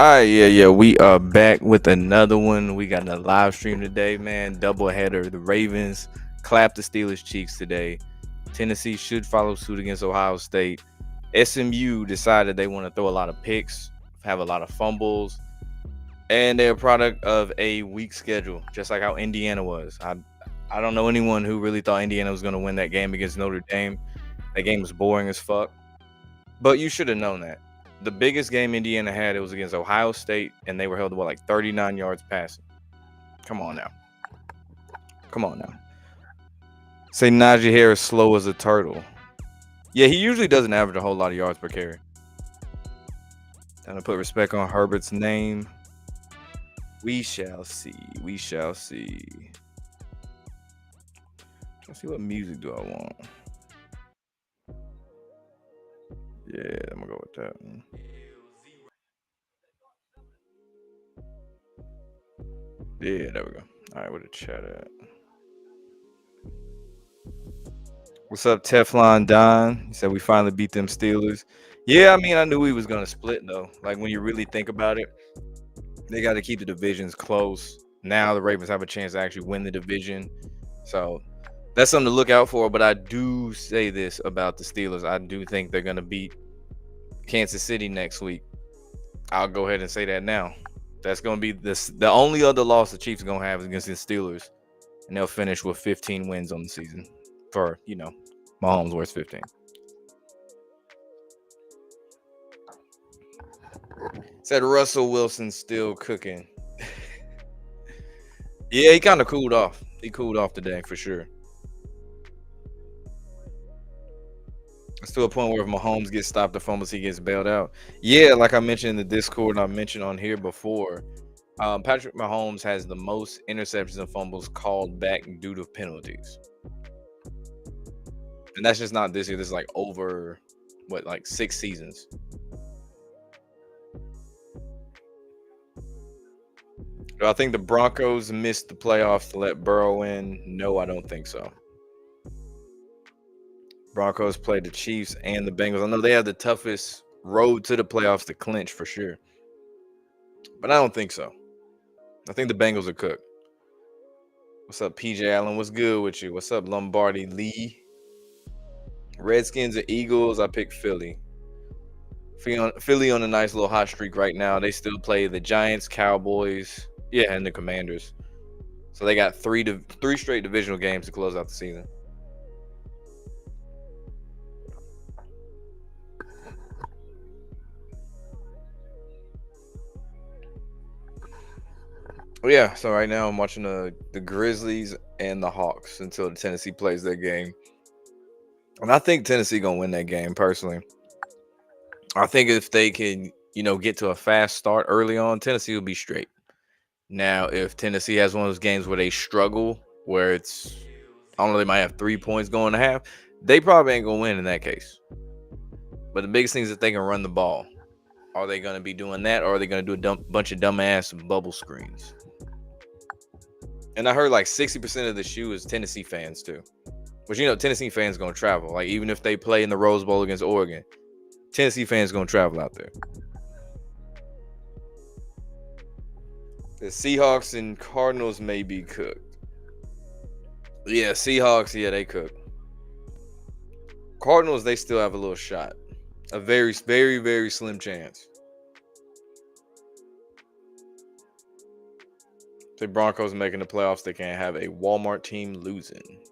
Yeah. We are back with another one. We got a live stream today, man. Double header. The Ravens clap the Steelers cheeks today. Tennessee should follow suit against Ohio State. SMU decided they want to throw a lot of picks, have a lot of fumbles, and they're a product of a weak schedule, just like how Indiana was. I don't know anyone who really thought Indiana was going to win that game against Notre Dame. That game was boring as fuck. But you should have known that. The biggest game Indiana had, it was against Ohio State, and they were held to what, like 39 yards passing. Come on now. Come on now. Say Najee Harris slow as a turtle. Yeah, he usually doesn't average a whole lot of yards per carry. Time to put respect on Herbert's name. We shall see. We shall see. Let's see, what music do I want? Yeah, I'm gonna go with that. Yeah, there we go. All right, where the chat at? What's up, Teflon Don? He said we finally beat them Steelers. Yeah, I mean, I knew we was gonna split though. Like when you really think about it, they got to keep the divisions close. Now the Ravens have a chance to actually win the division, so that's something to look out for. But I do say this about the Steelers: I do think they're gonna beat Kansas City next week. I'll go ahead and say that now. That's gonna be the only other loss the Chiefs are gonna have is against the Steelers, and they'll finish with 15 wins on the season. For Mahomes wears 15. Said Russell Wilson still cooking. Yeah, he kind of cooled off. He cooled off today for sure. It's to a point where if Mahomes gets stopped the fumbles, he gets bailed out. Yeah, like I mentioned in the Discord and I mentioned on here before, Patrick Mahomes has the most interceptions and fumbles called back due to penalties. And that's just not this year. This is like over, like 6 seasons. Do I think the Broncos missed the playoffs to let Burrow in? No, I don't think so. Broncos played the Chiefs and the Bengals. I know they have the toughest road to the playoffs to clinch for sure. But I don't think so. I think the Bengals are cooked. What's up, PJ Allen? What's good with you? What's up, Lombardi Lee? Redskins or Eagles? I pick Philly. Philly on a nice little hot streak right now. They still play the Giants, Cowboys, and the Commanders. So they got three straight divisional games to close out the season. Yeah, so right now I'm watching the Grizzlies and the Hawks until Tennessee plays their game. And I think Tennessee gonna win that game personally. I think if they can, get to a fast start early on, Tennessee will be straight. Now, if Tennessee has one of those games where they struggle, where it's, I don't know, they might have 3 points going to half, they probably ain't gonna win in that case. But the biggest thing is that they can run the ball. Are they gonna be doing that, or are they gonna do a bunch of dumbass bubble screens? And I heard like 60% of the shoe is Tennessee fans too. But Tennessee fans gonna travel. Like even if they play in the Rose Bowl against Oregon, Tennessee fans gonna travel out there. The Seahawks and Cardinals may be cooked. Yeah, Seahawks, they cook. Cardinals, they still have a little shot. A very, very, very slim chance. The Broncos making the playoffs, they can't have a Walmart team losing.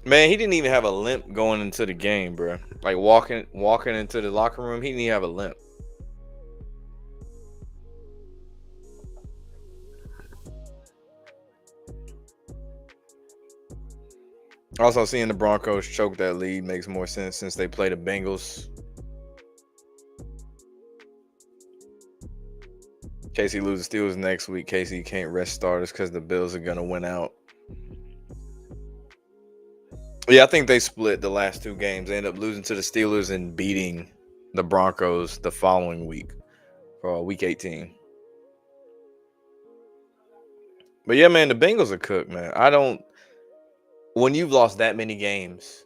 Man, he didn't even have a limp going into the game, bro. Like walking into the locker room, he didn't even have a limp. Also, seeing the Broncos choke that lead makes more sense since they play the Bengals. Casey loses Steelers next week. Casey can't rest starters because the Bills are gonna win out. Yeah, I think they split the last 2 games. They end up losing to the Steelers and beating the Broncos the following week for week 18. But yeah, man, the Bengals are cooked, man. When you've lost that many games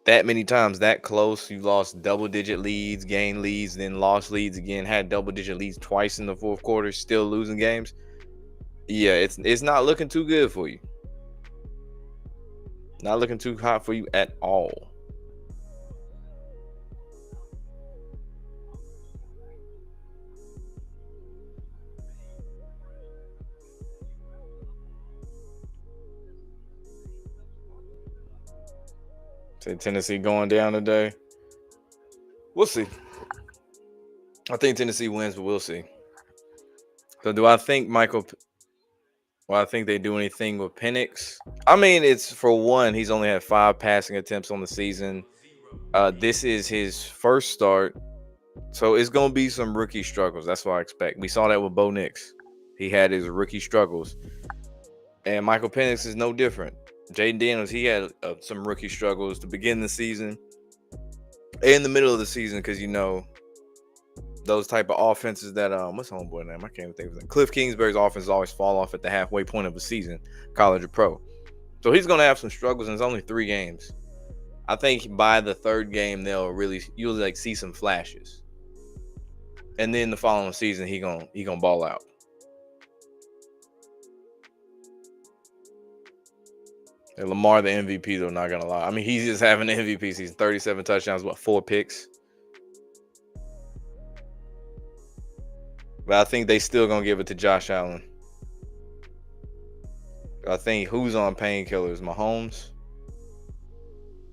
that many times that close. You lost double digit leads, gained leads, then lost leads again, had double digit leads twice in the fourth quarter, still losing games. Yeah, it's not looking too good for you. Not looking too hot for you at all. Say Tennessee going down today. We'll see. I think Tennessee wins, but we'll see. So do I think well, I think they do anything with Penix? I mean, it's for one, he's only had 5 passing attempts on the season. This is his first start, so it's gonna be some rookie struggles. That's what I expect. We saw that with Bo Nix. He had his rookie struggles, and Michael Penix is no different. Jaden Daniels, he had some rookie struggles to begin the season, in the middle of the season, because those type of offenses that what's homeboy name? I can't even think of it. Cliff Kingsbury's offenses always fall off at the halfway point of a season, college or pro. So he's gonna have some struggles, and it's only 3 games. I think by the 3rd game you'll like see some flashes, and then the following season he gonna ball out. And Lamar the MVP though, not gonna lie. I mean, he's just having an MVP season. 37 touchdowns, 4 picks. But I think they still gonna give it to Josh Allen. I think who's on painkillers? Mahomes.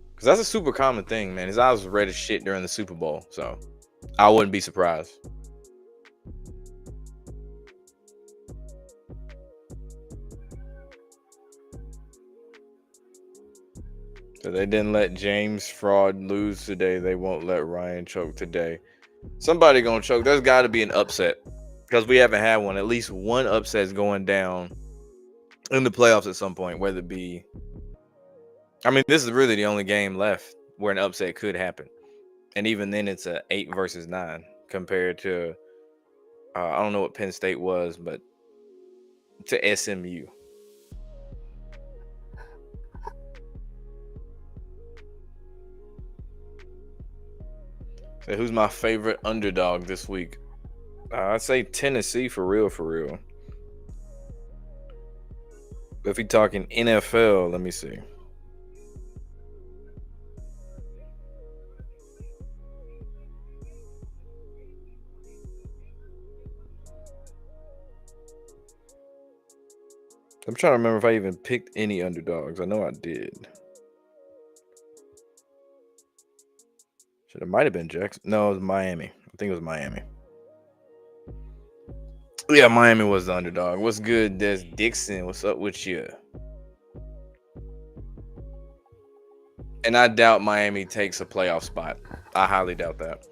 Because that's a super common thing, man. His eyes was red as shit during the Super Bowl. So I wouldn't be surprised. So they didn't let James Fraud lose today. They won't let Ryan choke today. Somebody gonna choke. There's got to be an upset, because we haven't had one. At least one upset's going down in the playoffs at some point, whether it be. I mean, this is really the only game left where an upset could happen, and even then, it's a 8 versus 9 compared to. I don't know what Penn State was, but to SMU. So who's my favorite underdog this week? I'd say Tennessee for real, for real. If we talking NFL, let me see. I'm trying to remember if I even picked any underdogs. I know I did. It might have been Jackson. No, it was Miami. I think it was Miami. Yeah, Miami was the underdog. What's good, Des Dixon? What's up with you? And I doubt Miami takes a playoff spot. I highly doubt that.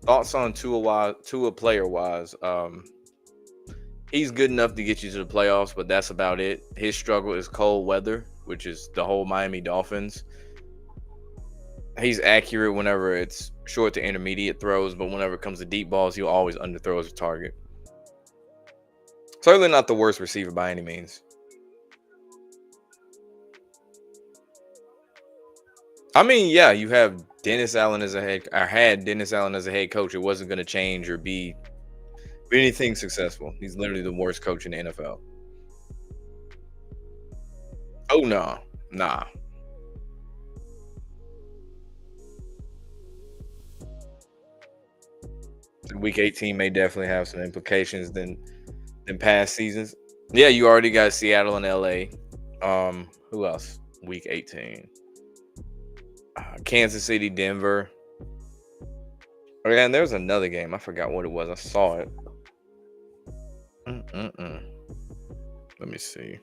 Thoughts on Tua player wise? He's good enough to get you to the playoffs, but that's about it. His struggle is cold weather, which is the whole Miami Dolphins. He's accurate whenever it's short to intermediate throws, but whenever it comes to deep balls, he'll always underthrow his target. Certainly not the worst receiver by any means. I mean, yeah, you have Dennis Allen as had Dennis Allen as a head coach. It wasn't going to change or be anything successful. He's literally the worst coach in the NFL. Oh no, nah. Week 18 may definitely have some implications than past seasons. Yeah, you already got Seattle and LA. Who else? Week 18. Kansas City, Denver. Oh, yeah, and there's another game. I forgot what it was. I saw it. Let me see.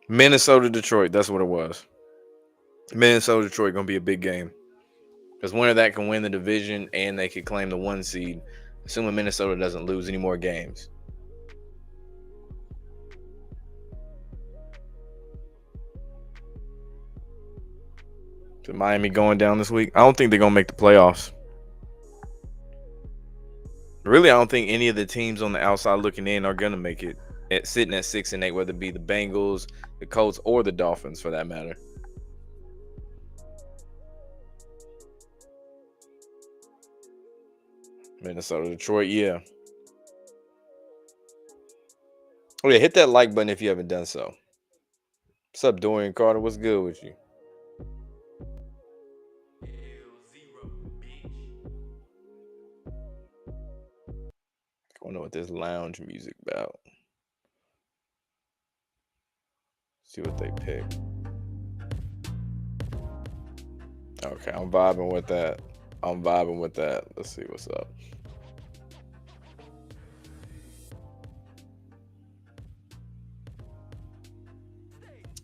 Minnesota, Detroit. That's what it was. Minnesota, Detroit gonna be a big game. Because winner that can win the division and they could claim the 1 seed, assuming Minnesota doesn't lose any more games. To Miami going down this week. I don't think they're gonna make the playoffs. Really, I don't think any of the teams on the outside looking in are gonna make it. At sitting at 6-8, whether it be the Bengals, the Colts, or the Dolphins, for that matter. Minnesota, Detroit, yeah. Oh yeah, hit that like button if you haven't done so. What's up, Dorian Carter? What's good with you? I wonder what this lounge music about. See what they pick. Okay, I'm vibing with that. I'm vibing with that. Let's see what's up.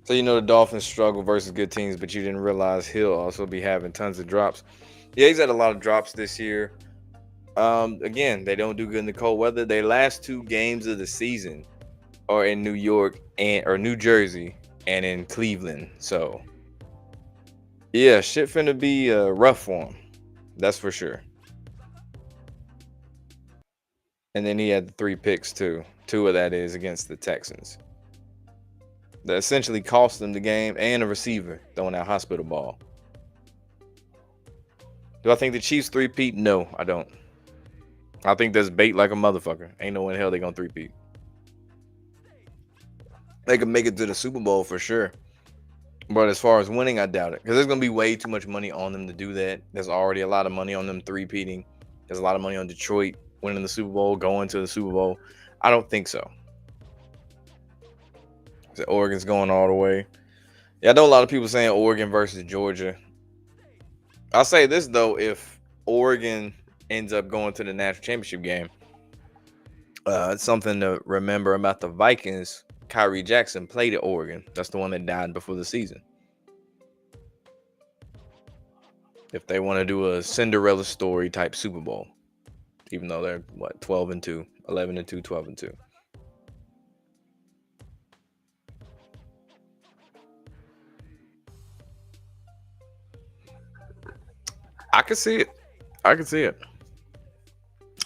So you know the Dolphins struggle versus good teams, but you didn't realize he'll also be having tons of drops. Yeah, he's had a lot of drops this year. Again, they don't do good in the cold weather. Their last two games of the season are in New York or New Jersey and in Cleveland. So yeah, shit finna be rough for him. That's for sure. And then he had the 3 picks too. 2 of that is against the Texans. That essentially cost them the game and a receiver throwing that hospital ball. Do I think the Chiefs 3-peat? No, I don't. I think that's bait like a motherfucker. Ain't no way in hell they gonna 3-peat. They could make it to the Super Bowl for sure. But as far as winning, I doubt it. Because there's going to be way too much money on them to do that. There's already a lot of money on them 3-peating. There's a lot of money on Detroit winning the Super Bowl, going to the Super Bowl. I don't think so. So Oregon's going all the way. Yeah, I know a lot of people saying Oregon versus Georgia. I'll say this, though. If Oregon ends up going to the national championship game, it's something to remember about the Vikings. Kyrie Jackson played at Oregon. That's the one that died before the season. If they want to do a Cinderella story type Super Bowl, even though they're 12-2, 11-2, 12-2. I can see it. I can see it.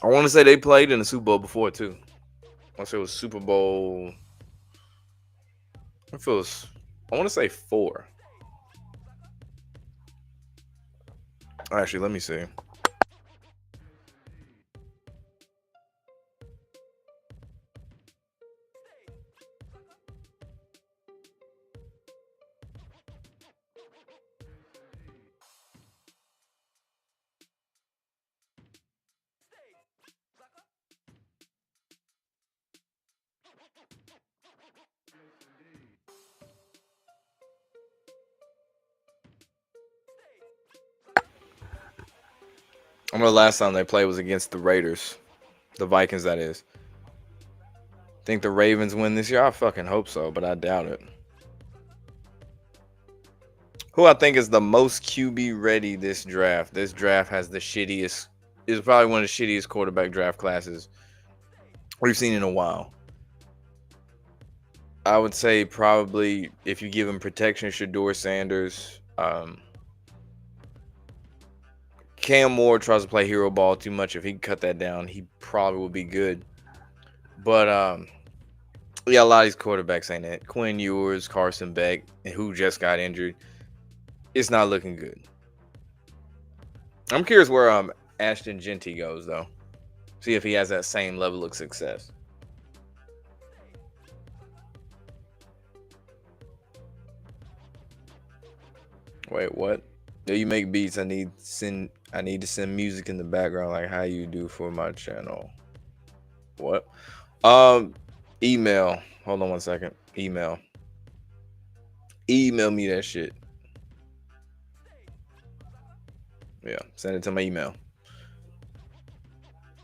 I want to say they played in the Super Bowl before too. I want to say it was Super Bowl. I want to say 4. Actually, let me see. I remember the last time they played was against the Raiders. The Vikings, that is. Think the Ravens win this year? I fucking hope so, but I doubt it. Who I think is the most QB ready this draft? This draft has the shittiest. Is probably one of the shittiest quarterback draft classes we've seen in a while. I would say probably if you give him protection, Shedeur Sanders. Cam Moore tries to play hero ball too much. If he could cut that down, he probably would be good. But yeah, a lot of these quarterbacks ain't it. Quinn Ewers, Carson Beck, who just got injured. It's not looking good. I'm curious where Ashton Genty goes though. See if he has that same level of success. Wait, what? Do you make beats? I need to send music in the background like how you do for my channel. What? Email. Hold on one second. Email me that shit. Yeah, send it to my email.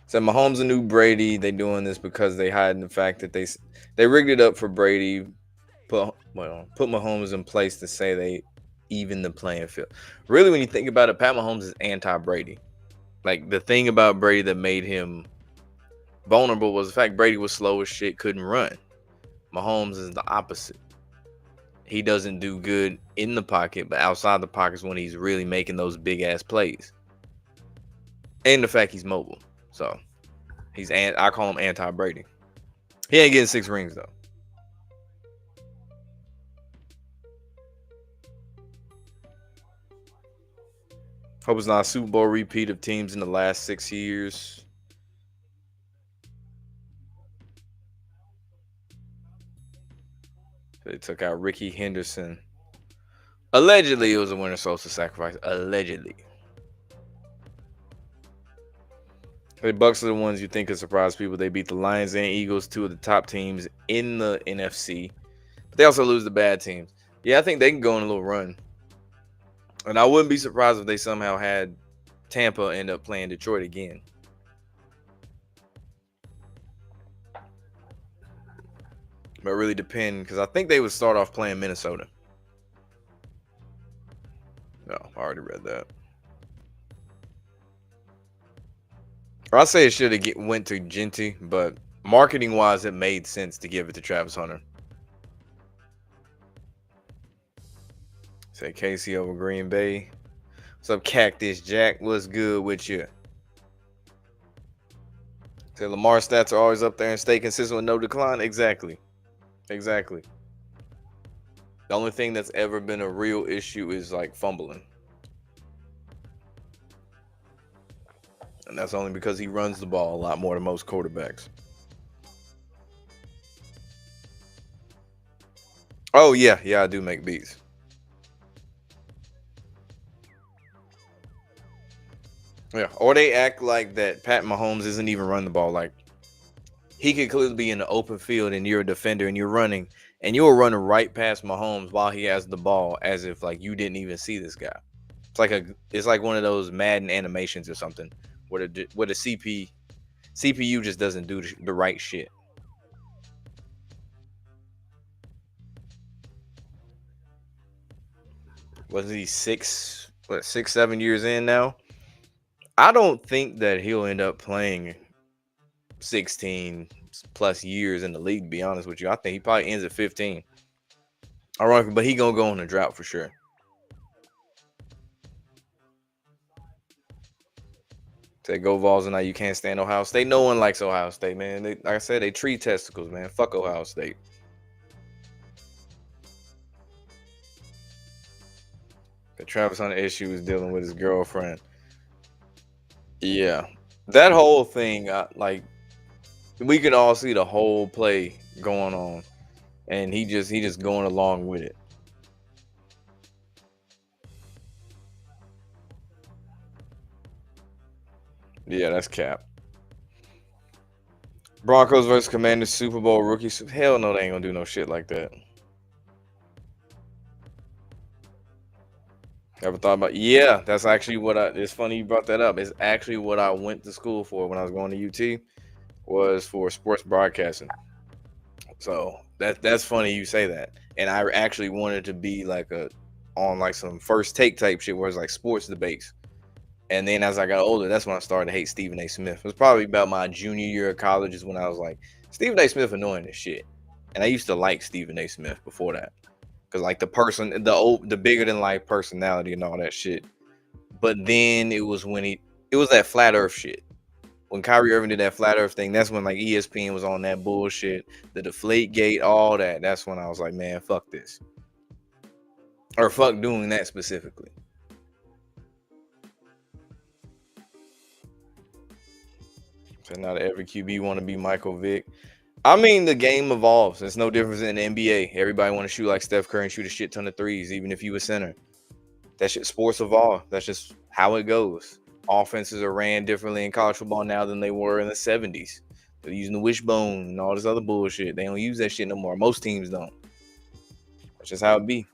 Said Mahomes and new Brady. They doing this because they hiding the fact that they rigged it up for Brady. Put Mahomes in place to say they even the playing field. Really, when you think about it, Pat Mahomes is anti-Brady. Like the thing about Brady that made him vulnerable was the fact Brady was slow as shit, couldn't run. Mahomes is the opposite. he doesn't do good in the pocket, but outside the pockets when he's really making those big ass plays. And the fact he's mobile. So I call him anti Brady. He ain't getting 6 rings though. Hope it's not a Super Bowl repeat of teams in the last 6 years. They took out Ricky Henderson. Allegedly, it was a winter solstice sacrifice. Allegedly. The Bucks are the ones you think could surprise people. They beat the Lions and Eagles, 2 of the top teams in the NFC. But they also lose the bad teams. Yeah, I think they can go on a little run. And I wouldn't be surprised if they somehow had Tampa end up playing Detroit again. But really depend, because I think they would start off playing Minnesota. No, I already read that. Or I say it should have went to Genty, but marketing wise, it made sense to give it to Travis Hunter. Say Casey over Green Bay. What's up, Cactus Jack? What's good with you? Say Lamar stats are always up there and stay consistent with no decline. Exactly. The only thing that's ever been a real issue is like fumbling. And that's only because he runs the ball a lot more than most quarterbacks. Oh, yeah, I do make beats. Yeah, or they act like that Pat Mahomes isn't even running the ball. Like, he could clearly be in the open field and you're a defender and you're running and you'll run right past Mahomes while he has the ball as if like you didn't even see this guy. It's like one of those Madden animations or something where the CPU just doesn't do the right shit. Was he 7 years in now? I don't think that he'll end up playing 16 plus years in the league, to be honest with you. I think he probably ends at 15. Ironically, but he gonna go on a drought for sure. Say go Vols, and now you can't stand Ohio State. No one likes Ohio State, man. Like I said, they tree testicles, man. Fuck Ohio State. The Travis Hunter issue is dealing with his girlfriend. Yeah, that whole thing, like we can all see the whole play going on, and he just going along with it. Yeah, that's cap. Broncos versus Commanders Super Bowl rookie. Hell no, they ain't gonna do no shit like that. Ever thought about? Yeah, that's actually what it's funny you brought that up. It's actually what I went to school for when I was going to UT was for sports broadcasting. So that's funny you say that. And I actually wanted to be like on like some first take type shit where it's like sports debates. And then as I got older, that's when I started to hate Stephen A. Smith. It was probably about my junior year of college is when I was like, Stephen A. Smith annoying as shit. And I used to like Stephen A. Smith before that. Cause like the bigger than life personality and all that shit. But then it was it was that flat earth shit. When Kyrie Irving did that flat earth thing, that's when like ESPN was on that bullshit, the deflate gate, all that. That's when I was like, man, fuck this. Or fuck doing that specifically. So now that every QB want to be Michael Vick. I mean, the game evolves. It's no difference in the NBA. Everybody want to shoot like Steph Curry and shoot a shit ton of threes, even if you a center. That shit, sports evolve. That's just how it goes. Offenses are ran differently in college football now than they were in the 70s. They're using the wishbone and all this other bullshit. They don't use that shit no more. Most teams don't. That's just how it be.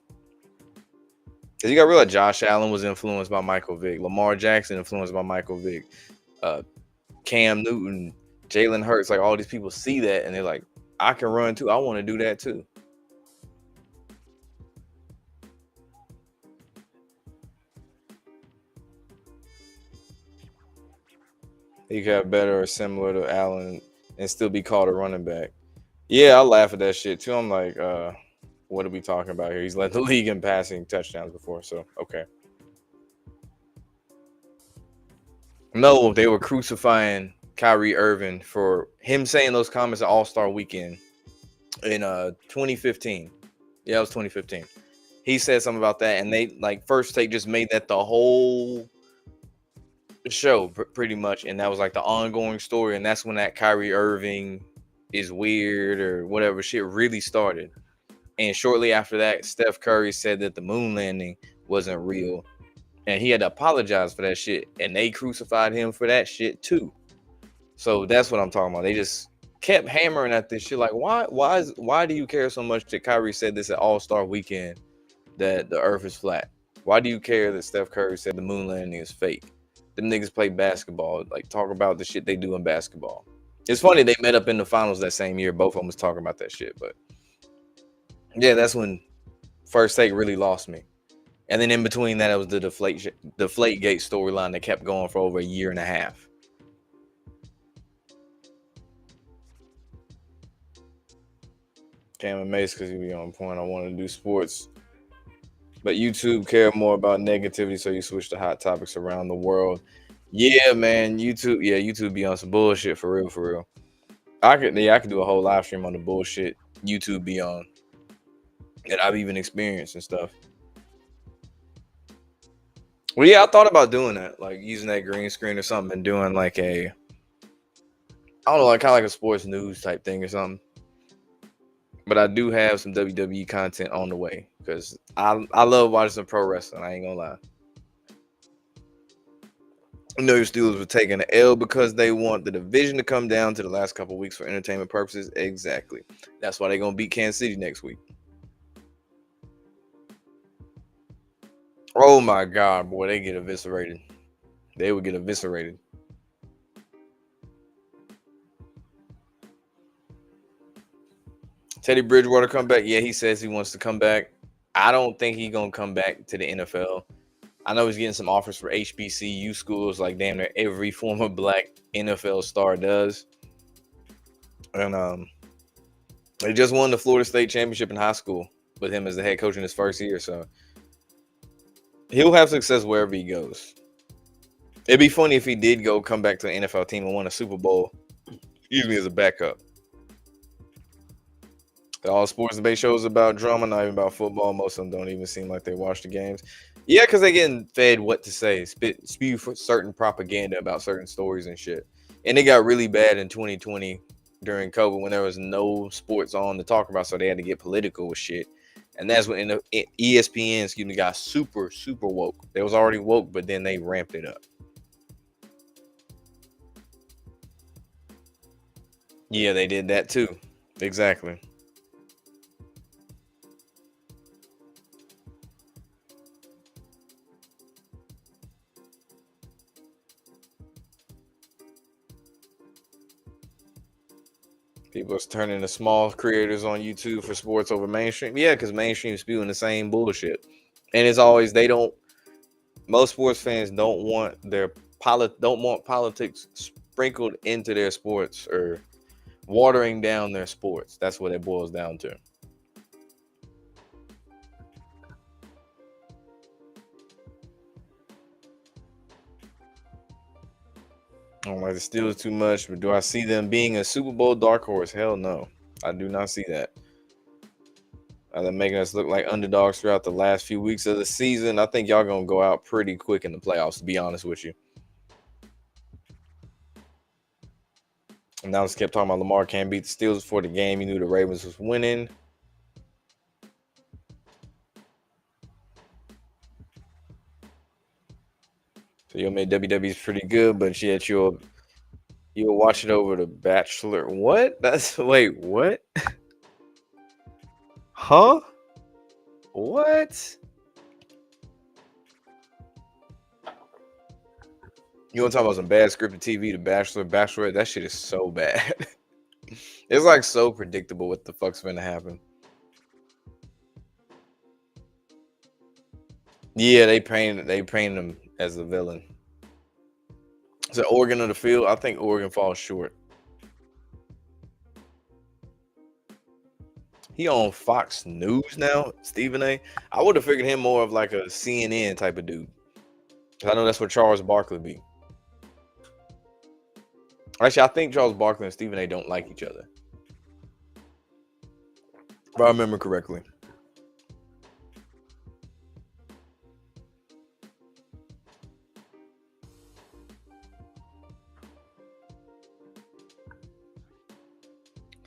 Because you got to realize Josh Allen was influenced by Michael Vick. Lamar Jackson influenced by Michael Vick. Cam Newton, Jalen Hurts, like all these people see that and they're like, I can run too. I want to do that too. He got better or similar to Allen and still be called a running back. Yeah, I laugh at that shit too. I'm like, What are we talking about here? He's led the league in passing touchdowns before, so okay. No, they were crucifying Kyrie Irving for him saying those comments at All-Star Weekend in 2015. Yeah, it was 2015. He said something about that, and they like First Take just made that the whole show pretty much, and that was like the ongoing story, and that's when that Kyrie Irving is weird or whatever shit really started. And shortly after that, Steph Curry said that the moon landing wasn't real, and he had to apologize for that shit, and they crucified him for that shit too. So that's what I'm talking about. They just kept hammering at this shit. Like, why do you care so much that Kyrie said this at All-Star Weekend that the Earth is flat? Why do you care that Steph Curry said the moon landing is fake? Them niggas play basketball. Like, talk about the shit they do in basketball. It's funny they met up in the finals that same year. Both of them was talking about that shit. But yeah, that's when First Take really lost me. And then in between that, it was the Deflategate storyline that kept going for over a year and a half. Cam and Mace, because you be on point. I want to do sports, but YouTube care more about negativity, so you switch to hot topics around the world. Yeah, man, YouTube be on some bullshit for real. I could do a whole live stream on the bullshit YouTube be on that I've even experienced and stuff. Well, yeah, I thought about doing that, like using that green screen or something and doing like I don't know, like kind of like a sports news type thing or something. But I do have some WWE content on the way because I love watching some pro wrestling. I ain't gonna lie. I know your Steelers were taking an L because they want the division to come down to the last couple of weeks for entertainment purposes. Exactly. That's why they're gonna beat Kansas City next week. Oh my God, boy, they get eviscerated. They would get eviscerated. Teddy Bridgewater come back. Yeah, he says he wants to come back. I don't think he's gonna come back to the NFL. I know he's getting some offers for HBCU schools, like damn near every former black NFL star does. And they just won the Florida State championship in high school with him as the head coach in his first year, so he'll have success wherever he goes. It'd be funny if he did come back to an NFL team and won a Super Bowl, usually as a backup. All sports debate shows about drama, not even about football. Most of them don't even seem like they watch the games. Yeah, because they're getting fed what to say, spew for certain propaganda about certain stories and shit. And it got really bad in 2020 during COVID when there was no sports on to talk about, so they had to get political with shit. And that's when ESPN, got super woke. They was already woke, but then they ramped it up. Yeah, they did that too. Exactly. People are turning to small creators on YouTube for sports over mainstream. Yeah, because mainstream spewing the same bullshit. And it's always most sports fans don't want politics sprinkled into their sports or watering down their sports. That's what it boils down to. I don't like the Steelers too much, but do I see them being a Super Bowl dark horse? Hell no. I do not see that. They're making us look like underdogs throughout the last few weeks of the season. I think y'all gonna go out pretty quick in the playoffs, to be honest with you. And now just kept talking about Lamar can't beat the Steelers before the game. He knew the Ravens was winning. So you'll make WWE's pretty good, but yet you'll watch it over The Bachelor. What? Wait, what? Huh? What? You want to talk about some bad scripted TV? The Bachelor, Bachelorette, that shit is so bad. It's like so predictable what the fuck's gonna happen. Yeah, they painted him as the villain. Is it Oregon of the field? I think Oregon falls short. He on Fox News now, Stephen A. I would have figured him more of like a CNN type of dude. 'Cause I know that's what Charles Barkley be. Actually, I think Charles Barkley and Stephen A. don't like each other, if I remember correctly.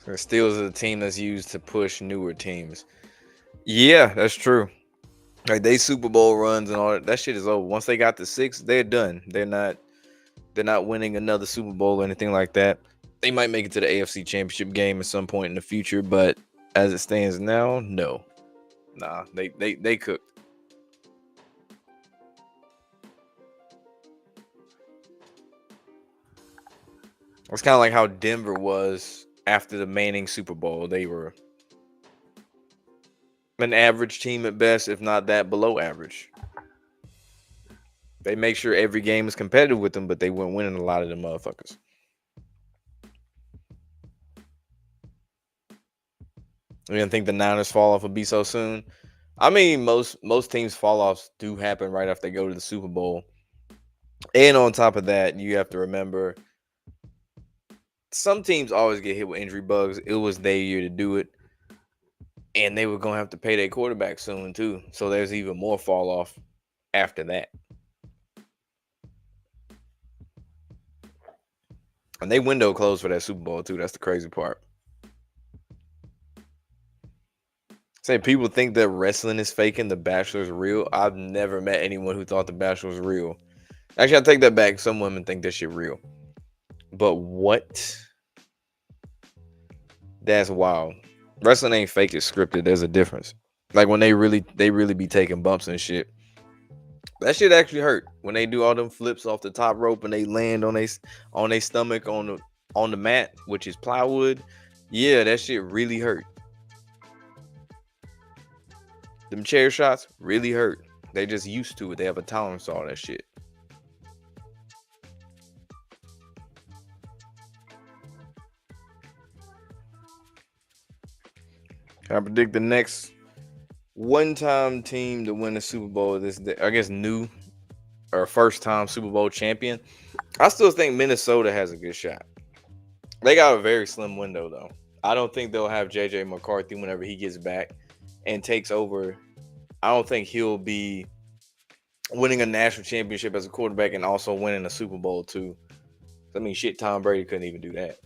The Steelers are the team that's used to push newer teams. Yeah, that's true. Like they Super Bowl runs and all that shit is over. Once they got to six, they're done. They're not winning another Super Bowl or anything like that. They might make it to the AFC Championship game at some point in the future, but as it stands now, no. Nah, they cooked. It's kind of like how Denver was after the Manning Super Bowl. They were an average team at best, if not that below average. They make sure every game is competitive with them, but they weren't winning a lot of them motherfuckers. You didn't think the Niners fall off would be so soon? I mean, most teams fall offs do happen right after they go to the Super Bowl. And on top of that, you have to remember some teams always get hit with injury bugs. It was their year to do it. And they were gonna have to pay their quarterback soon too. So there's even more fall off after that. And they window closed for that Super Bowl too. That's the crazy part. Say people think that wrestling is fake and The Bachelor is real. I've never met anyone who thought The Bachelor was real. Actually, I take that back. Some women think this shit real. But what? That's wild. Wrestling ain't fake, it's scripted. There's a difference. Like when they really be taking bumps and shit. That shit actually hurt. When they do all them flips off the top rope and they land on their stomach on the mat, which is plywood. Yeah, that shit really hurt. Them chair shots really hurt. They just used to it. They have a tolerance to all that shit. I predict the next one-time team to win the Super Bowl. I guess, new or first-time Super Bowl champion. I still think Minnesota has a good shot. They got a very slim window though. I don't think they'll have JJ McCarthy whenever he gets back and takes over. I don't think he'll be winning a national championship as a quarterback and also winning a Super Bowl too. I mean, shit, Tom Brady couldn't even do that.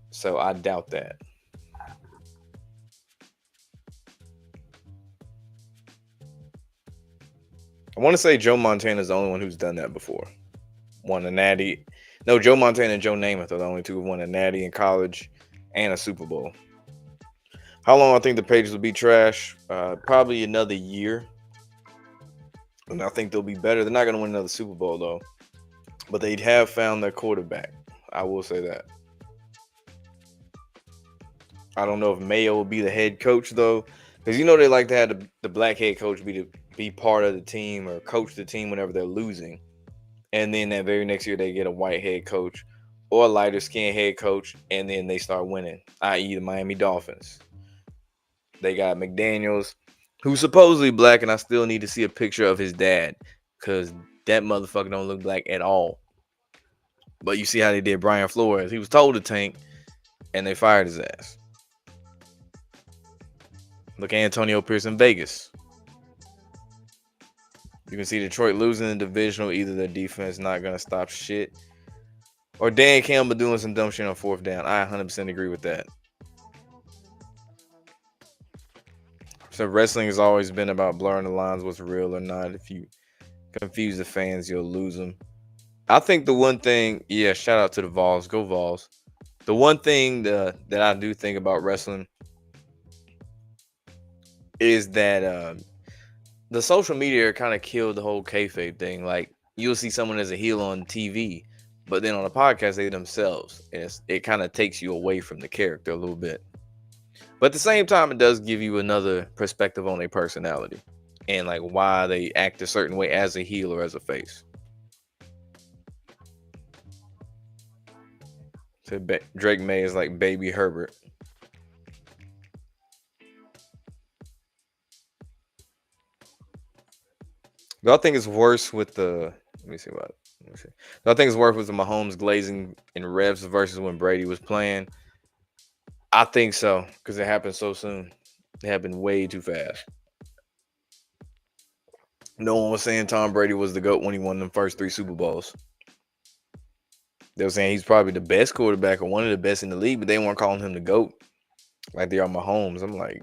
So I doubt that. I want to say Joe Montana is the only one who's done that before. Won a natty. No, Joe Montana and Joe Namath are the only two who won a natty in college and a Super Bowl. How long I think the Patriots will be trash? Probably another year. And I think they'll be better. They're not going to win another Super Bowl, though. But they'd have found their quarterback. I will say that. I don't know if Mayo will be the head coach, though. Because they like to have the black head coach be part of the team or coach the team whenever they're losing. And then that very next year, they get a white head coach or a lighter skinned head coach. And then they start winning, i.e. the Miami Dolphins. They got McDaniels, who's supposedly black, and I still need to see a picture of his dad because that motherfucker don't look black at all. But you see how they did Brian Flores. He was told to tank, and they fired his ass. Look at Antonio Pierce in Vegas. You can see Detroit losing the divisional. Either their defense not going to stop shit, or Dan Campbell doing some dumb shit on fourth down. I 100% agree with that. So wrestling has always been about blurring the lines, what's real or not. If you confuse the fans, you'll lose them. I think the one thing, shout out to the Vols. Go Vols. The one thing that I do think about wrestling is that the social media kind of killed the whole kayfabe thing. Like, you'll see someone as a heel on TV, but then on a podcast, they themselves. And it kind of takes you away from the character a little bit. But at the same time, it does give you another perspective on their personality and like why they act a certain way as a heel or as a face. So Drake May is like Baby Herbert. Do I think it's worse with the? Let me see what. Let me see. Do I think it's worse with the Mahomes glazing in reps versus when Brady was playing? I think so because it happened so soon. It happened way too fast. No one was saying Tom Brady was the GOAT when he won the first three Super Bowls. They were saying he's probably the best quarterback or one of the best in the league, but they weren't calling him the GOAT like they are Mahomes. I'm like,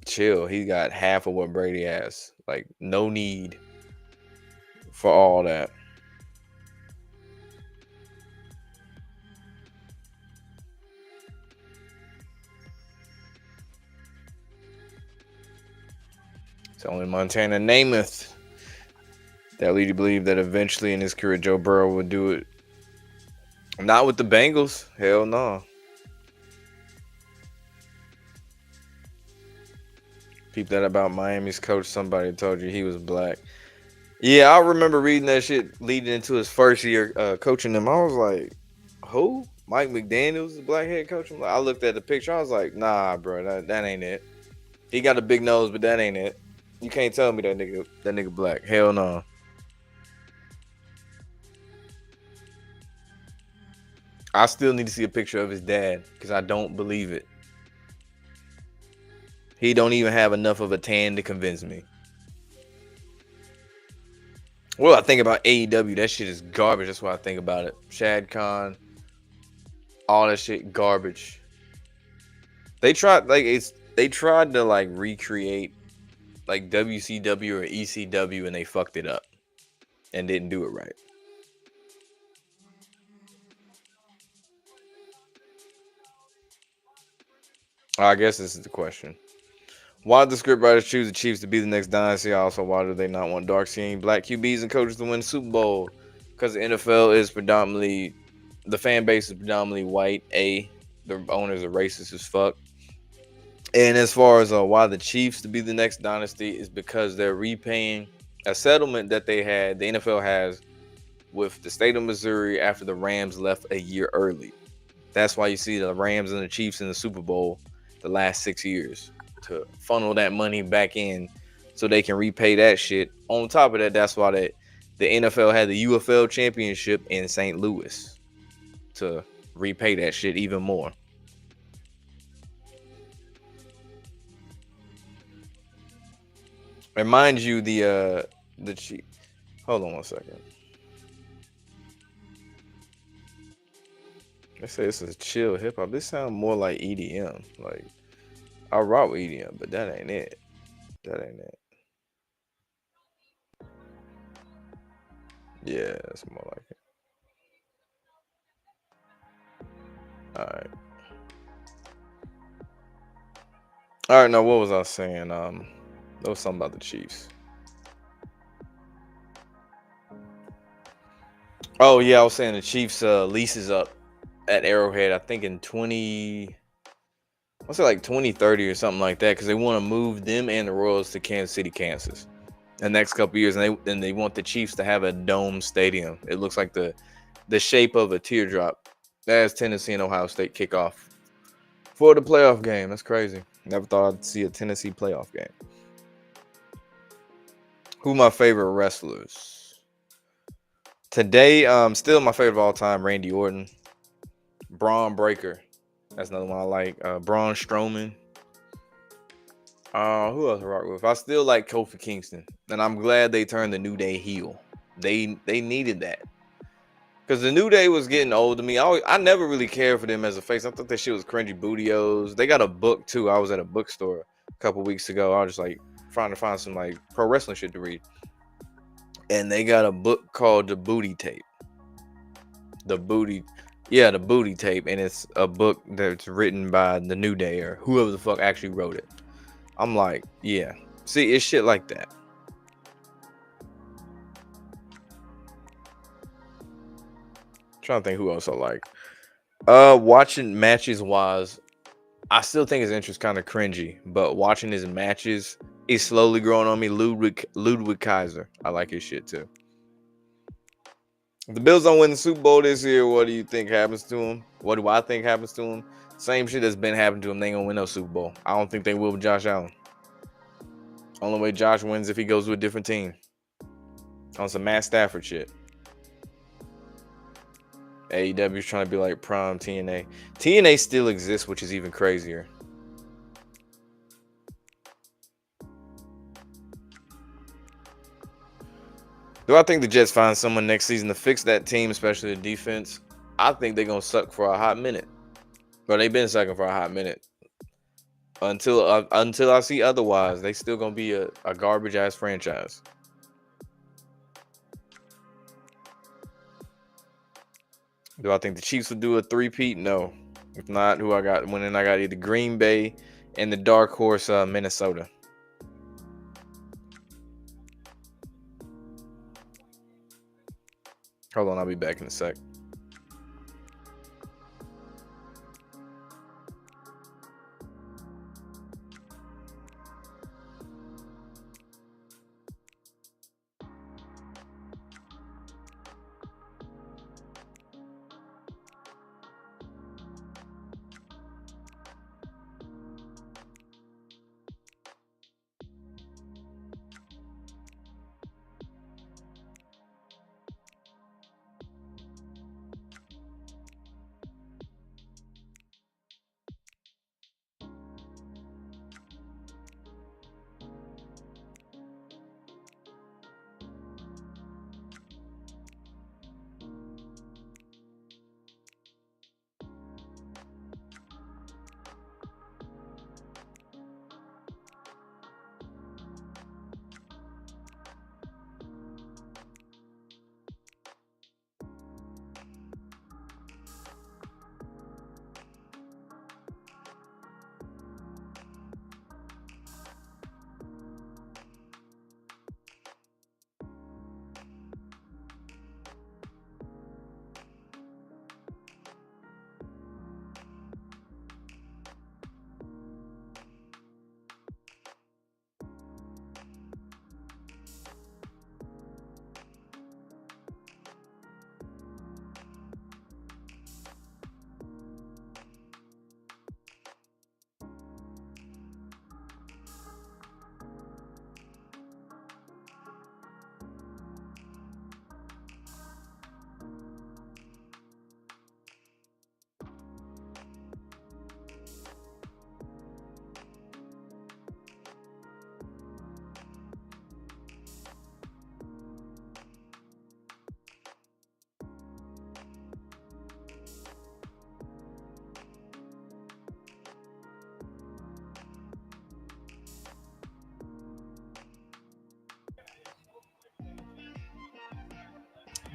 chill. He got half of what Brady has. Like, no need for all that. It's only Montana Namath that lead you believe that eventually in his career Joe Burrow would do it. Not with the Bengals. Hell no. Peep that about Miami's coach. Somebody told you he was black. Yeah, I remember reading that shit leading into his first year coaching them. I was like, who? Mike McDaniels, the black head coach? I looked at the picture. I was like, nah, bro, that ain't it. He got a big nose, but that ain't it. You can't tell me that nigga black. Hell no. I still need to see a picture of his dad because I don't believe it. He don't even have enough of a tan to convince me. Well, I think about AEW. That shit is garbage. That's what I think about it. Shad Khan, all that shit garbage. They tried to like recreate like WCW or ECW and they fucked it up and didn't do it right. I guess this is the question. Why did the scriptwriters choose the Chiefs to be the next dynasty? Also, why do they not want dark-skinned black QBs and coaches to win the Super Bowl? Because the NFL is predominantly, the fan base is predominantly white. The owners are racist as fuck. And as far as why the Chiefs to be the next dynasty is because they're repaying a settlement that they had, the NFL has, with the state of Missouri after the Rams left a year early. That's why you see the Rams and the Chiefs in the Super Bowl the last 6 years, to funnel that money back in so they can repay that shit. On top of that, that's why the NFL had the UFL championship in St. Louis to repay that shit even more. And mind you, the Chief. Hold on one second. They say this is chill hip hop. This sounds more like EDM. Like, I rock with EDM, but that ain't it. That ain't it. Yeah, it's more like it. All right. All right. Now, what was I saying? There was something about the Chiefs. Oh yeah, I was saying the Chiefs lease is up at Arrowhead. I think in 20. I'll say like 2030 or something like that, because they want to move them and the Royals to Kansas City, Kansas, the next couple years, and they want the Chiefs to have a dome stadium. It looks like the shape of a teardrop. As Tennessee and Ohio State kick off for the playoff game. That's crazy. Never thought I'd see a Tennessee playoff game. Who my favorite wrestlers today? Still my favorite of all time, Randy Orton. Braun Breaker. That's another one I like. Braun Strowman. Who else I rock with? I still like Kofi Kingston, and I'm glad they turned the New Day heel. They needed that, because the New Day was getting old to me. I never really cared for them as a face. I thought that shit was cringy bootios. They got a book too. I was at a bookstore a couple weeks ago. I was just like trying to find some like pro wrestling shit to read, and they got a book called The Booty Tape. The Booty Tape, and it's a book that's written by the New Day or whoever the fuck actually wrote it. I'm like, yeah. See, it's shit like that. Trying to think who else I like. Watching matches wise, I still think his entrance kind of cringy, but watching his matches is slowly growing on me. Ludwig Kaiser, I like his shit too. If the Bills don't win the Super Bowl this year, what do you think happens to him? What do I think happens to him? Same shit that's been happening to him. They ain't gonna win no Super Bowl. I don't think they will with Josh Allen. Only way Josh wins if he goes to a different team. On some Matt Stafford shit. AEW's trying to be like prime TNA. TNA still exists, which is even crazier. Do I think the Jets find someone next season to fix that team, especially the defense? I think they're gonna suck for a hot minute. But they've been sucking for a hot minute. Until I see otherwise, they still gonna be a garbage ass franchise. Do I think the Chiefs will do a three-peat? No. If not, who I got winning? I got either Green Bay and the dark horse Minnesota. Hold on, I'll be back in a sec.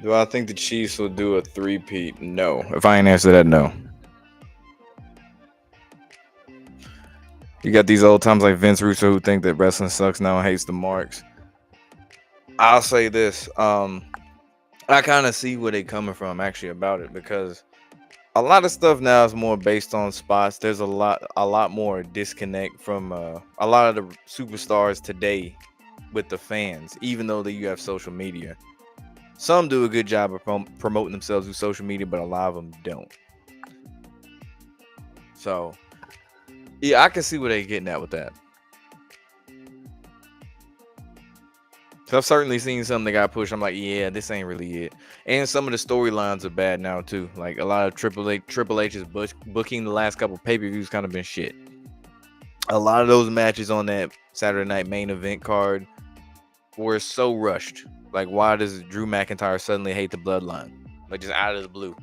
Do I think the Chiefs will do a three-peat? No. If I ain't answer that, no. You got these old times like Vince Russo who think that wrestling sucks now and hates the marks. I'll say this. I kind of see where they coming from actually about it, because a lot of stuff now is more based on spots. There's a lot more disconnect from a lot of the superstars today with the fans, even though that you have social media. Some do a good job of promoting themselves through social media, but a lot of them don't. So, yeah, I can see what they're getting at with that. So I've certainly seen something that got pushed. I'm like, yeah, this ain't really it. And some of the storylines are bad now too. Like a lot of Triple H's booking the last couple pay-per-views kind of been shit. A lot of those matches on that Saturday night main event card were so rushed. Like, why does Drew McIntyre suddenly hate the Bloodline? Like, just out of the blue.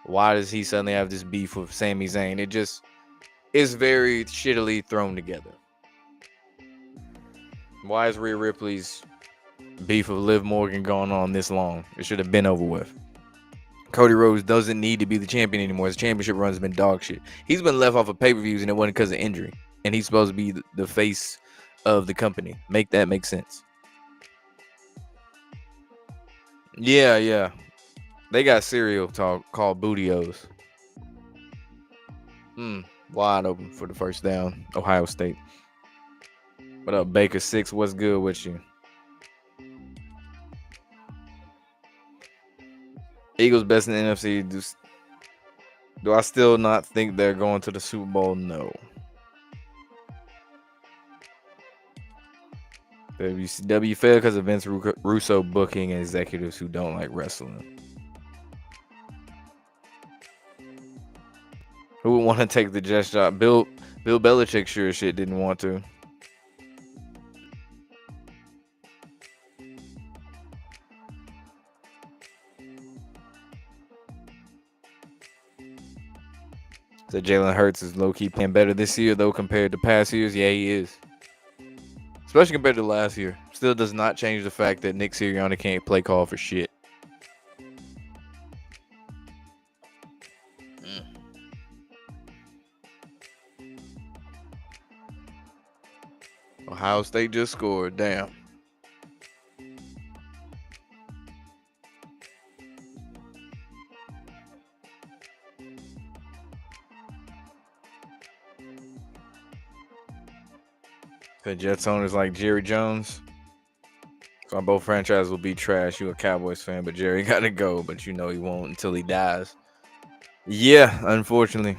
Why does he suddenly have this beef with Sami Zayn? It just is very shittily thrown together. Why is Rhea Ripley's beef with Liv Morgan going on this long? It should have been over with. Cody Rhodes doesn't need to be the champion anymore. His championship run has been dog shit. He's been left off of pay-per-views, and it wasn't because of injury. And he's supposed to be the face of the company. Make that make sense. Yeah. They got cereal talk called Bootios. Wide open for the first down. Ohio State. What up, Baker 6? What's good with you? Eagles best in the NFC. Do I still not think they're going to the Super Bowl? No. WCW failed because of Vince Russo booking executives who don't like wrestling. Who would want to take the Jets job? Bill Belichick sure as shit didn't want to. So Jalen Hurts is low-key playing better this year, though, compared to past years. Yeah, he is. Especially compared to last year. Still does not change the fact that Nick Sirianni can't play call for shit. Ohio State just scored. Damn. The Jets owners like Jerry Jones. So both franchises will be trash. You a Cowboys fan, but Jerry got to go. But you know he won't until he dies. Yeah, unfortunately.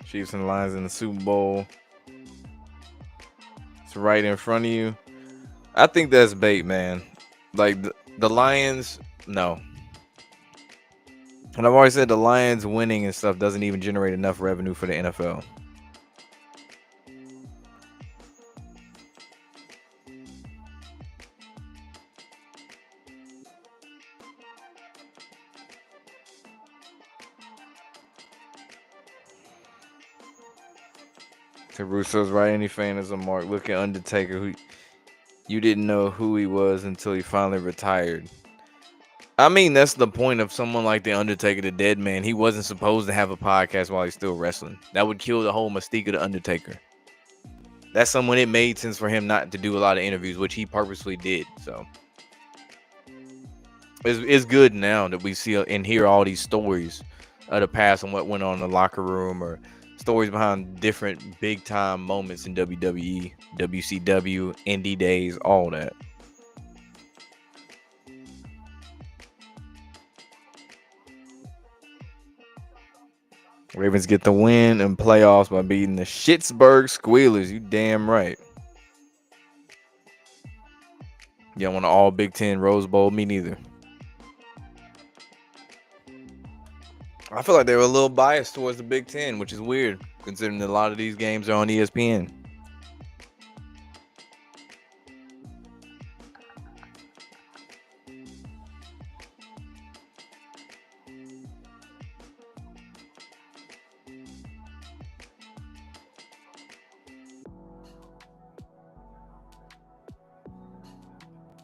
Chiefs and Lions in the Super Bowl. It's right in front of you. I think that's bait, man. Like the Lions, no. And I've always said the Lions winning and stuff doesn't even generate enough revenue for the NFL. So Russo's right. Any fan is a mark. Look at Undertaker, who you didn't know who he was until he finally retired. I mean, that's the point of someone like the Undertaker, the dead man. He wasn't supposed to have a podcast while he's still wrestling. That would kill the whole mystique of the Undertaker. That's someone it made sense for him not to do a lot of interviews, which he purposely did. So it's good now that we see and hear all these stories of the past and what went on in the locker room, or stories behind different big time moments in WWE, WCW, indie days, all that. Ravens get the win in playoffs by beating the Pittsburgh Squealers. You damn right. You don't want an all Big Ten Rose Bowl? Me neither. I feel like they were a little biased towards the Big Ten, which is weird, considering that a lot of these games are on ESPN.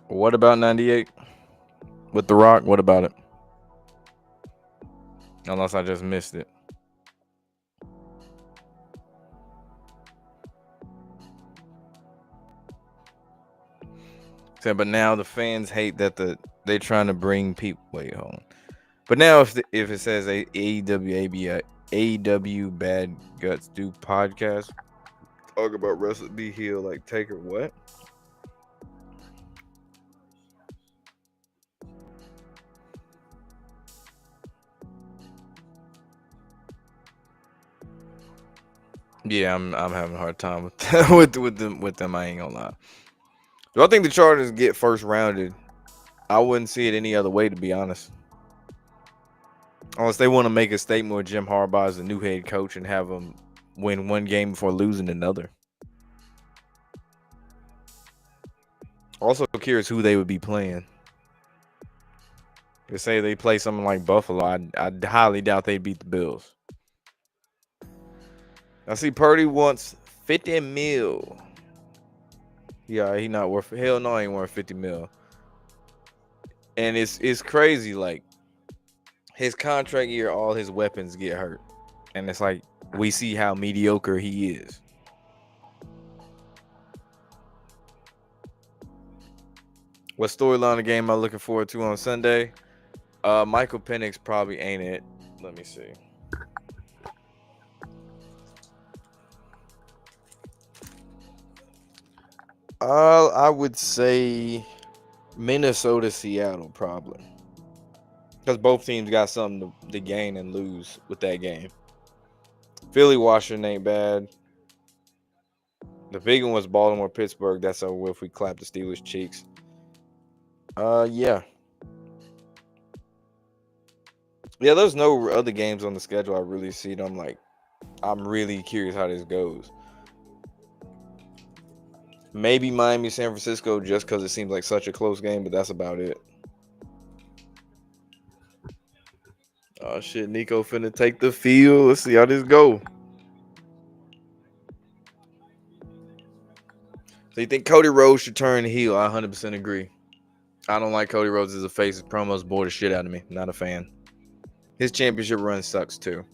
What about 98 with The Rock? What about it? Unless I just missed it. So, but now the fans hate that they're trying to bring people. Wait, hold on. But now if it says AEW Bad Guts do podcast, talk about wrestling, be heel like Taker. What? Yeah, I'm having a hard time with with them. I ain't gonna lie. Do I think the Chargers get first rounded? I wouldn't see it any other way, to be honest. Unless they want to make a statement with Jim Harbaugh as the new head coach and have him win one game before losing another. Also curious who they would be playing. They say they play something like Buffalo. I highly doubt they beat the Bills. I see Purdy wants 50 mil. Yeah, he not worth. Hell no, he ain't worth 50 mil. And it's crazy. Like his contract year, all his weapons get hurt, and it's like we see how mediocre he is. What storyline of game am I looking forward to on Sunday? Michael Penix probably ain't it. Let me see. I would say Minnesota, Seattle, probably, because both teams got something to gain and lose with that game. Philly, Washington ain't bad. The big one was Baltimore, Pittsburgh. That's over with. We clap the Steelers' cheeks. Yeah. Yeah, there's no other games on the schedule I really see. I'm really curious how this goes. Maybe Miami, San Francisco, just because it seems like such a close game, but that's about it. Oh shit, Nico finna take the field. Let's see how this go. So you think Cody Rhodes should turn heel? I 100% agree. I don't like Cody Rhodes as a face. His promos bore the shit out of me. Not a fan. His championship run sucks too.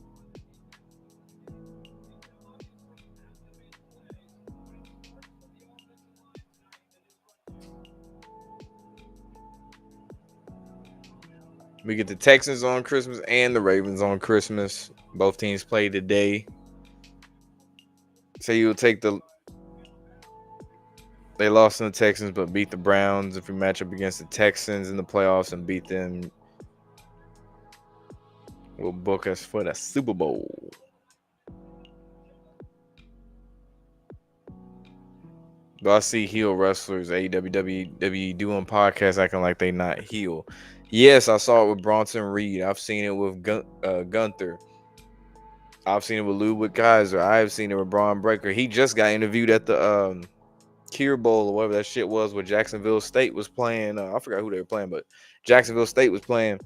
We get the Texans on Christmas and the Ravens on Christmas. Both teams play today. So you'll take they lost to the Texans but beat the Browns. If we match up against the Texans in the playoffs and beat them, will book us for the Super Bowl. But I see heel wrestlers, AEW, WWE doing podcasts acting like they not heel. Yes, I saw it with Bronson Reed. I've seen it with Gunther. I've seen it with Ludwig Kaiser. I've seen it with Braun Breaker. He just got interviewed at the Cure Bowl or whatever that shit was where Jacksonville State was playing. I forgot who they were playing, but Jacksonville State was playing.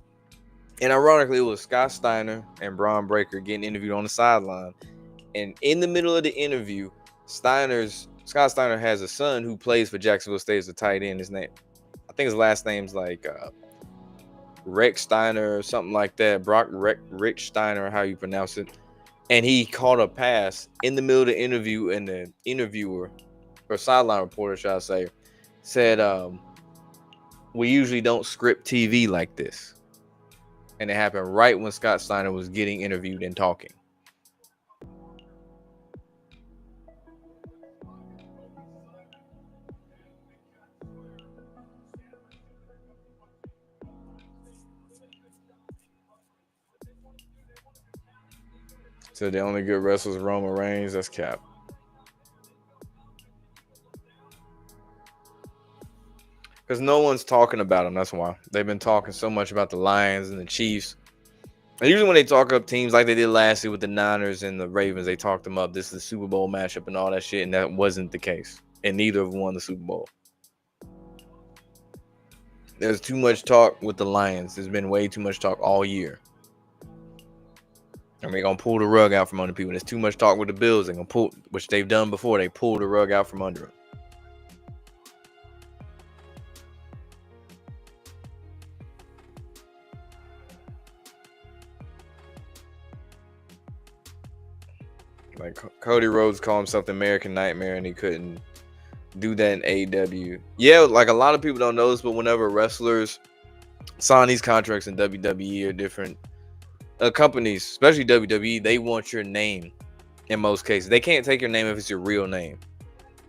And ironically, it was Scott Steiner and Braun Breaker getting interviewed on the sideline. And in the middle of the interview, Scott Steiner has a son who plays for Jacksonville State as a tight end. I think his last name's like Rex Steiner or something like that. Rick Steiner, how you pronounce it. And he caught a pass in the middle of the interview, and the interviewer, or sideline reporter, should I say, said, we usually don't script TV like this. And it happened right when Scott Steiner was getting interviewed and talking. So the only good wrestler is Roman Reigns. That's cap. Because no one's talking about them. That's why. They've been talking so much about the Lions and the Chiefs. And usually when they talk up teams like they did last year with the Niners and the Ravens, they talked them up. This is the Super Bowl matchup and all that shit. And that wasn't the case. And neither of them won the Super Bowl. There's too much talk with the Lions. There's been way too much talk all year. And they're going to pull the rug out from under people. There's too much talk with the Bills. They're going to pull, which they've done before. They pull the rug out from under them. Like Cody Rhodes called himself the American Nightmare, and he couldn't do that in AEW. Yeah, like a lot of people don't know this, but whenever wrestlers sign these contracts in WWE or different companies, especially WWE, they want your name in most cases. They can't take your name if it's your real name.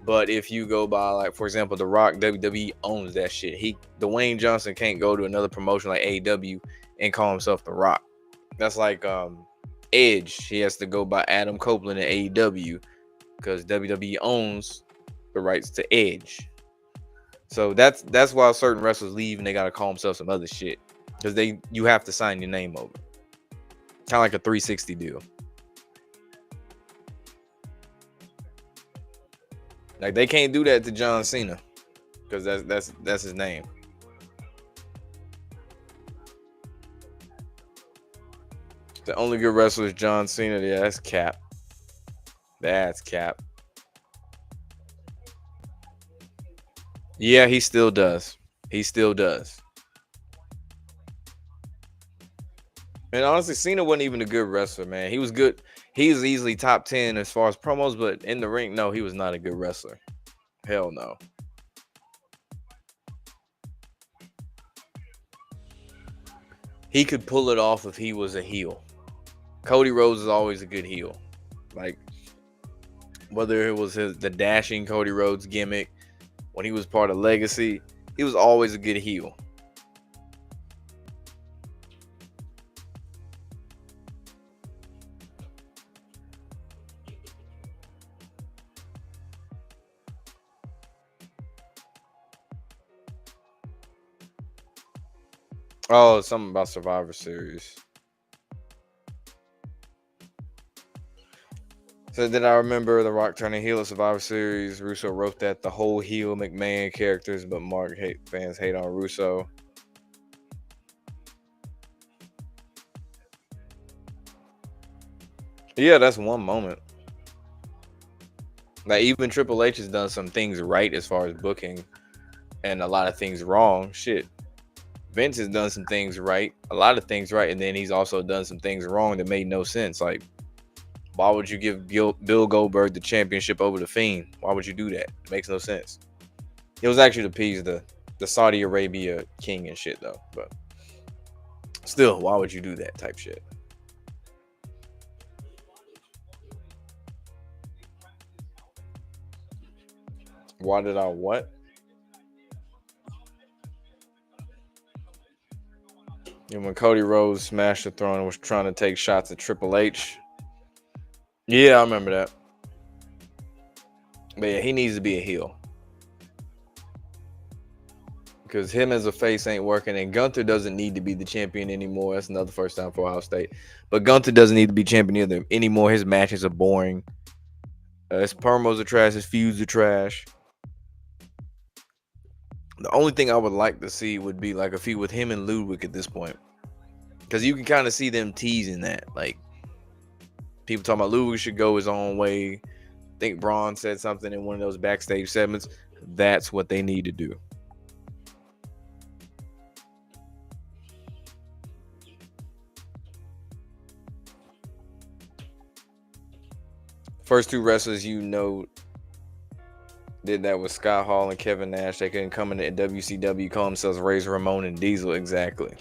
But if you go by, like, for example, The Rock, WWE owns that shit. Dwayne Johnson can't go to another promotion like AEW and call himself The Rock. That's like Edge. He has to go by Adam Copeland in AEW because WWE owns the rights to Edge. So that's why certain wrestlers leave and they gotta call themselves some other shit because you have to sign your name over. Kind of like a 360 deal. Like they can't do that to John Cena because that's his name. The only good wrestler is John Cena. Yeah, that's cap. That's cap. Yeah, he still does. He still does. And honestly, Cena wasn't even a good wrestler, man. He was good. He was easily top 10 as far as promos, but in the ring, no, he was not a good wrestler. Hell no. He could pull it off if he was a heel. Cody Rhodes is always a good heel. Like, whether it was the dashing Cody Rhodes gimmick, when he was part of Legacy, he was always a good heel. Oh, something about Survivor Series. So did I remember The Rock turning heel at Survivor Series? Russo wrote that the whole heel McMahon characters, but fans hate on Russo. Yeah, that's one moment. Like even Triple H has done some things right as far as booking, and a lot of things wrong. Shit, Vince has done some things right, a lot of things right, and then he's also done some things wrong that made no sense. Like, why would you give Bill Goldberg the championship over the Fiend? Why would you do that? It makes no sense. It was actually to appease the Saudi Arabia king and shit though, but still, why would you do that type shit? Why did I what? And when Cody Rhodes smashed the throne and was trying to take shots at Triple H. Yeah, I remember that. But yeah, he needs to be a heel. Because him as a face ain't working, and Gunther doesn't need to be the champion anymore. That's another first time for Ohio State. But Gunther doesn't need to be champion either anymore. His matches are boring. His promos are trash. His feuds are trash. The only thing I would like to see would be like a feud with him and Ludwig at this point. Because you can kind of see them teasing that. Like, people talking about Ludwig should go his own way. I think Braun said something in one of those backstage segments. That's what they need to do. First two wrestlers did that with Scott Hall and Kevin Nash. They couldn't come in at WCW, call themselves Razor Ramon and Diesel. Exactly.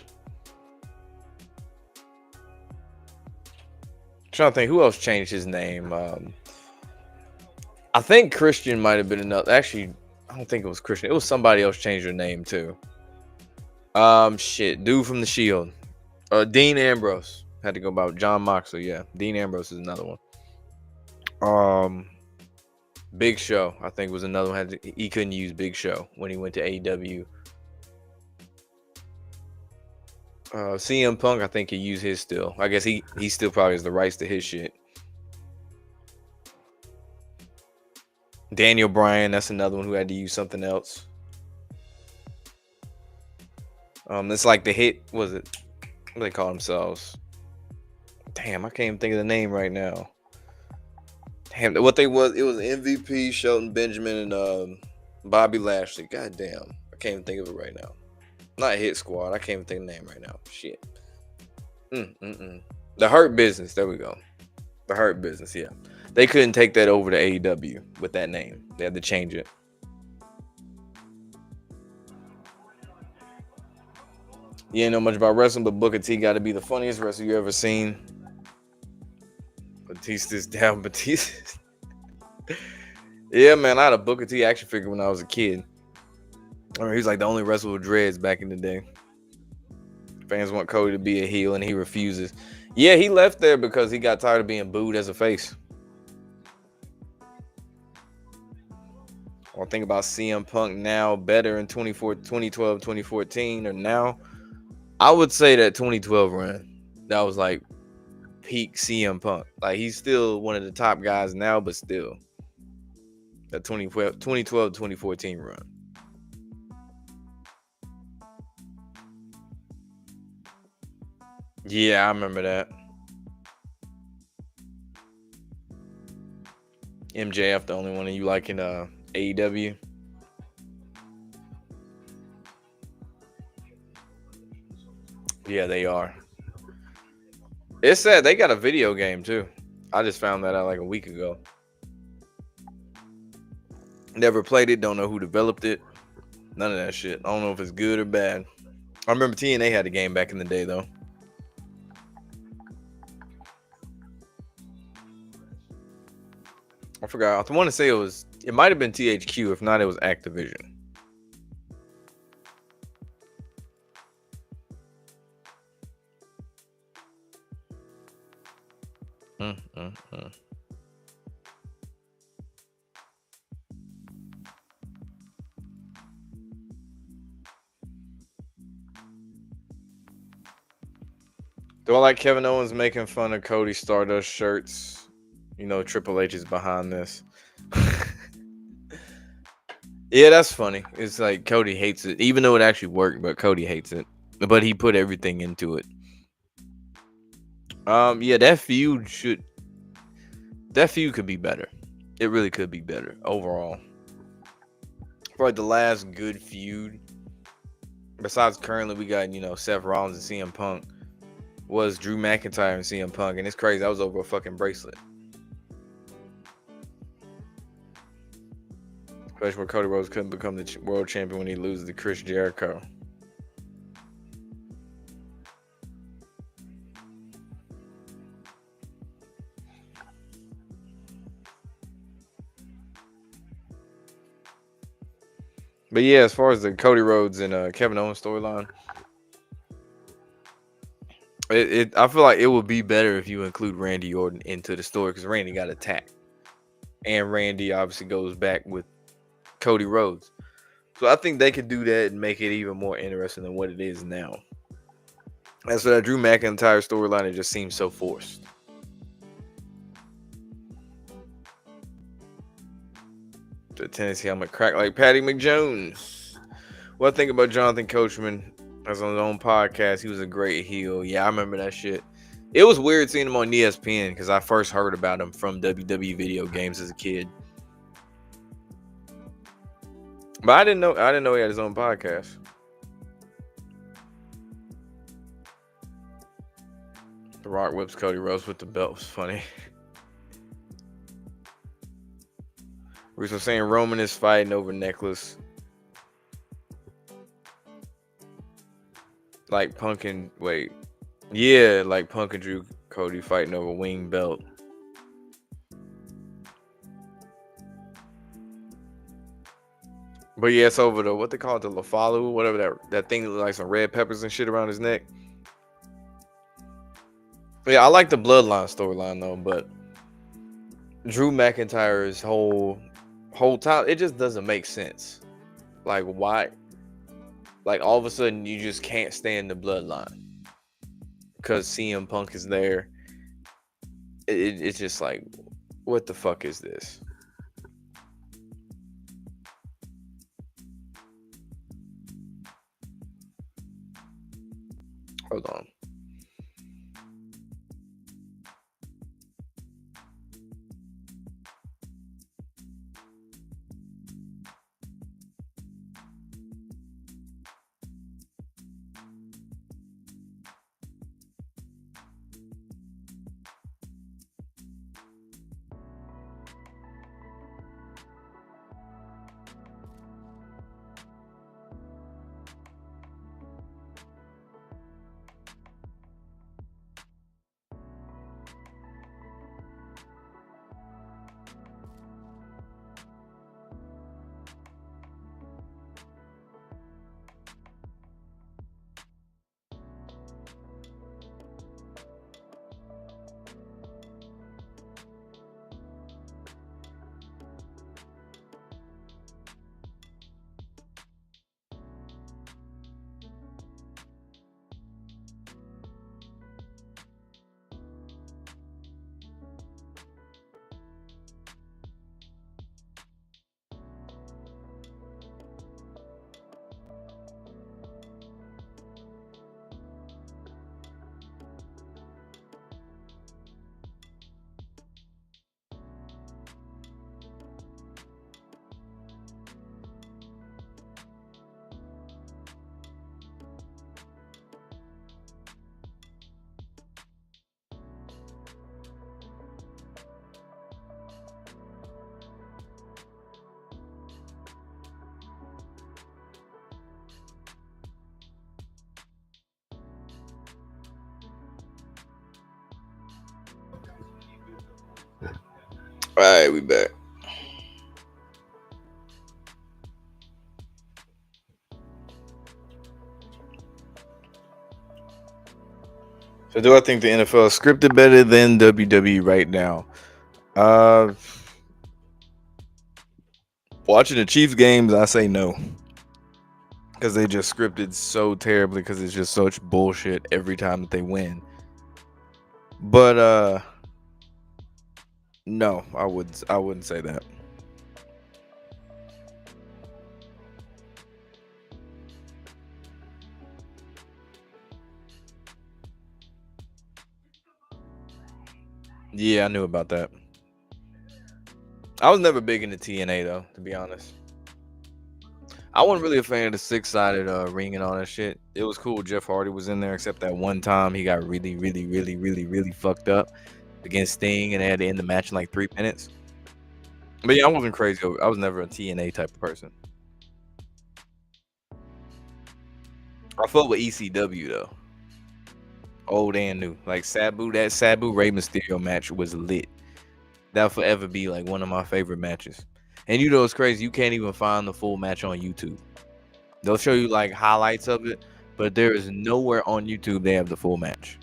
I'm trying to think who else changed his name. I think Christian might have been another. Actually, I don't think it was Christian. It was somebody else changed their name too. Shit, dude from the Shield. Dean Ambrose had to go by John Moxley. Yeah, Dean Ambrose is another one. Big Show, I think, was another one. He couldn't use Big Show when he went to AEW. CM Punk, I think he used his still. I guess he still probably has the rights to his shit. Daniel Bryan, that's another one who had to use something else. It's like the hit. Was it? What do they call themselves? Damn, I can't even think of the name right now. Damn, what they was? It was MVP, Shelton Benjamin, and Bobby Lashley. God damn, I can't even think of it right now. Not Hit Squad. I can't even think of the name right now. Shit. The Hurt Business. There we go. The Hurt Business. Yeah, they couldn't take that over to AEW with that name. They had to change it. You ain't know much about wrestling, but Booker T got to be the funniest wrestler you ever seen. Batista's down. Batista. Yeah, man. I had a Booker T action figure when I was a kid. I mean, he was like the only wrestler with dreads back in the day. Fans want Cody to be a heel, and he refuses. Yeah, he left there because he got tired of being booed as a face. I'll think about CM Punk now better in 2012, 2014, or now. I would say that 2012 run, that was like peak CM Punk. Like, he's still one of the top guys now, but still. That 2012, 2014 run. Yeah, I remember that. MJF, the only one that you like in AEW. Yeah, they are. It's sad they got a video game too. I just found that out like a week ago. Never played it. Don't know who developed it. None of that shit. I don't know if it's good or bad. I remember TNA had a game back in the day though. I forgot. I want to say it might have been THQ. If not, it was Activision. Mm. Do I like Kevin Owens making fun of Cody Stardust shirts? You know, Triple H is behind this. Yeah, that's funny. It's like Cody hates it, even though it actually worked, but Cody hates it. But he put everything into it. Yeah, that feud could be better. It really could be better overall. For like the last good feud, besides currently we got, Seth Rollins and CM Punk, was Drew McIntyre and CM Punk, and it's crazy. That was over a fucking bracelet. Especially when Cody Rhodes couldn't become the world champion when he loses to Chris Jericho. But yeah, as far as the Cody Rhodes and Kevin Owens storyline, I feel like it would be better if you include Randy Orton into the story because Randy got attacked, and Randy obviously goes back with Cody Rhodes. So I think they could do that and make it even more interesting than what it is now. As for that Drew McIntyre storyline, it just seems so forced. The Tennessee helmet crack like Patty McJones. What I think about Jonathan Coachman, as on his own podcast, he was a great heel. Yeah, I remember that shit. It was weird seeing him on ESPN because I first heard about him from WWE video games as a kid. But I didn't know he had his own podcast. The Rock whips Cody Rhodes with the belt was funny. We were saying Roman is fighting over necklace. Like Punk and like Punk and Drew Cody fighting over wing belt. But yeah, it's over the what they call it, the Lafalu, whatever that thing that looks like some red peppers and shit around his neck. Yeah, I like the bloodline storyline though, but Drew McIntyre's whole time, it just doesn't make sense. Like why? Like all of a sudden you just can't stand the bloodline because CM Punk is there. It's just like, what the fuck is this? Hold on. All right, we back. So, do I think the NFL is scripted better than WWE right now? Watching the Chiefs games, I say no, because they just scripted so terribly. Because it's just such bullshit every time that they win. But no, I wouldn't say that. Yeah, I knew about that. I was never big into TNA though, to be honest. I wasn't really a fan of the six-sided ring and all that shit. It was cool. Jeff Hardy was in there, except that one time he got really, really, really, really, really fucked up against Sting, and they had to end the match in like 3 minutes. But yeah, I wasn't crazy. I was never a TNA type of person. I fuck with ECW though, old and new. Like Sabu, that Sabu Rey Mysterio match was lit. That'll forever be like one of my favorite matches. And you know it's crazy. You can't even find the full match on YouTube. They'll show you like highlights of it, but there is nowhere on YouTube they have the full match.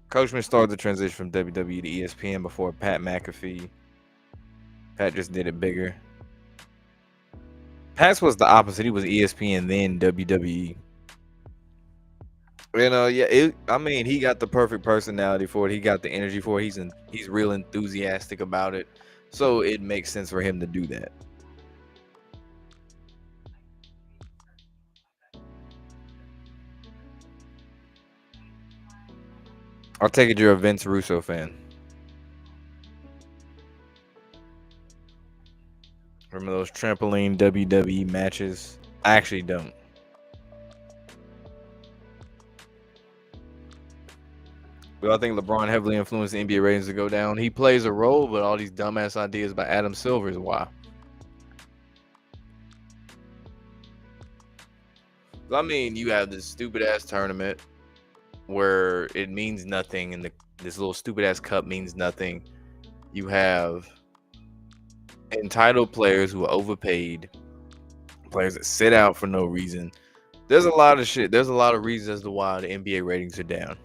Coachman started the transition from WWE to ESPN before Pat McAfee. Pat just did it bigger. Pat was the opposite. He was ESPN then WWE. Yeah, I mean, he got the perfect personality for it. He got the energy for it. He's real enthusiastic about it, so it makes sense for him to do that. I'll take it you're a Vince Russo fan. Remember those trampoline WWE matches? I actually don't. But I think LeBron heavily influenced the NBA ratings to go down. He plays a role, but all these dumbass ideas by Adam Silver is why. I mean, you have this stupid ass tournament where it means nothing, and this little stupid ass cup means nothing. You have entitled players who are overpaid, players that sit out for no reason. There's a lot of shit. There's a lot of reasons as to why the NBA ratings are down.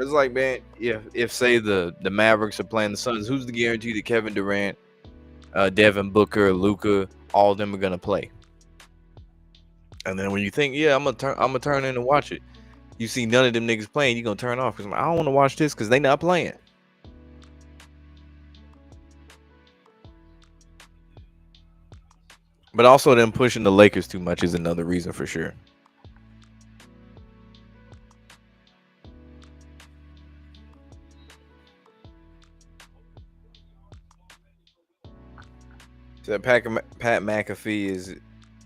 It's like, man, if say the Mavericks are playing the Suns, who's the guarantee that Kevin Durant, Devin Booker, Luca, all of them are gonna play? And then when you think, yeah, I'm gonna turn in and watch it, you see none of them niggas playing, you gonna turn off because I don't want to watch this because they not playing. But also them pushing the Lakers too much is another reason for sure. So Pat McAfee is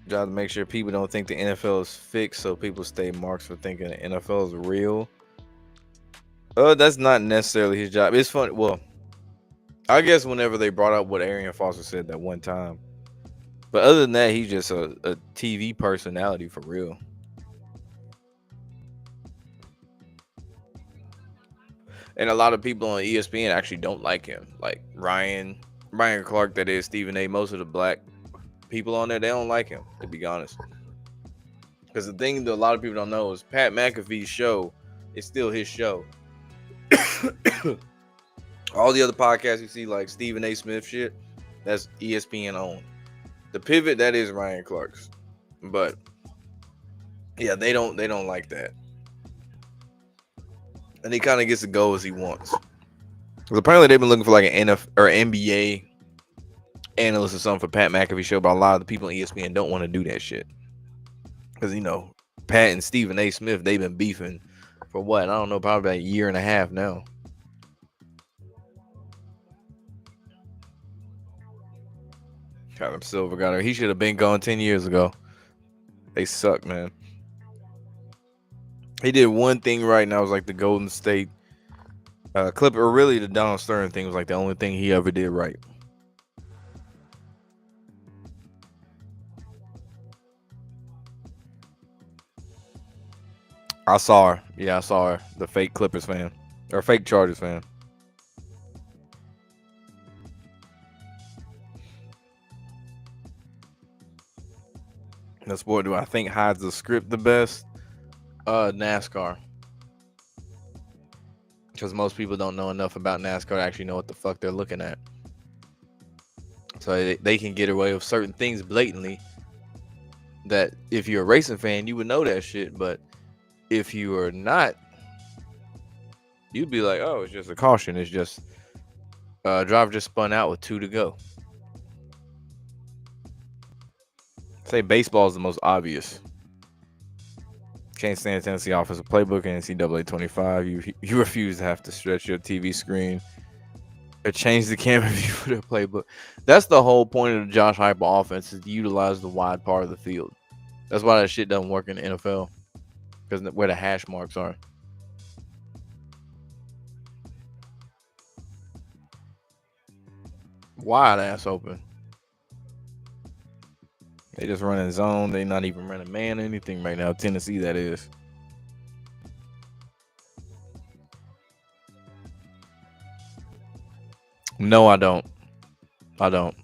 trying to make sure people don't think the NFL is fixed, so people stay marks for thinking the NFL is real. That's not necessarily his job. It's funny. Well, I guess whenever they brought up what Arian Foster said that one time, but other than that, he's just a TV personality for real. And a lot of people on ESPN actually don't like him. Like Ryan Clark, that is Stephen A. Most of the black people on there, they don't like him, to be honest. Because the thing that a lot of people don't know is Pat McAfee's show is still his show. All the other podcasts you see, like Stephen A. Smith shit, that's ESPN owned. The Pivot, that is Ryan Clark's. But yeah, they don't like that. And he kind of gets to go as he wants. Because apparently they've been looking for like an NFL or NBA analyst or something for Pat McAfee show, but a lot of the people in ESPN don't want to do that shit. Because Pat and Stephen A. Smith, they've been beefing for what? I don't know, probably about a year and a half now. Adam Silver got her. He should have been gone 10 years ago. They suck, man. He did one thing right, and that was like the Golden State clip, or really the Donald Stern thing was like the only thing he ever did right. I saw her. Yeah, I saw her. The fake Clippers fan. Or fake Chargers fan. The sport do I think hides the script the best? NASCAR. Because most people don't know enough about NASCAR to actually know what the fuck they're looking at. So they can get away with certain things blatantly that if you're a racing fan, you would know that shit. But if you are not, you'd be like, oh, it's just a caution. It's just driver just spun out with 2 to go. Say baseball is the most obvious. Can't stand Tennessee offensive playbook in NCAA 25. You refuse to have to stretch your TV screen or change the camera view for the playbook. That's the whole point of the Josh Heupel offense, is to utilize the wide part of the field. That's why that shit doesn't work in the NFL, because where the hash marks are. Wide ass open. They just running zone. They not even running man or anything right now. Tennessee, that is. No, I don't. I don't.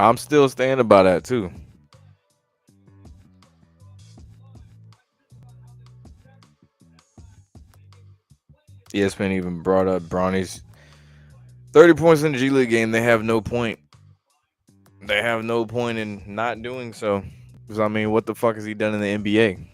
I'm still standing by that too. ESPN even brought up Bronny's 30 points in the G League game. They have no point. They have no point in not doing so. Because, I mean, what the fuck has he done in the NBA?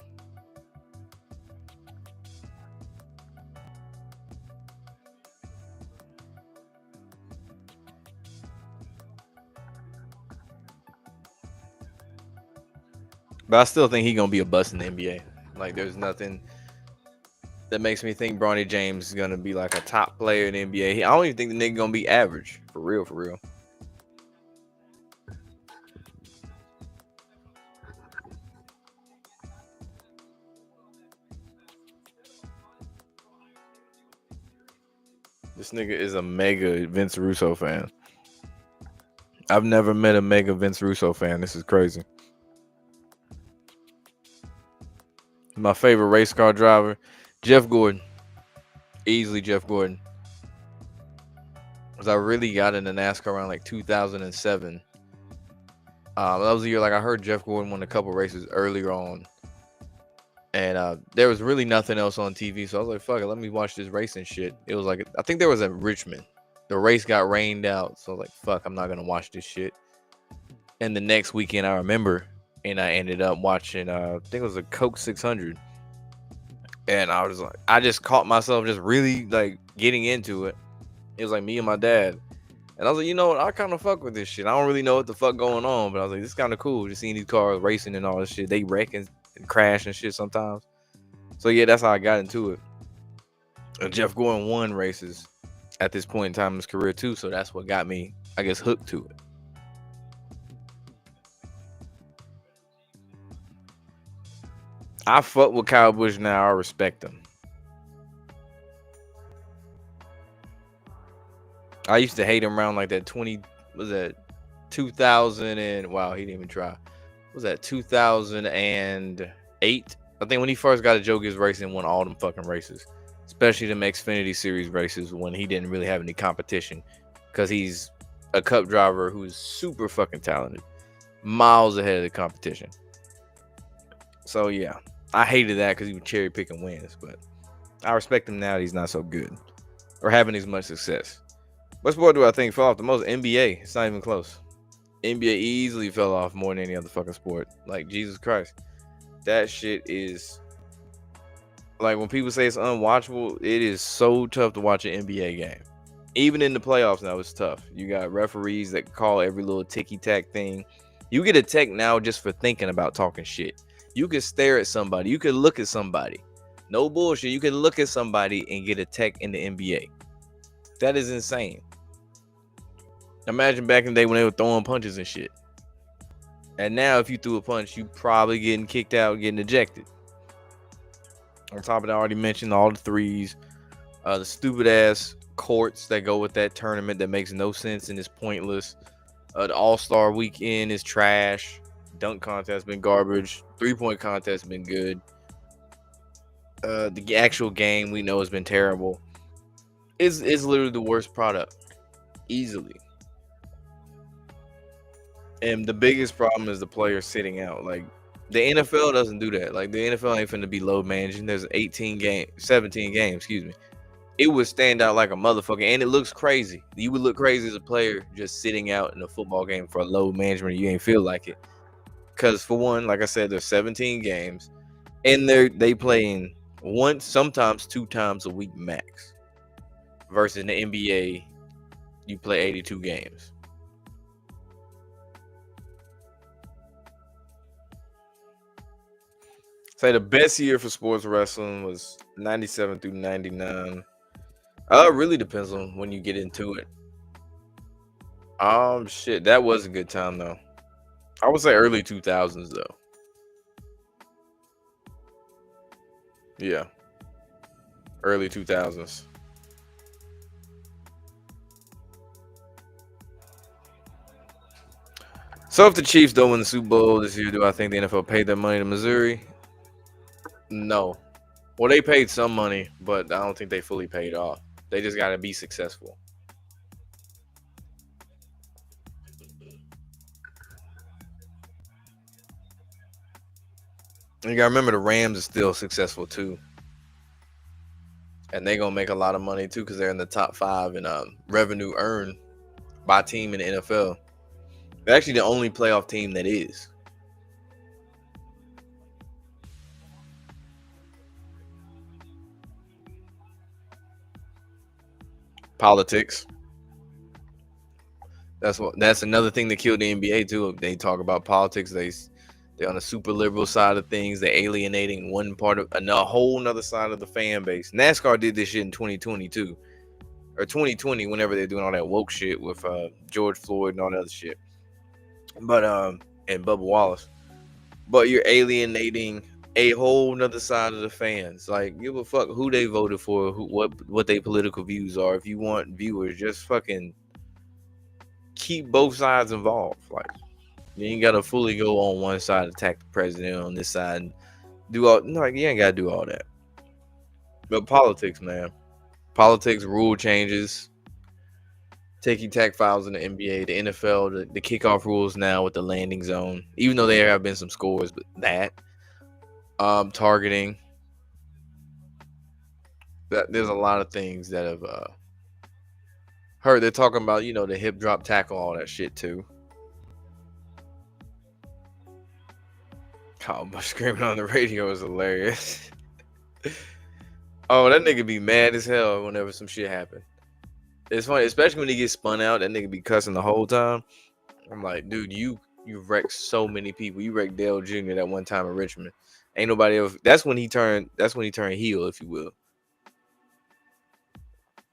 But I still think he's going to be a bust in the NBA. Like, there's nothing that makes me think Bronny James is going to be like a top player in the NBA. I don't even think the nigga going to be average. For real, for real. This nigga is a mega Vince Russo fan. I've never met a mega Vince Russo fan. This is crazy. My favorite race car driver, Jeff Gordon. Easily Jeff Gordon. Because I really got into NASCAR around like 2007. That was the year, like, I heard Jeff Gordon won a couple races earlier on. And there was really nothing else on TV. So I was like, fuck it, let me watch this racing shit. It was like, I think there was at Richmond. The race got rained out. So I was like, fuck, I'm not going to watch this shit. And the next weekend, I remember, and I ended up watching, I think it was a Coke 600. And I was like, I just caught myself just really like getting into it. It was like me and my dad. And I was like, you know what? I kind of fuck with this shit. I don't really know what the fuck going on, but I was like, this is kind of cool. Just seeing these cars racing and all this shit. They wreck and crash and shit sometimes. So yeah, that's how I got into it. And Jeff Gordon won races at this point in time in his career too. So that's what got me, I guess, hooked to it. I fuck with Kyle Busch now. I respect him. I used to hate him around like that 20, was that 2000 and, wow, he didn't even try. Was that 2008? I think when he first got a Joe Gibbs Racing and won all them fucking races, especially the Xfinity Series races when he didn't really have any competition, because he's a cup driver who's super fucking talented, miles ahead of the competition. So yeah, I hated that because he was cherry picking wins, but I respect him now that he's not so good or having as much success. What sport do I think fell off the most? NBA. It's not even close. NBA easily fell off more than any other fucking sport. Like, Jesus Christ. That shit is, like, when people say it's unwatchable, it is so tough to watch an NBA game. Even in the playoffs now, it's tough. You got referees that call every little ticky-tack thing. You get a tech now just for thinking about talking shit. You could stare at somebody. You could look at somebody. No bullshit. You could look at somebody and get a tech in the NBA. That is insane. Imagine back in the day when they were throwing punches and shit. And now if you threw a punch, you probably getting kicked out, getting ejected. On top of that, I already mentioned all the threes. The stupid ass courts that go with that tournament that makes no sense and is pointless. The All-Star weekend is trash. Dunk contest been garbage. 3-point contest been good. The actual game we know has been terrible. It's literally the worst product. Easily. And the biggest problem is the players sitting out. Like, the NFL doesn't do that. Like, the NFL ain't finna be load managing. There's 17 games, excuse me. It would stand out like a motherfucker, and it looks crazy. You would look crazy as a player just sitting out in a football game for a load management. You ain't feel like it. Because, for one, like I said, there's 17 games. and they playing once, sometimes 2 times a week max. Versus in the NBA, you play 82 games. Say the best year for sports wrestling was 97 through 99. It really depends on when you get into it. Shit, that was a good time though. I would say early 2000s though. Yeah, early 2000s. So if the Chiefs don't win the Super Bowl this year, do I think the NFL paid their money to Missouri? No. Well, they paid some money, but I don't think they fully paid off. They just got to be successful. And you got to remember the Rams are still successful too, and they gonna make a lot of money too because they're in the top 5 in revenue earned by team in the NFL. They're actually the only playoff team that is. Politics. That's another thing that killed the NBA too. They talk about politics. They're on the super liberal side of things. They're alienating one part of a whole another side of the fan base. NASCAR did this shit in 2022 or 2020, whenever they're doing all that woke shit with George Floyd and all that other shit. But and Bubba Wallace. But you're alienating a whole nother side of the fans. Like, give a fuck who they voted for, what their political views are. If you want viewers, just fucking keep both sides involved. Like, you ain't gotta fully go on one side, attack the president on this side, and do all. No, you ain't gotta do all that. But politics, man, politics, rule changes, taking tack files in the NBA, the NFL, the kickoff rules now with the landing zone. Even though there have been some scores, but that targeting, that there's a lot of things that have heard. They're talking about the hip drop tackle, all that shit too. Kyle Busch screaming on the radio is hilarious. Oh, that nigga be mad as hell whenever some shit happen. It's funny, especially when he gets spun out. That nigga be cussing the whole time. I'm like, dude, you wrecked so many people. You wrecked Dale Jr. that one time in Richmond. Ain't nobody else. That's when he turned. That's when he turned heel, if you will.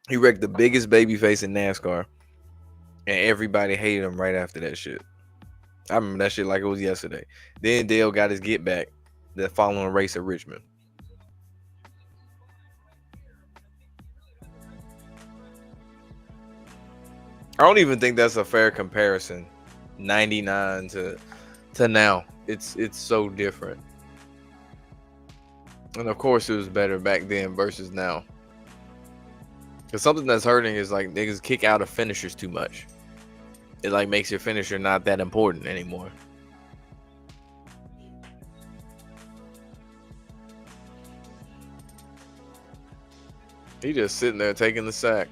He wrecked the biggest baby face in NASCAR, and everybody hated him right after that shit. I remember that shit like it was yesterday. Then Dale got his get back the following race at Richmond. I don't even think that's a fair comparison. 99 to now. It's so different. And of course it was better back then versus now. Cause something that's hurting is like niggas kick out of finishers too much. It like makes your finisher not that important anymore. He just sitting there taking the sack.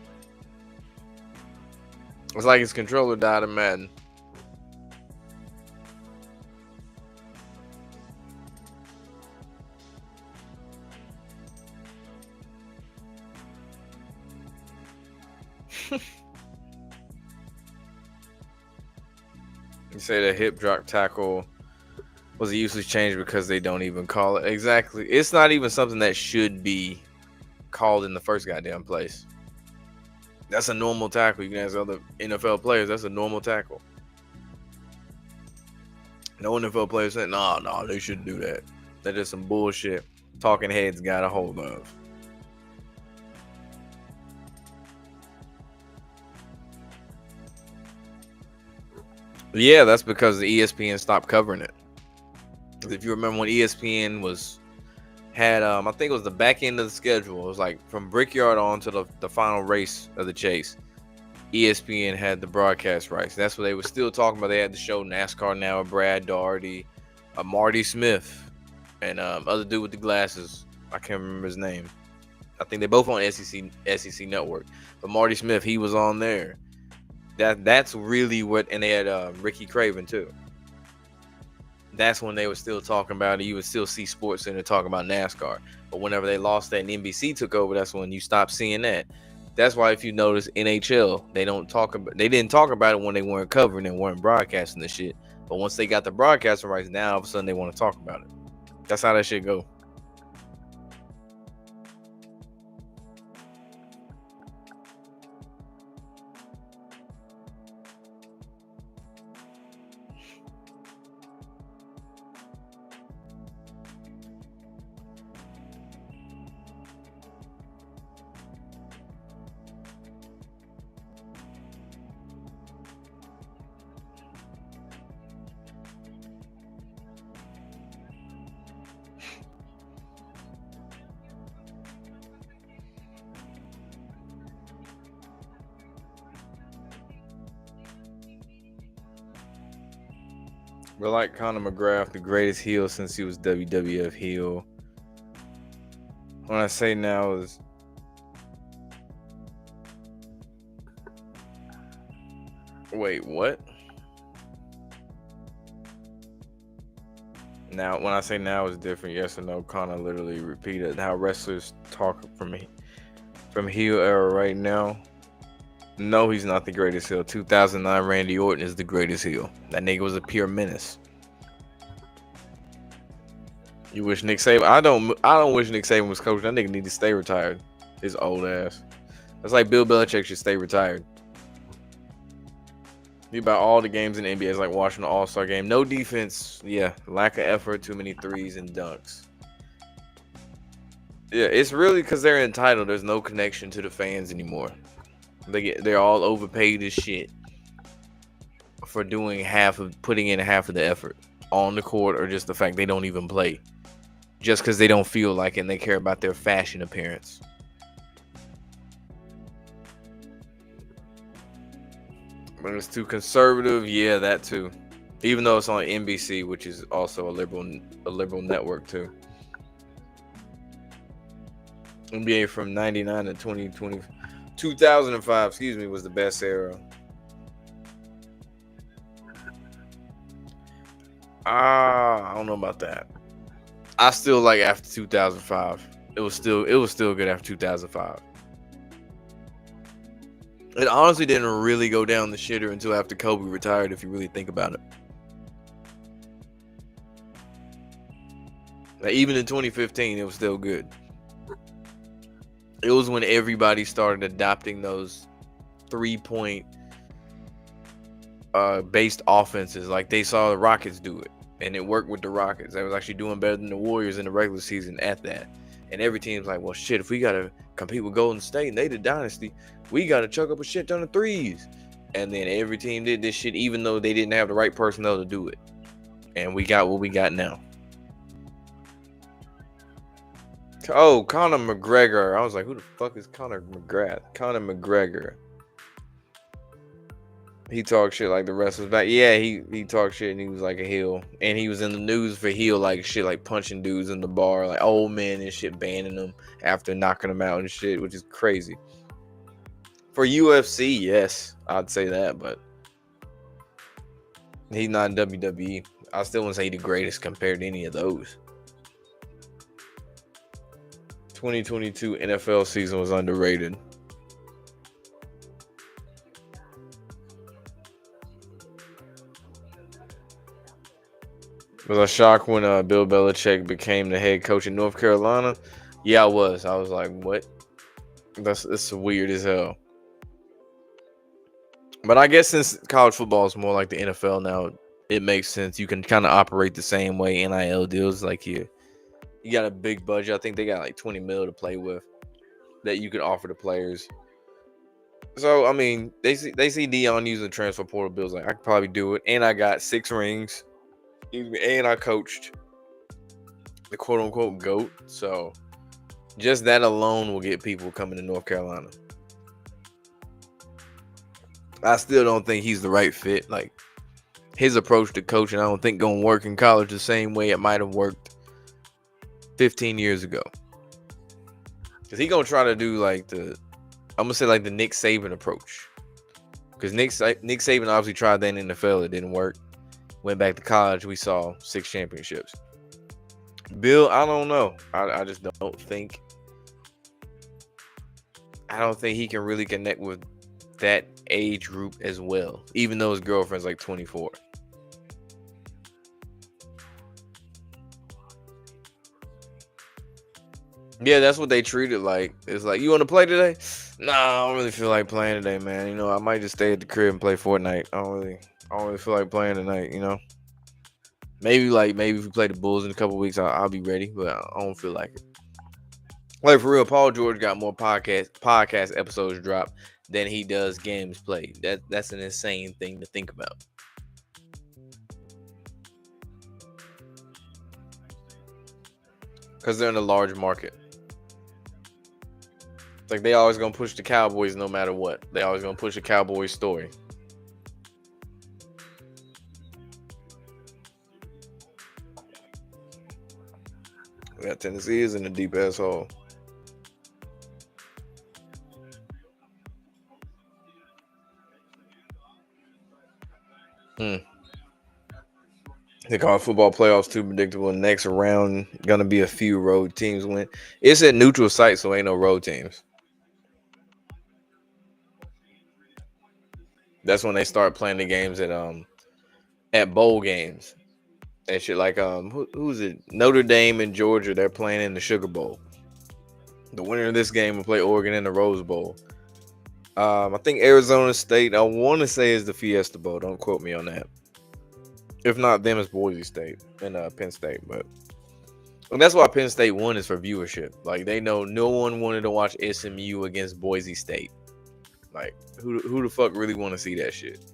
It's like his controller died in Madden. You say the hip drop tackle was a useless change because they don't even call it. Exactly. It's not even something that should be called in the first goddamn place. That's a normal tackle. You can ask other NFL players. That's a normal tackle. No NFL players said, no, they shouldn't do that. That is some bullshit talking heads got a hold of. Yeah, that's because the ESPN stopped covering it. If you remember when ESPN had I think it was the back end of the schedule. It was like from Brickyard on to the final race of the chase. ESPN had the broadcast rights. That's what they were still talking about. They had the show NASCAR Now with Brad Daugherty, Marty Smith, and other dude with the glasses. I can't remember his name. I think they both on SEC Network. But Marty Smith, he was on there. That's really what, and they had Ricky Craven too. That's when they were still talking about it. You would still see Sports Center talking about NASCAR. But whenever they lost that and NBC took over, that's when you stopped seeing that. That's why if you notice NHL, they didn't talk about it when they weren't covering and weren't broadcasting the shit. But once they got the broadcasting rights, now all of a sudden they want to talk about it. That's how that shit go. But like Conor McGrath, the greatest heel since he was WWF heel. When I say now is wait, what? Now, when I say now is different, yes or no? Conor literally repeated how wrestlers talk from heel era right now. No, he's not the greatest heel. 2009 Randy Orton is the greatest heel. That nigga was a pure menace. You wish Nick Saban? I don't wish Nick Saban was coaching. That nigga need to stay retired. His old ass. That's like Bill Belichick should stay retired. He about all the games in the NBA is like watching the All-Star game. No defense. Yeah, lack of effort, too many threes and dunks. Yeah, it's really because they're entitled. There's no connection to the fans anymore. They're all overpaid as shit for putting in half of the effort on the court, or just the fact they don't even play just because they don't feel like it and they care about their fashion appearance. But it's too conservative, yeah, that too. Even though it's on NBC, which is also a liberal network too. NBA from 99 to 2020, 2005, excuse me, was the best era. I don't know about that. I still like after 2005. It was still good after 2005. It honestly didn't really go down the shitter until after Kobe retired, if you really think about it. Like, even in 2015, it was still good. It was when everybody started adopting those 3-point based offenses. Like, they saw the Rockets do it, and it worked with the Rockets. They was actually doing better than the Warriors in the regular season at that. And every team's like, well, shit, if we got to compete with Golden State and they the dynasty, we got to chuck up a shit ton of threes. And then every team did this shit, even though they didn't have the right personnel to do it. And we got what we got now. Oh, Conor McGregor. I was like, who the fuck is Conor McGrath? Conor McGregor. He talked shit like the wrestlers back. Yeah, he talked shit and he was like a heel. And he was in the news for heel like shit, like punching dudes in the bar, like old men and shit, banning them after knocking them out and shit, which is crazy. For UFC, yes, I'd say that, but he's not in WWE. I still wouldn't say he's the greatest compared to any of those. 2022 NFL season was underrated. Was I shocked when Bill Belichick became the head coach in North Carolina? Yeah, I was. I was like, what? That's weird as hell. But I guess since college football is more like the NFL now, it makes sense. You can kind of operate the same way. NIL deals, like you got a big budget. I think they got like 20 mil to play with that you can offer to players. So I mean, they see Deion using transfer portal bills. Like, I could probably do it, and I got 6 rings. And I coached the quote unquote GOAT. So just that alone will get people coming to North Carolina. I still don't think he's the right fit. Like, his approach to coaching, I don't think gonna work in college the same way it might have worked 15 years ago. Cause he gonna try to do like the Nick Saban approach. Because Nick Saban obviously tried that in the NFL, it didn't work. Went back to college, we saw 6 championships. Bill, I don't know. I just don't think. I don't think he can really connect with that age group as well, even though his girlfriend's like 24. Yeah, that's what they treat it like. It's like, you want to play today? Nah, I don't really feel like playing today, man. You know, I might just stay at the crib and play Fortnite. I don't really feel like playing tonight. You know, maybe if we play the Bulls in a couple weeks, I'll be ready. But I don't feel like it. Like for real, Paul George got more podcast episodes dropped than he does games played. That's an insane thing to think about. Because they're in a large market. Like they always gonna push the Cowboys no matter what. They always gonna push a Cowboys story. Yeah, Tennessee is in a deep ass hole. The college football playoffs too predictable. Next round gonna be a few road teams win. It's at neutral site, so ain't no road teams. That's when they start playing the games at bowl games and shit. Like who's it? Notre Dame and Georgia. They're playing in the Sugar Bowl. The winner of this game will play Oregon in the Rose Bowl. I think Arizona State. I want to say is the Fiesta Bowl. Don't quote me on that. If not them, it's Boise State and Penn State. But and that's why Penn State won is for viewership. Like they know no one wanted to watch SMU against Boise State. Like who the fuck really want to see that shit?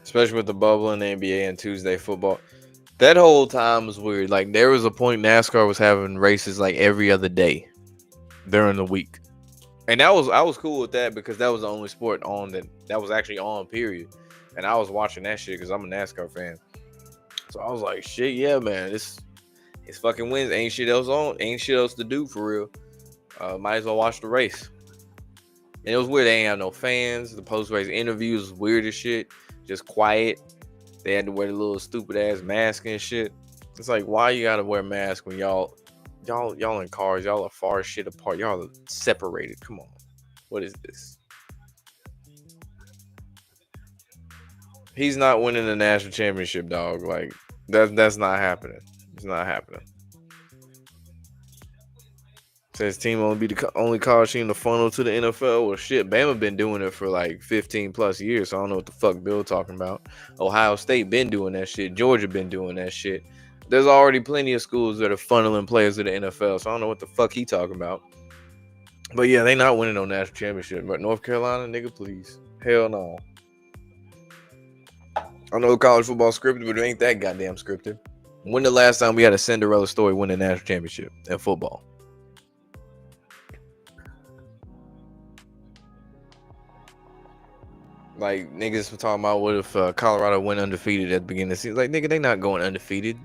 Especially with the bubble in the NBA and Tuesday football. That whole time was weird. Like there was a point NASCAR was having races like every other day during the week. And I was cool with that because that was the only sport on that was actually on, period. And I was watching that shit because I'm a NASCAR fan. So I was like, shit, yeah, man, it's fucking wins. Ain't shit else on. Ain't shit else to do for real. Might as well watch the race. And it was weird. They ain't have no fans. The post-race interviews was weird as shit. Just quiet. They had to wear the little stupid ass mask and shit. It's like, why you gotta wear a mask when y'all in cars? Y'all are far shit apart. Y'all are separated. Come on. What is this? He's not winning the national championship, dog. Like that's not happening. It's not happening. Says team only be the only college team to funnel to the NFL. Well, shit, Bama been doing it for like 15 plus years. So I don't know what the fuck Bill talking about. Ohio State been doing that shit. Georgia been doing that shit. There's already plenty of schools that are funneling players to the NFL. So I don't know what the fuck he talking about. But yeah, they not winning no national championship. But North Carolina, nigga, please. Hell no. I know college football scripted, but it ain't that goddamn scripted. When the last time we had a Cinderella story win the national championship in football? Like niggas were talking about what if Colorado went undefeated at the beginning of the season. Like nigga, they not going undefeated,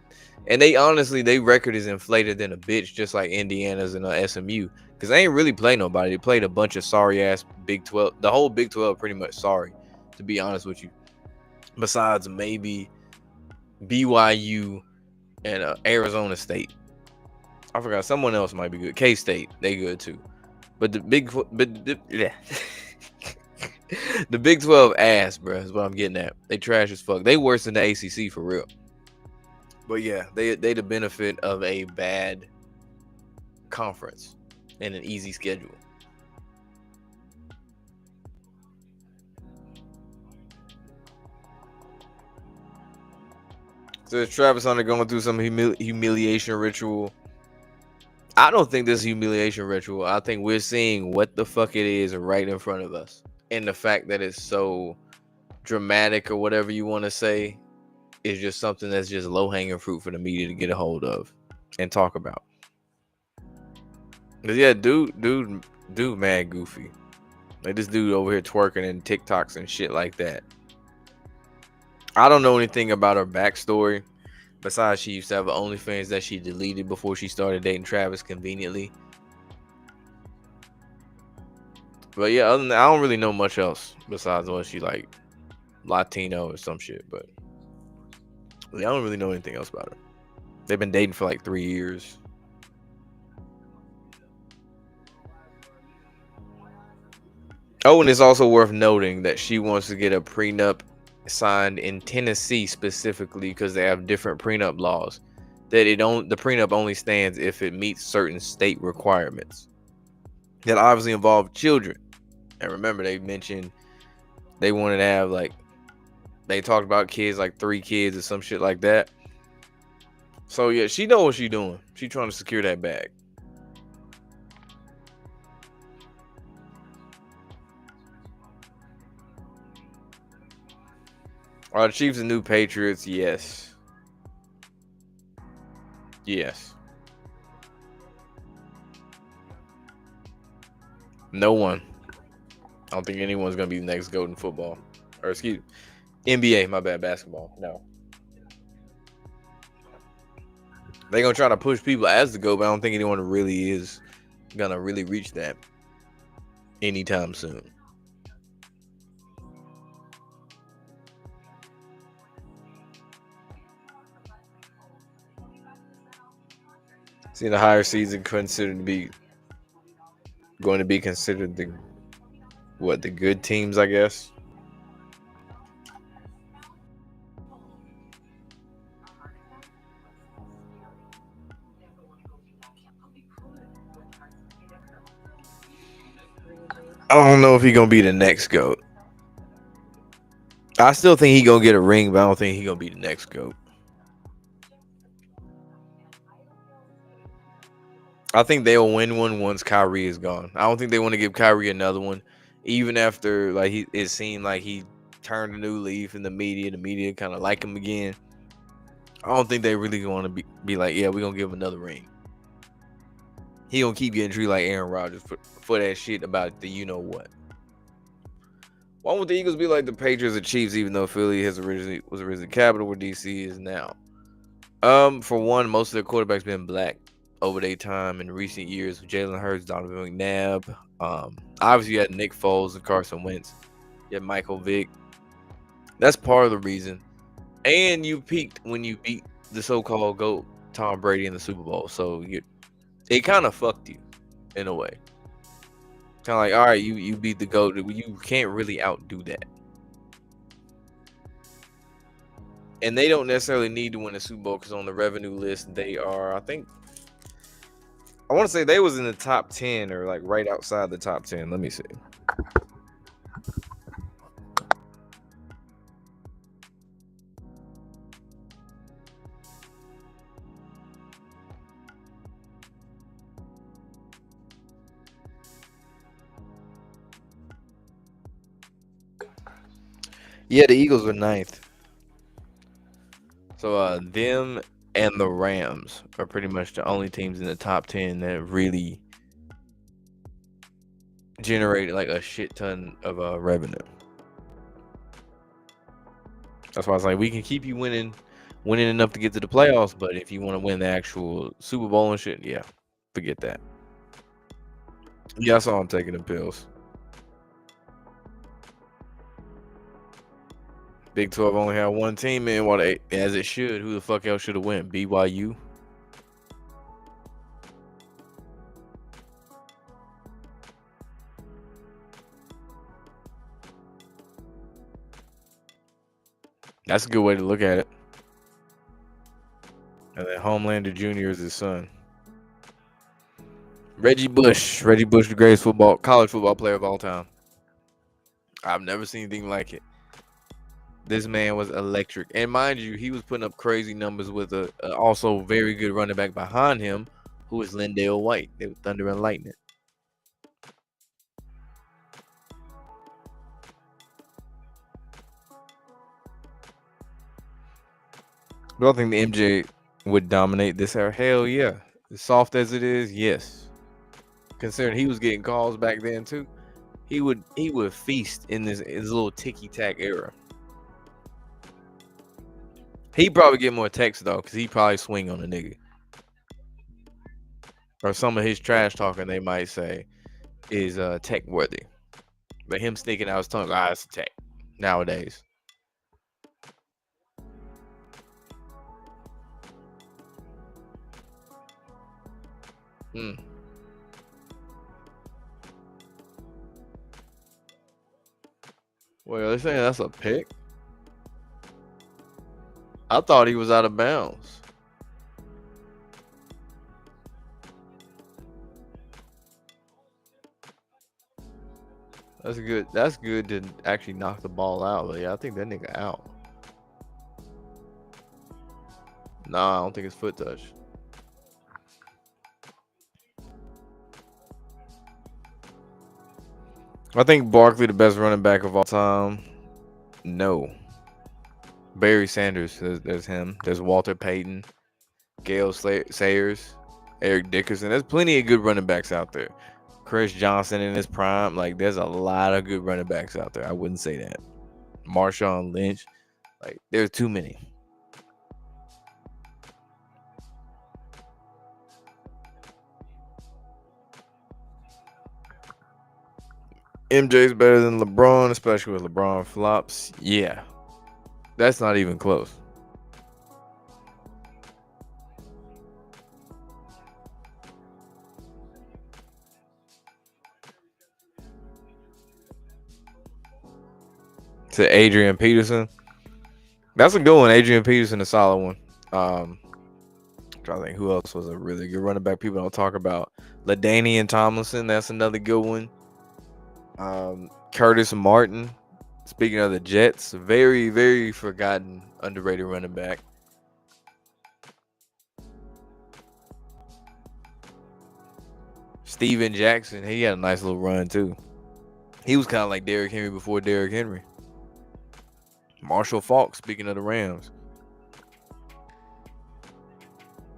and they honestly they record is inflated than a bitch, just like Indiana's and SMU, because they ain't really play nobody. They played a bunch of sorry ass Big 12. The whole Big 12 pretty much sorry, to be honest with you. Besides maybe BYU and Arizona State. I forgot someone else might be good. K-State, they good too. But yeah. The Big 12 ass, bro, is what I'm getting at. They trash as fuck. They worse than the ACC for real. But yeah, they the benefit of a bad conference and an easy schedule. So is Travis Hunter going through some humiliation ritual? I don't think this is humiliation ritual. I think we're seeing what the fuck it is right in front of us. And the fact that it's so dramatic or whatever you want to say is just something that's just low-hanging fruit for the media to get a hold of and talk about. But yeah, dude, mad goofy. Like this dude over here twerking and TikToks and shit like that. I don't know anything about her backstory. Besides, she used to have an OnlyFans that she deleted before she started dating Travis conveniently. But yeah, other than that, I don't really know much else besides what she like Latino or some shit. But yeah, I don't really know anything else about her. They've been dating for like 3 years. Oh, and it's also worth noting that she wants to get a prenup signed in Tennessee specifically because they have different prenup laws. That the prenup only stands if it meets certain state requirements that obviously involve children. And remember, they mentioned they wanted to have like they talked about kids like 3 kids or some shit like that. So yeah, she know what she doing. She trying to secure that bag. Are the Chiefs the new Patriots? Yes. Yes. No one. I don't think anyone's gonna be the next GOAT in football. Or excuse me, NBA, my bad, basketball. No. They're gonna try to push people as the GOAT, but I don't think anyone really is gonna really reach that anytime soon. See, the higher seeds are considered to be going to be considered the good teams, I guess. I don't know if he gonna be the next GOAT. I still think he gonna get a ring, but I don't think he gonna be the next GOAT. I think they'll win one once Kyrie is gone. I don't think they want to give Kyrie another one, even after like it seemed like he turned a new leaf in the media. The media kind of like him again. I don't think they really want to be like, yeah, we're gonna give him another ring. He gonna keep getting treated like Aaron Rodgers for that shit about the you know what. Why would the Eagles be like the Patriots or Chiefs, even though Philly was originally capital where DC is now? For one, most of their quarterbacks been black over their time in recent years. Jalen Hurts, Donovan McNabb. Obviously you had Nick Foles and Carson Wentz. You had Michael Vick. That's part of the reason. And you peaked when you beat the so-called GOAT Tom Brady in the Super Bowl. So it kind of fucked you in a way. Kind of like, all right, you beat the GOAT. You can't really outdo that. And they don't necessarily need to win the Super Bowl because on the revenue list, they are, I want to say they was in the top 10 or like right outside the top 10. Let me see. Yeah, the Eagles were ninth. So them and the Rams are pretty much the only teams in the top 10 that really generate like a shit ton of revenue. That's why I was like, we can keep you winning enough to get to the playoffs, but if you want to win the actual Super Bowl and shit, yeah, forget that. Yeah, I saw him taking the pills. Big 12 only had one team in, as it should. Who the fuck else should have went? BYU. That's a good way to look at it. And then Homelander Jr. is his son. Reggie Bush, the greatest college football player of all time. I've never seen anything like it. This man was electric, and mind you, he was putting up crazy numbers with a also very good running back behind him, who was Lindale White. They were Thunder and Lightning. Do I think the MJ would dominate this era? Hell yeah. As soft as it is, yes. Considering he was getting calls back then too, he would feast in this little ticky tack era. He probably get more texts though, cause he probably swing on a nigga. Or some of his trash talking they might say is tech worthy. But him sticking out his tongue, it's tech nowadays. Hmm. Well, they saying that's a pick. I thought he was out of bounds. That's good. That's good to actually knock the ball out. But yeah, I think that nigga out. Nah, I don't think it's foot touch. I think Barkley the best running back of all time. No. Barry Sanders. There's him. There's Walter Payton, Gale Sayers, Eric Dickerson. There's plenty of good running backs out there. Chris Johnson in his prime. Like, there's a lot of good running backs out there. I wouldn't say that. Marshawn Lynch. Like, there's too many. MJ's better than LeBron, especially with LeBron flops. Yeah. That's not even close. To Adrian Peterson. That's a good one. Adrian Peterson, a solid one. I'm trying to think who else was a really good running back people don't talk about. LaDainian Tomlinson, that's another good one. Curtis Martin. Speaking of the Jets, very, very forgotten, underrated running back. Steven Jackson, he had a nice little run too. He was kind of like Derrick Henry before Derrick Henry. Marshall Faulk, speaking of the Rams.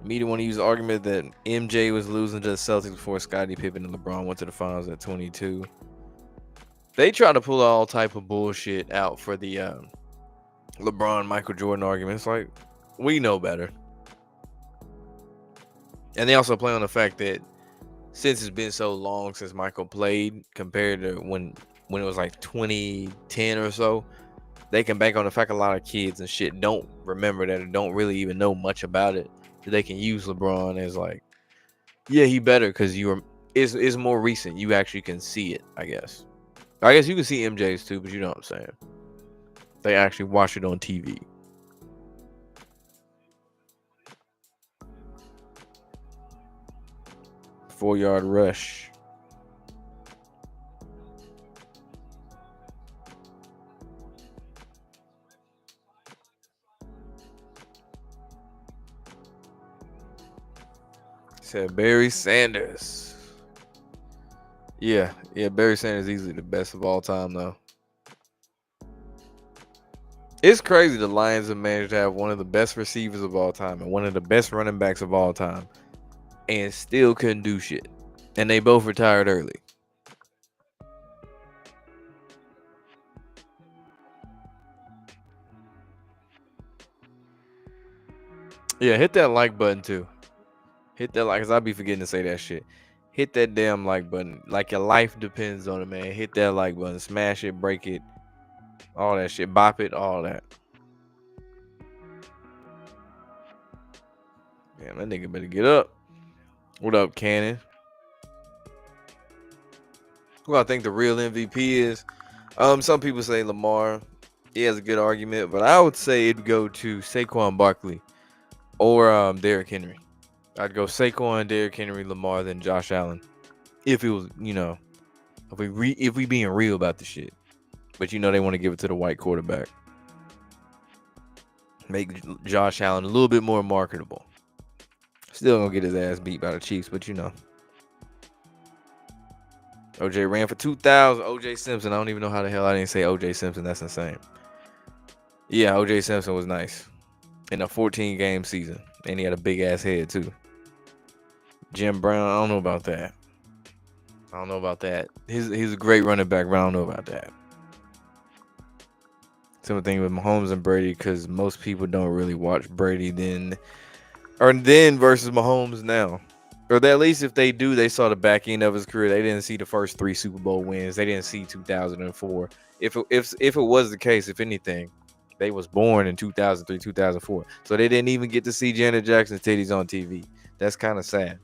Me to want to use the argument that MJ was losing to the Celtics before Scottie Pippen and LeBron went to the finals at 22. They try to pull all type of bullshit out for the LeBron Michael Jordan arguments. Like, we know better. And they also play on the fact that since it's been so long since Michael played compared to when it was like 2010 or so, they can bank on the fact a lot of kids and shit don't remember that or don't really even know much about it. So they can use LeBron as like, yeah, he better because it's more recent. You actually can see it, I guess. I guess you can see MJ's too, but you know what I'm saying. They actually watch it on TV. 4-yard rush. Said Barry Sanders. Yeah, Barry Sanders easily the best of all time though. It's crazy the Lions have managed to have one of the best receivers of all time and one of the best running backs of all time and still couldn't do shit. And they both retired early. Yeah, hit that like button too. Hit that like, cause I'll be forgetting to say that shit. Hit that damn like button. Like your life depends on it, man. Hit that like button. Smash it, break it, all that shit. Bop it, all that. Damn, that nigga better get up. What up, Cannon? Who I think the real MVP is? Some people say Lamar. He has a good argument, but I would say it'd go to Saquon Barkley or Derrick Henry. I'd go Saquon, Derrick Henry, Lamar, then Josh Allen. If it was, if we being real about the shit. But they want to give it to the white quarterback. Make Josh Allen a little bit more marketable. Still gonna get his ass beat by the Chiefs, but OJ ran for 2,000. OJ Simpson. I don't even know how the hell I didn't say OJ Simpson. That's insane. Yeah, OJ Simpson was nice in a 14-game season, and he had a big ass head too. Jim Brown. I don't know about that. He's a great running back, but I don't know about that. Same thing with Mahomes and Brady, because most people don't really watch Brady then versus Mahomes now. Or at least if they do, they saw the back end of his career. They didn't see the first 3 Super Bowl wins. They didn't see 2004. If it was the case, if anything, they was born in 2003, 2004. So they didn't even get to see Janet Jackson's titties on TV. That's kind of sad.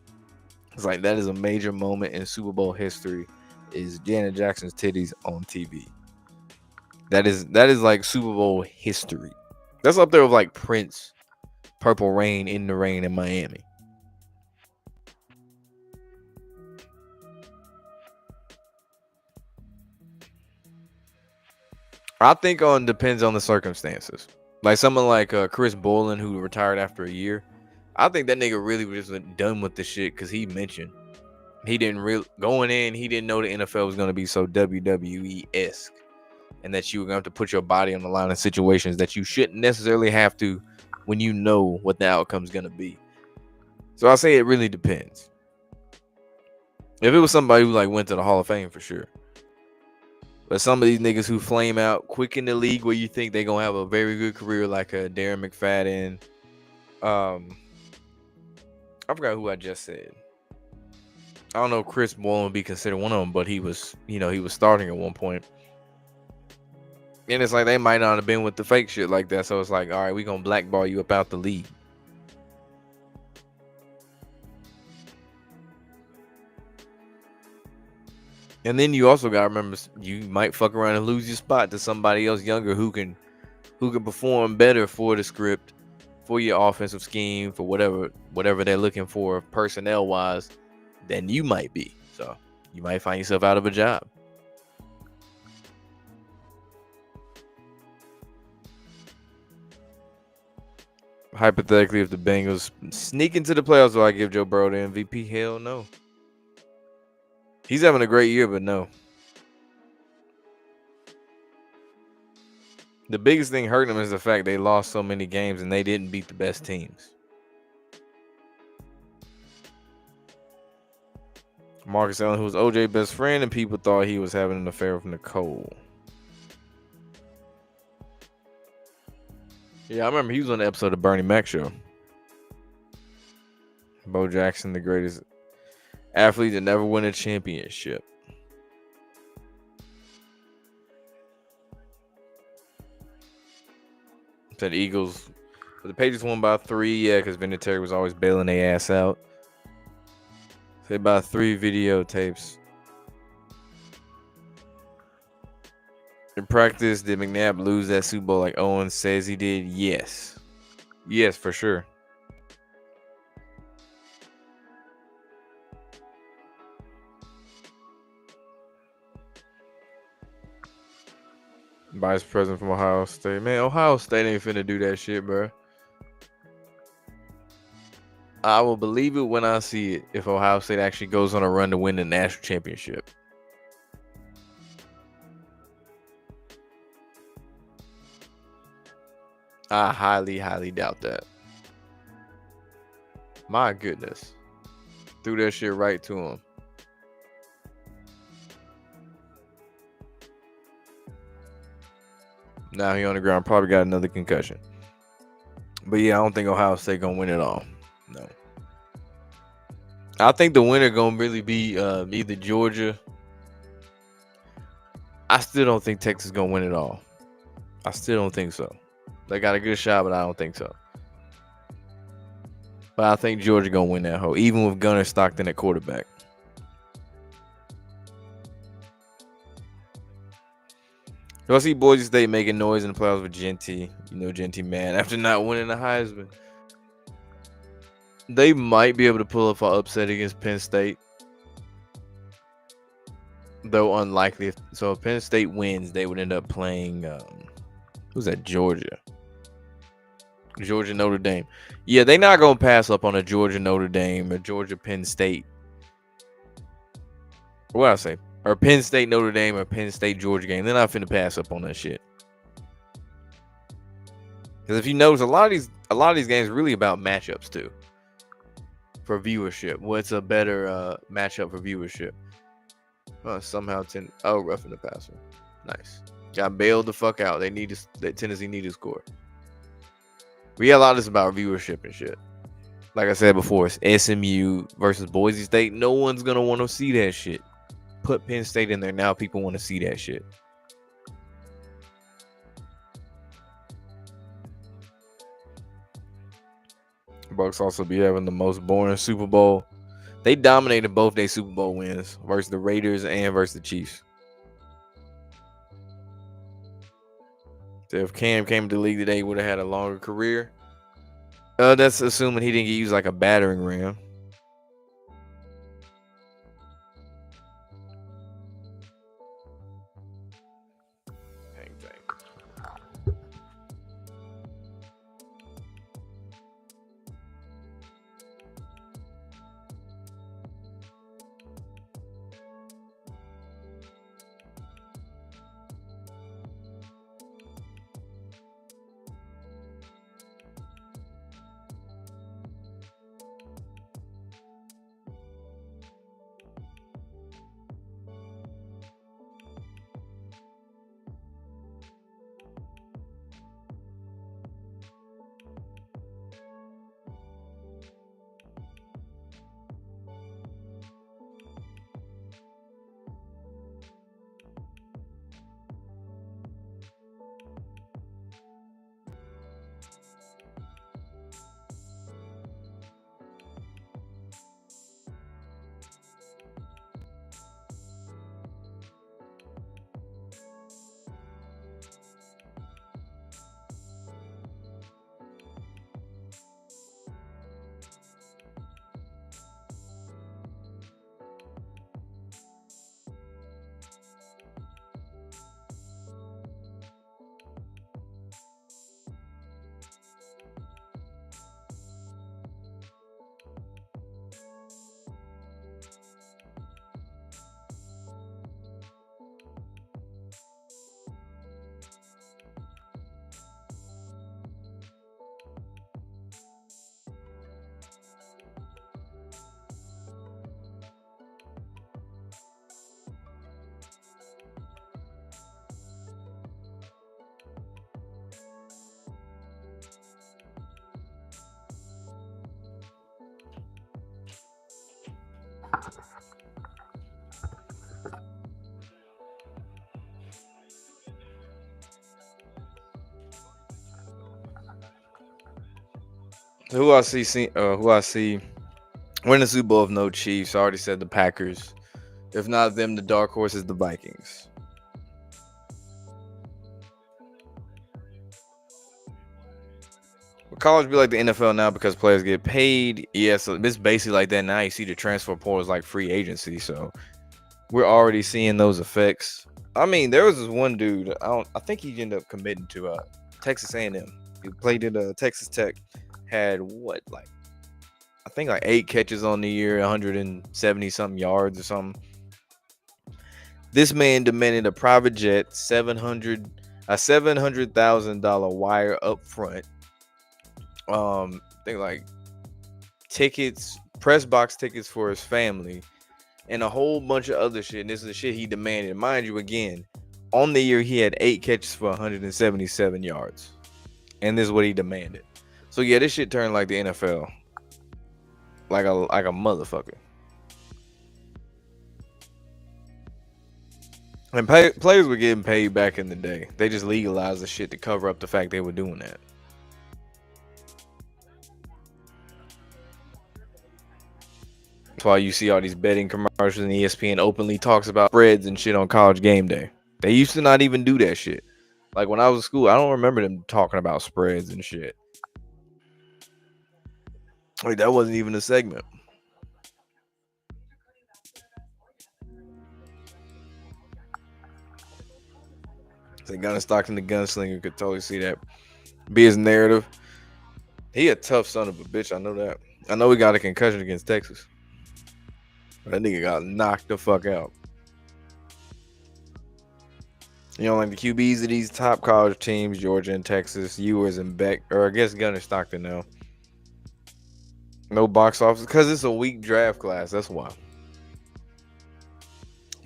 It's like that is a major moment in Super Bowl history, is Janet Jackson's titties on TV. That is like Super Bowl history. That's up there with like Prince, Purple Rain, In the Rain in Miami. I think depends on the circumstances. Like someone like Chris Boland, who retired after a year. I think that nigga really was just done with the shit because he mentioned he didn't really going in. He didn't know the NFL was going to be so WWE-esque, and that you were going to have to put your body on the line in situations that you shouldn't necessarily have to when you know what the outcome's going to be. So I say it really depends. If it was somebody who like went to the Hall of Fame, for sure. But some of these niggas who flame out quick in the league, where you think they're gonna have a very good career, like a Darren McFadden. I forgot who I just said. I don't know if Chris Bowen would be considered one of them, but he was starting at one point. And it's like they might not have been with the fake shit like that. So it's like, all right, we gonna blackball you up out the league. And then you also gotta remember, you might fuck around and lose your spot to somebody else younger who can perform better for the script, for your offensive scheme, for whatever they're looking for personnel wise, than you might be. So you might find yourself out of a job. Hypothetically, if the Bengals sneak into the playoffs, will I give Joe Burrow the MVP? Hell no. He's having a great year, but no. The biggest thing hurting them is the fact they lost so many games and they didn't beat the best teams. Marcus Allen, who was OJ's best friend, and people thought he was having an affair with Nicole. Yeah, I remember he was on the episode of Bernie Mac show. Bo Jackson, the greatest athlete to never win a championship. Said Eagles. The Patriots won by 3, yeah, because Vinatieri was always bailing their ass out. Said by 3 videotapes. In practice, did McNabb lose that Super Bowl like Owen says he did? Yes. Yes, for sure. Vice president from Ohio State. Man, Ohio State ain't finna do that shit, bro. I will believe it when I see it if Ohio State actually goes on a run to win the national championship. I highly, highly doubt that. My goodness. Threw that shit right to him. Now he on the ground, probably got another concussion. But yeah, I don't think Ohio State gonna win it all. No. I think the winner gonna really be either Georgia. I still don't think Texas gonna win it all. I still don't think so. They got a good shot, but I don't think so. But I think Georgia gonna win that hoe, even with Gunnar Stockton at quarterback. Do I see Boise State making noise in the playoffs with Genty? You know Genty, man, after not winning the Heisman. They might be able to pull off an upset against Penn State, though unlikely. So if Penn State wins, they would end up playing who's that? Georgia, Notre Dame. Yeah, they not gonna pass up on a Georgia Notre Dame or Georgia Penn State. What I say? Or Penn State Notre Dame or Penn State Georgia game. They're not finna pass up on that shit. Because if you notice, a lot of these games are really about matchups too. For viewership, what's a better matchup for viewership? Somehow roughing the passer. Nice. Got bailed the fuck out. That Tennessee needed to score. We got a lot of this about viewership and shit. Like I said before, it's SMU versus Boise State. No one's gonna want to see that shit. Put Penn State in there now. People want to see that shit. Bucks also be having the most boring Super Bowl. They dominated both their Super Bowl wins versus the Raiders and versus the Chiefs. So if Cam came to the league today, he would have had a longer career. That's assuming he didn't get used like a battering ram. Dang, dang. Who I see win the Super Bowl of no Chiefs. I already said the Packers. If not them, the dark horse is the Vikings. But college be like the NFL now because players get paid. Yeah, so it's basically like that now. You see the transfer portal is like free agency, so we're already seeing those effects. I mean, there was this one dude. I think he ended up committing to Texas A&M. He played at Texas Tech. Had what, like, I think like 8 catches on the year, 170 something yards or something. This man demanded a private jet, a $700,000 wire up front. I think like tickets, press box tickets for his family, and a whole bunch of other shit. And this is the shit he demanded. Mind you, again, on the year he had 8 catches for 177 yards, and this is what he demanded. So yeah, this shit turned like the NFL, like a motherfucker. And players were getting paid back in the day. They just legalized the shit to cover up the fact they were doing that. That's why you see all these betting commercials and ESPN openly talks about spreads and shit on College Game Day. They used to not even do that shit. Like when I was in school, I don't remember them talking about spreads and shit. Like that wasn't even a segment. So Gunner Stockton, the gunslinger, could totally see that be his narrative. He a tough son of a bitch. I know that. I know he got a concussion against Texas. But that nigga got knocked the fuck out. You know, like the QBs of these top college teams, Georgia and Texas, Ewers and Beck, or I guess Gunner Stockton now. No box office because it's a weak draft class. That's why.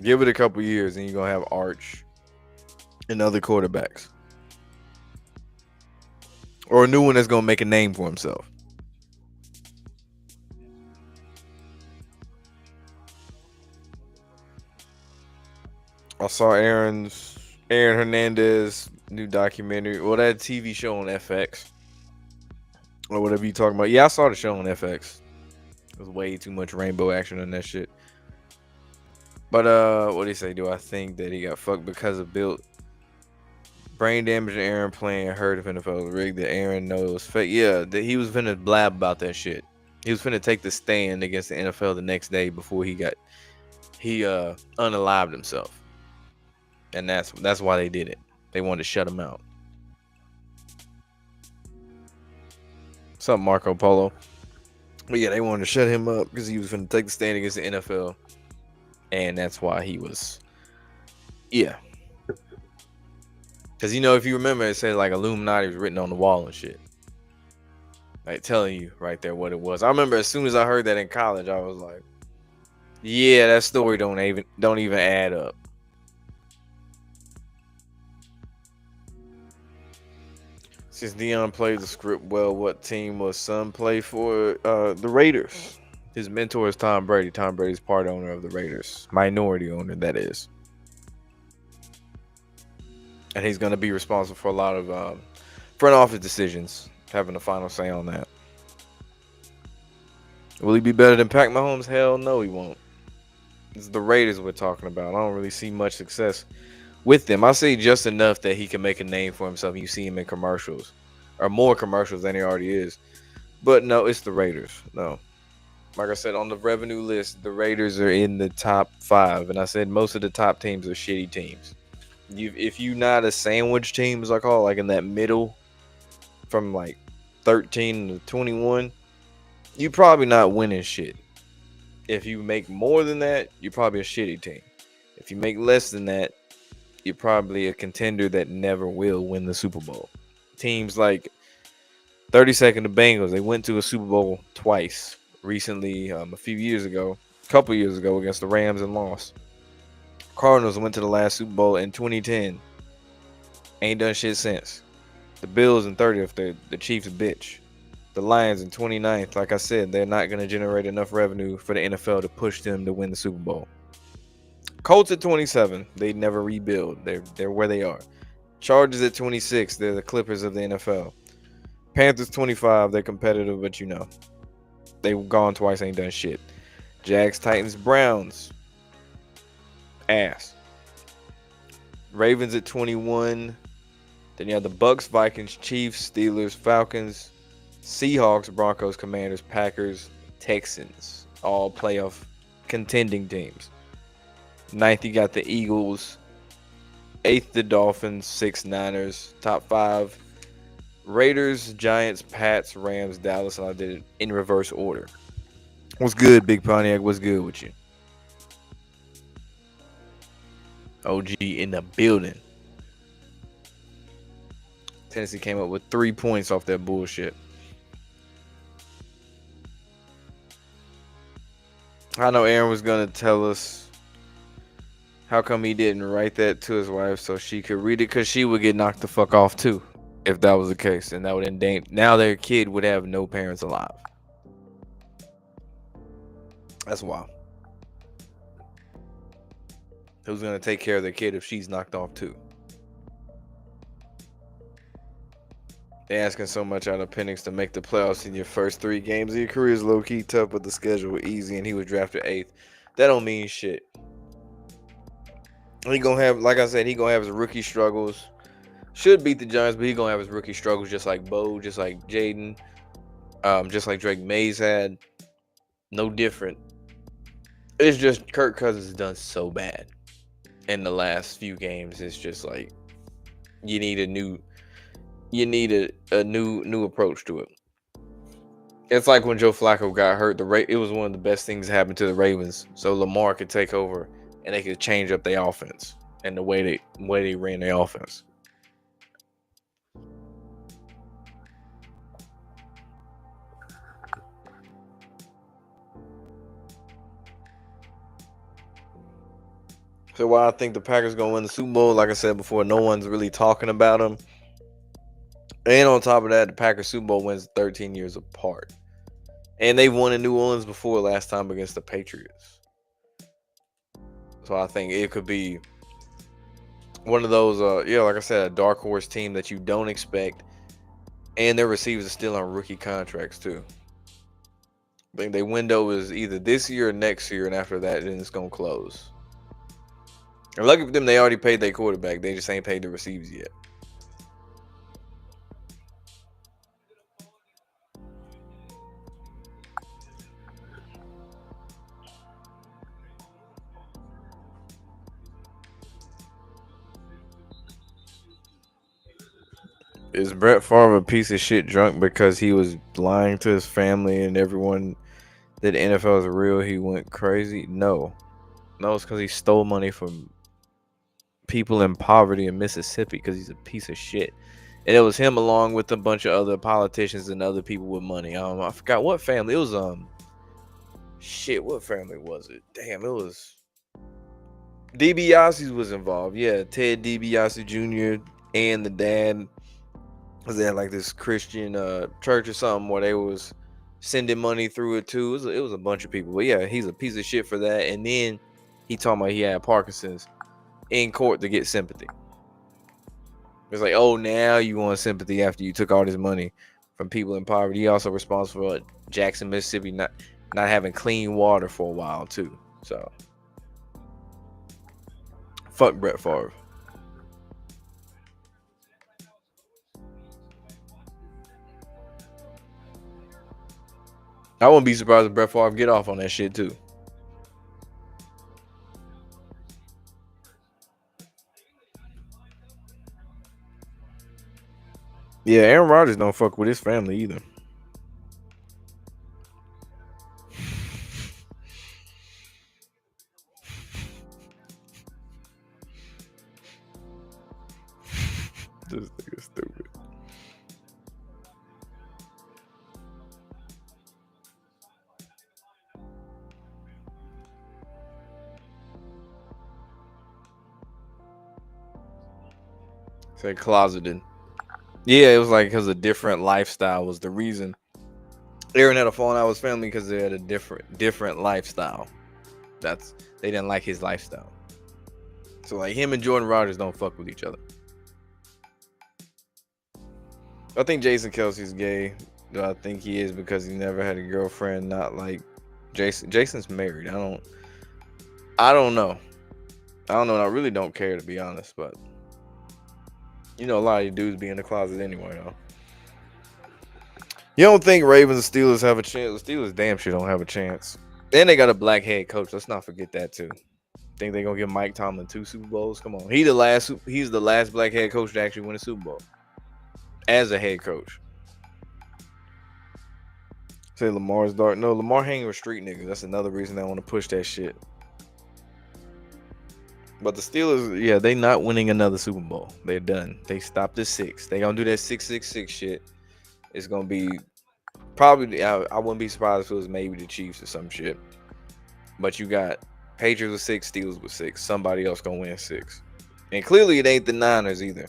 Give it a couple years and you're gonna have Arch and other quarterbacks, or a new one that's gonna make a name for himself. I saw Aaron Hernandez new documentary, well, that TV show on FX or whatever you talking about. Yeah, I saw the show on FX. It was way too much rainbow action on that shit. But what do you say? Do I think that he got fucked because of built brain damage and Aaron playing hurt if NFL was rigged? That Aaron knows fake. Yeah, that he was finna blab about that shit. He was finna take the stand against the NFL the next day before he unalived himself, and that's why they did it. They wanted to shut him out. What's up, Marco Polo? But yeah, they wanted to shut him up because he was finna take the stand against the NFL, and that's why he was. Yeah, because if you remember, it said like Illuminati was written on the wall and shit, like telling you right there what it was. I remember as soon as I heard that in college, I was like, yeah, that story don't even add up. Since Dion played the script well, what team will son play for? The Raiders. His mentor is Tom Brady. Tom Brady's part owner of the Raiders, minority owner, that is, and he's going to be responsible for a lot of front office decisions, having the final say on that. Will he be better than Pac Mahomes? Hell no, he won't. It's the Raiders we're talking about. I don't really see much success with them. I see just enough that he can make a name for himself. You see him in commercials, or more commercials than he already is. But no, it's the Raiders. No, like I said, on the revenue list, the Raiders are in the top 5, and I said most of the top teams are shitty teams. If you not a sandwich team, as I call it, like in that middle, from like 13 to 21, you probably not winning shit. If you make more than that, you're probably a shitty team. If you make less than that, you're probably a contender that never will win the Super Bowl. Teams like 32nd the Bengals, they went to a Super Bowl twice recently, a couple years ago against the Rams and lost. Cardinals went to the last Super Bowl in 2010. Ain't done shit since. The Bills in 30th, the Chiefs bitch. The Lions in 29th, like I said, they're not going to generate enough revenue for the NFL to push them to win the Super Bowl. Colts at 27, they never rebuild. They're where they are. Chargers at 26, they're the Clippers of the NFL. Panthers 25, they're competitive, but they've gone twice, ain't done shit. Jags, Titans, Browns, ass. Ravens at 21. Then you have the Bucks, Vikings, Chiefs, Steelers, Falcons, Seahawks, Broncos, Commanders, Packers, Texans, all playoff contending teams. 9th, you got the Eagles. 8th, the Dolphins. 6th, Niners. Top 5, Raiders, Giants, Pats, Rams, Dallas, and I did it in reverse order. What's good, Big Pontiac? What's good with you? OG in the building. Tennessee came up with 3 points off that bullshit. I know Aaron was going to tell us how come he didn't write that to his wife so she could read it, because she would get knocked the fuck off too if that was the case, and that would endanger. Now their kid would have no parents alive. That's wild. Who's going to take care of their kid if she's knocked off too? They're asking so much out of Penix to make the playoffs in your first 3 games of your career is low-key tough, but the schedule was easy, and he was drafted 8th. That don't mean shit. He gonna have, like I said, he gonna have his rookie struggles. Should beat the Giants, but he gonna have his rookie struggles just like Bo, just like Jaden, just like Drake Mays had. No different. It's just Kirk Cousins has done so bad in the last few games. It's just like you need a new approach to it. It's like when Joe Flacco got hurt. It was one of the best things that happened to the Ravens, so Lamar could take over and they could change up their offense and the way they ran their offense. So while I think the Packers gonna win the Super Bowl, like I said before, no one's really talking about them. And on top of that, the Packers Super Bowl wins 13 years apart. And they won in New Orleans before last time against the Patriots. So I think it could be one of those, like I said, a dark horse team that you don't expect. And their receivers are still on rookie contracts too. I think their window is either this year or next year, and after that, then it's gonna close. And lucky for them, they already paid their quarterback. They just ain't paid the receivers yet. Is Brett Favre a piece of shit drunk because he was lying to his family and everyone that the NFL is real? He went crazy? No. No, it's because he stole money from people in poverty in Mississippi because he's a piece of shit. And it was him along with a bunch of other politicians and other people with money. I forgot what family. It was shit, what family was it? Damn, it was DiBiase was involved. Yeah, Ted DiBiase Jr. and the dad was at like this Christian church or something where they was sending money through it too. It was a bunch of people. But yeah, he's a piece of shit for that. And then he talking about he had Parkinson's in court to get sympathy. It's like, oh, now you want sympathy after you took all this money from people in poverty. He also responsible for Jackson, Mississippi not having clean water for a while too. So fuck Brett Favre. I wouldn't be surprised if Brett Favre get off on that shit too. Yeah, Aaron Rodgers don't fuck with his family either. This nigga stupid. Say closeted. Yeah, it was like because a different lifestyle was the reason. Aaron had a falling out with his family because they had a different lifestyle. They didn't like his lifestyle. So like him and Jordan Rodgers don't fuck with each other. I think Jason Kelsey's gay. I think he is because he never had a girlfriend. Not like Jason. Jason's married. I don't know. I really don't care to be honest, but you know a lot of you dudes be in the closet anyway, though. You don't think Ravens and Steelers have a chance? The Steelers damn sure don't have a chance. And they got a black head coach. Let's not forget that too. Think they're gonna give Mike Tomlin 2 Super Bowls? Come on. He's the last black head coach to actually win a Super Bowl. As a head coach. Say Lamar's dark. No, Lamar hanging with street niggas. That's another reason I want to push that shit. But the Steelers, yeah, they not winning another Super Bowl. They're done. They stopped at 6. They gonna do that 6-6-6 shit. It's gonna be probably. I wouldn't be surprised if it was maybe the Chiefs or some shit. But you got Patriots with 6, Steelers with 6. Somebody else gonna win 6. And clearly it ain't the Niners either.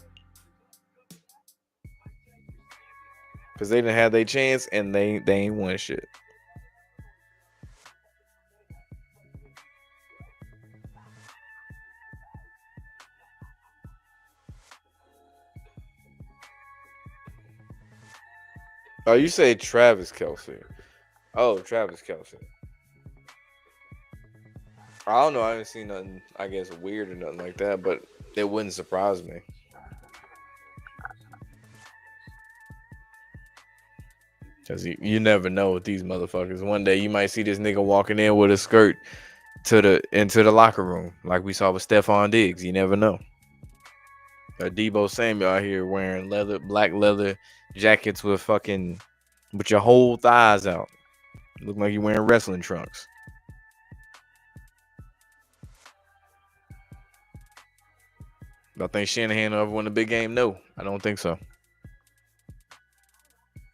Because they didn't have their chance and they ain't won shit. Oh, you say Travis Kelce. Oh, Travis Kelce. I don't know. I haven't seen nothing, I guess, weird or nothing like that, but it wouldn't surprise me. Because you never know with these motherfuckers. One day you might see this nigga walking in with a skirt into the locker room, like we saw with Stephon Diggs. You never know. Debo Samuel out here wearing black leather jackets with your whole thighs out. Look like you're wearing wrestling trunks. I think Shanahan ever won a big game? No, I don't think so.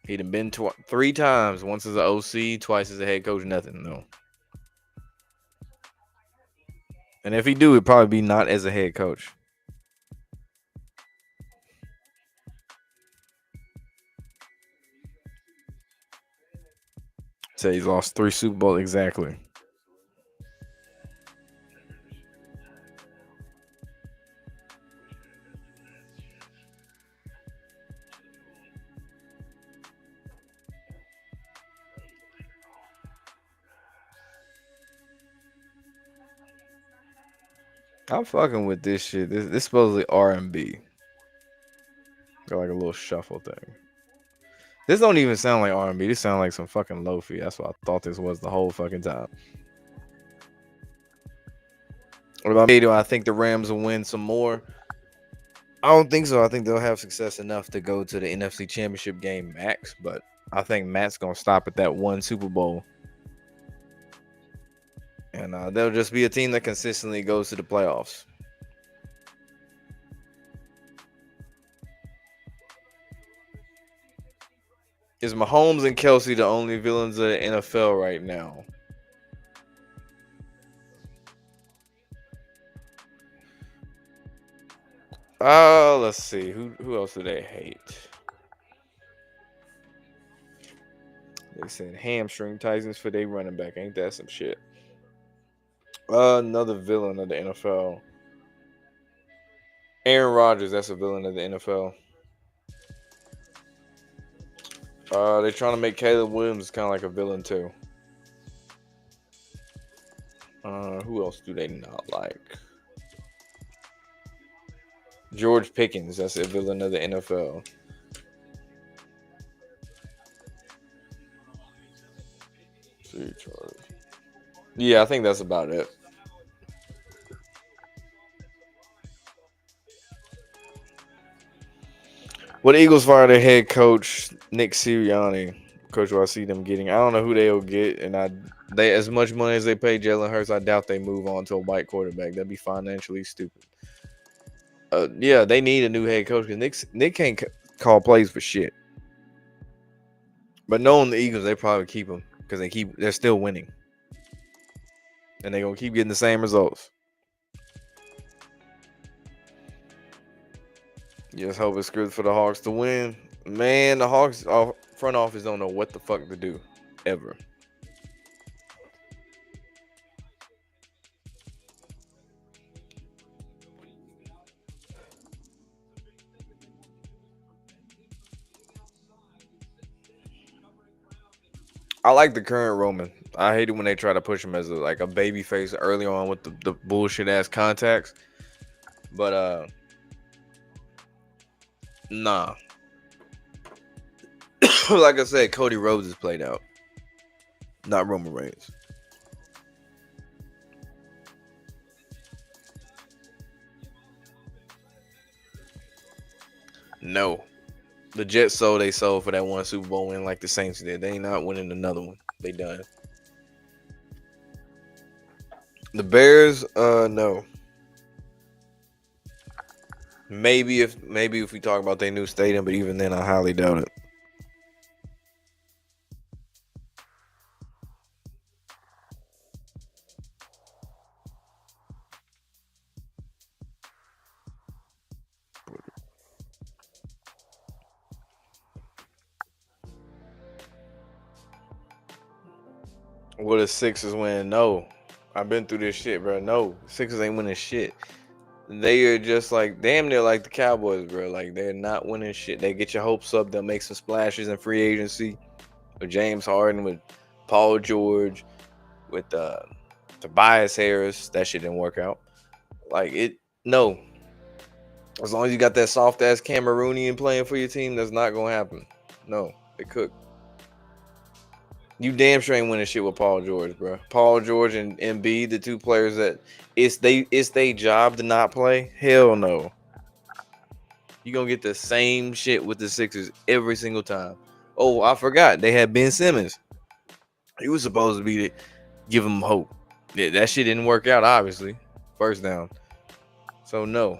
He done been 3 times. Once as an OC, twice as a head coach. Nothing. No. And if he do, it'd probably be not as a head coach. Say he's lost 3 Super Bowls exactly. I'm fucking with this shit. This supposedly R&B. Got like a little shuffle thing. This don't even sound like R&B. This sound like some fucking lofi. That's what I thought this was the whole fucking time. What about me? Do I think the Rams will win some more? I don't think so. I think they'll have success enough to go to the NFC Championship game max, but I think Matt's gonna stop at that one Super Bowl, and they'll just be a team that consistently goes to the playoffs. Is Mahomes and Kelsey the only villains of the NFL right now? Let's see. Who else do they hate? They said hamstring tightness for their running back. Ain't that some shit? Another villain of the NFL. Aaron Rodgers, that's a villain of the NFL. They're trying to make Caleb Williams kind of like a villain too. Who else do they not like? George Pickens, that's a villain of the NFL. Yeah, I think that's about it. Well, the Eagles fired their head coach Nick Sirianni. Coach, who I see them getting. I don't know who they'll get, and they as much money as they pay Jalen Hurts, I doubt they move on to a white quarterback. That'd be financially stupid. Yeah, they need a new head coach because Nick can't call plays for shit. But knowing the Eagles, they probably keep him because they're still winning, and they're gonna keep getting the same results. Just hope it's good for the Hawks to win. Man, the Hawks front office don't know what the fuck to do ever. I like the current Roman. I hate it when they try to push him as a baby face early on with the bullshit ass contacts. But nah. Like I said, Cody Rhodes is played out, not Roman Reigns. No. The Jets they sold for that one Super Bowl win like the Saints did. They ain't not winning another one. They done. The Bears, no. Maybe if we talk about their new stadium, but even then I highly doubt it. What the Sixers win? No. I've been through this shit, bro. No. Sixers ain't winning shit. They are just like damn near like the Cowboys, bro. Like they're not winning shit. They get your hopes up. They'll make some splashes in free agency with James Harden, with Paul George, with Tobias Harris. That shit didn't work out. Like it, no. As long as you got that soft ass Cameroonian playing for your team, that's not gonna happen. No, they cook. You damn sure ain't winning shit with Paul George, bro. Paul George and Embiid, the two players that it's they job to not play. Hell no. You gonna get the same shit with the Sixers every single time. Oh, I forgot they had Ben Simmons. He was supposed to be to give them hope. Yeah, that shit didn't work out. Obviously, first down. So no.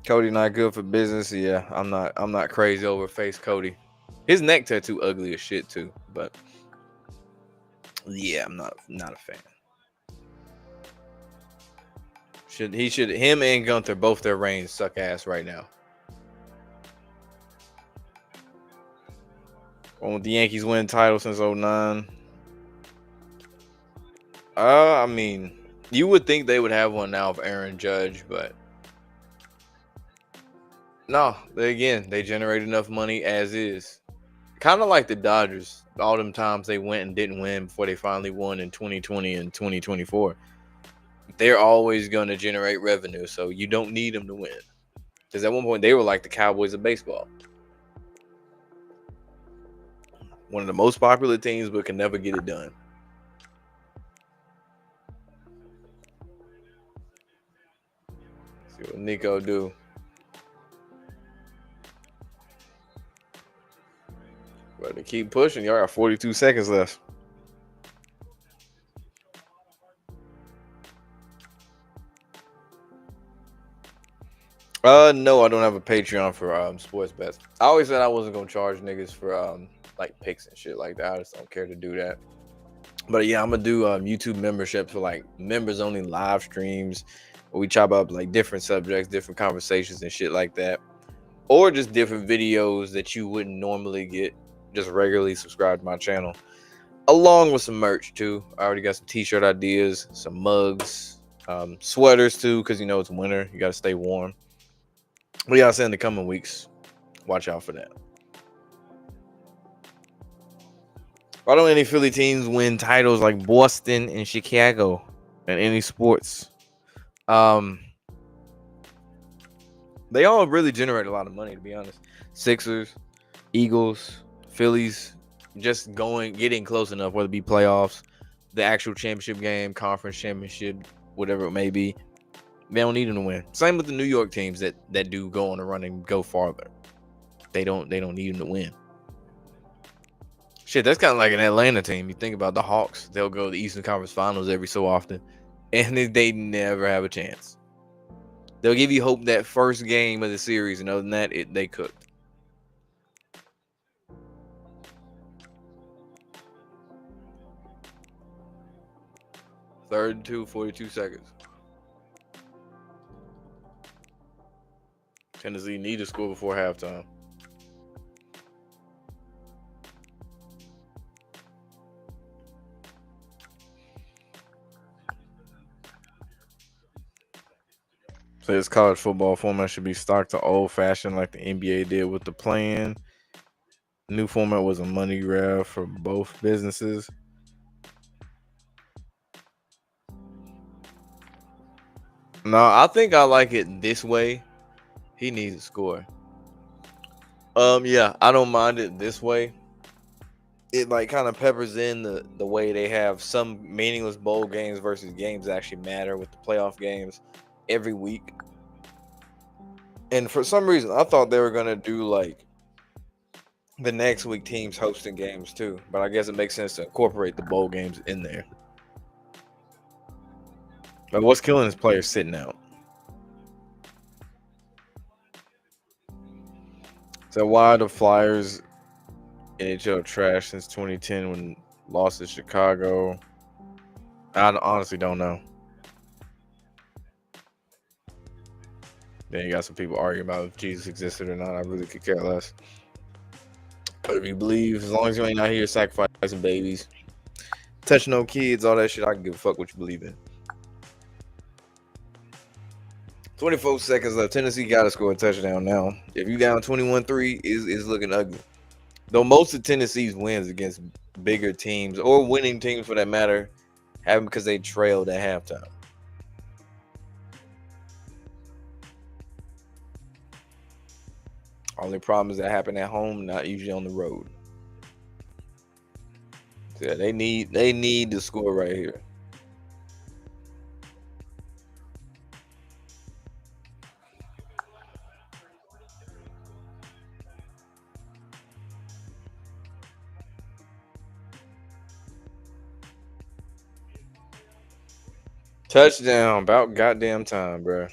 Cody not good for business. Yeah, I'm not crazy over face Cody. His neck tattoo ugly as shit too, but yeah, I'm not a fan. Him and Gunther, both their reigns suck ass right now. Won't the Yankees win title since 09? I mean, you would think they would have one now of Aaron Judge, but no, they generate enough money as is. Kind of like the Dodgers. All them times they went and didn't win before they finally won in 2020 and 2024. They're always going to generate revenue, so you don't need them to win. Because at one point they were like the Cowboys of baseball. One of the most popular teams, but can never get it done. See what Nico do. But to keep pushing, y'all got 42 seconds left. No, I don't have a Patreon for sports bets. I always said I wasn't gonna charge niggas for like picks and shit like that. I just don't care to do that. But yeah, I'm gonna do YouTube memberships for like members only live streams where we chop up like different subjects, different conversations and shit like that. Or just different videos that you wouldn't normally get just regularly subscribe to my channel. Along with some merch too. I already got some t-shirt ideas, some mugs, sweaters too, because you know it's winter. You gotta stay warm. What y'all say in the coming weeks? Watch out for that. Why don't any Philly teams win titles like Boston and Chicago in any sports? They all really generate a lot of money, to be honest. Sixers, Eagles, Phillies, just getting close enough, whether it be playoffs, the actual championship game, conference championship, whatever it may be. They don't need them to win. Same with the New York teams that do go on a run and go farther. They don't need them to win. Shit, that's kind of like an Atlanta team. You think about the Hawks; they'll go to the Eastern Conference Finals every so often, and they never have a chance. They'll give you hope that first game of the series, and other than that, they cooked. Third and 2, 42 seconds. Tennessee need to score before halftime. So this college football format should be stocked to old-fashioned like the NBA did with the play-in. The new format was a money grab for both businesses. No, I think I like it this way. He needs to score. Yeah, I don't mind it this way. It like kind of peppers in the way they have some meaningless bowl games versus games that actually matter with the playoff games every week. And for some reason, I thought they were gonna do like the next week teams hosting games too. But I guess it makes sense to incorporate the bowl games in there. But what's killing is players sitting out. So why are the Flyers NHL trash since 2010 when lost to Chicago? I honestly don't know. Then you got some people arguing about if Jesus existed or not. I really could care less. But if you believe, as long as you ain't out here sacrificing babies, touching no kids, all that shit, I can give a fuck what you believe in. 24 seconds left. Tennessee got to score a touchdown now. If you down 21-3, is looking ugly. Though most of Tennessee's wins against bigger teams or winning teams for that matter happen because they trailed at halftime. Only problems that happen at home, not usually on the road. So yeah, they need to score right here. Touchdown. About goddamn time, bro.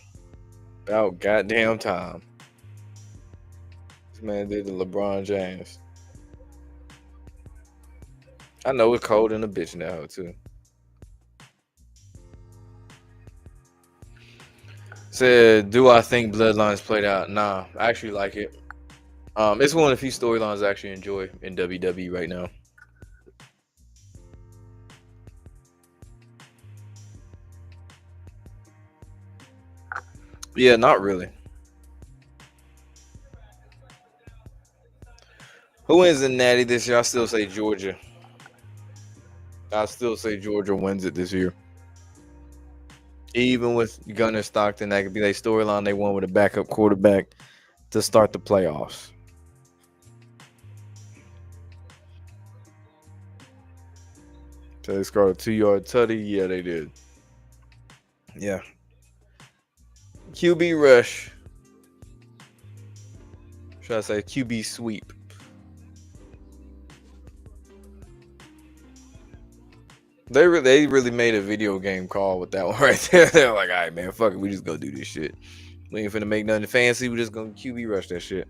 About goddamn time. This man did the LeBron James. I know it's cold in the bitch now too. Said, do I think Bloodlines played out? Nah, I actually like it. It's one of the few storylines I actually enjoy in WWE right now. Yeah, not really. Who wins the Natty this year? I still say Georgia. I still say Georgia wins it this year. Even with Gunner Stockton, that could be their storyline. They won with a backup quarterback to start the playoffs. So they scored a 2-yard tutty. Yeah, they did. Yeah. QB rush. Should I say QB sweep? They really made a video game call with that one right there. They're like, all right, man, fuck it. We just gonna do this shit. We ain't finna make nothing fancy. We just gonna QB rush that shit.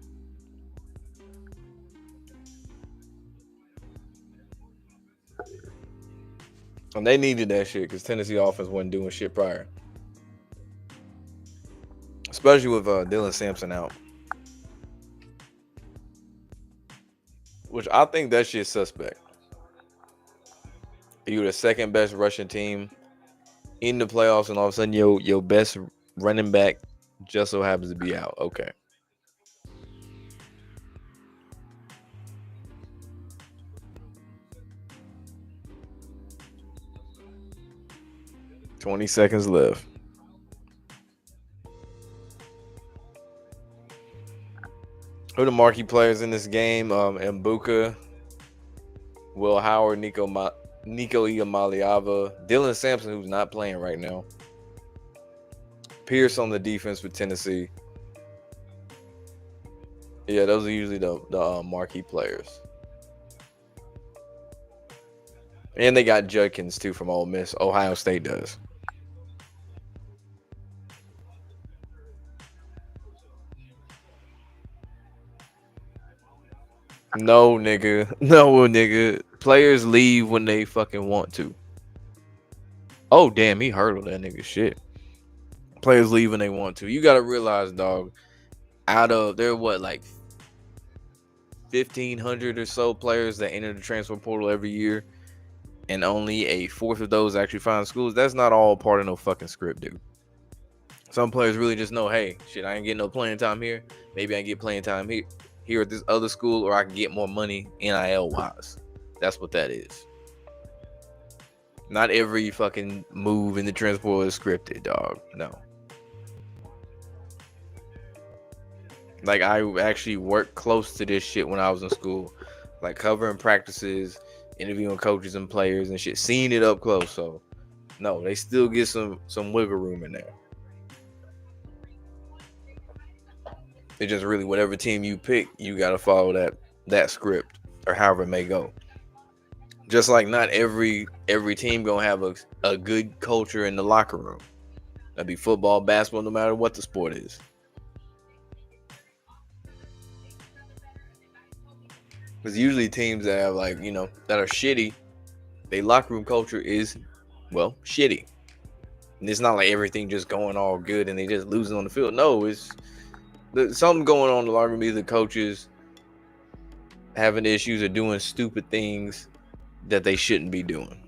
And they needed that shit because Tennessee offense wasn't doing shit prior. Especially with Dylan Sampson out. Which I think that shit's suspect. You're the second best rushing team in the playoffs, and all of a sudden your best running back just so happens to be out. Okay. $20 left. Who are the marquee players in this game? Mbuka, Will Howard, Nico Iamaleava, Dylan Sampson, who's not playing right now. Pierce on the defense for Tennessee. Yeah, those are usually the marquee players. And they got Judkins too from Ole Miss. Ohio State does. No, nigga. No, nigga. Players leave when they fucking want to. Oh, damn. He hurdled that nigga shit. Players leave when they want to. You got to realize, dog, out of, there what, like 1,500 or so players that enter the transfer portal every year, and only a fourth of those actually find schools. That's not all part of no fucking script, dude. Some players really just know, hey, shit, I ain't getting no playing time here. Maybe I can get playing time here at this other school, or I can get more money NIL wise. That's what that is. Not every fucking move in the transport is scripted, dog. No. Like, I actually worked close to this shit when I was in school. Like, covering practices, interviewing coaches and players and shit. Seeing it up close. So, no, they still get some wiggle room in there. It's just really whatever team you pick, you got to follow that script or however it may go. Just like not every team gonna have a good culture in the locker room. That'd be football, basketball, no matter what the sport is. Because usually teams that have that are shitty, their locker room culture is shitty. And it's not like everything just going all good and they just losing on the field. No, it's something going on in the locker room. Either coaches having issues or doing stupid things that they shouldn't be doing.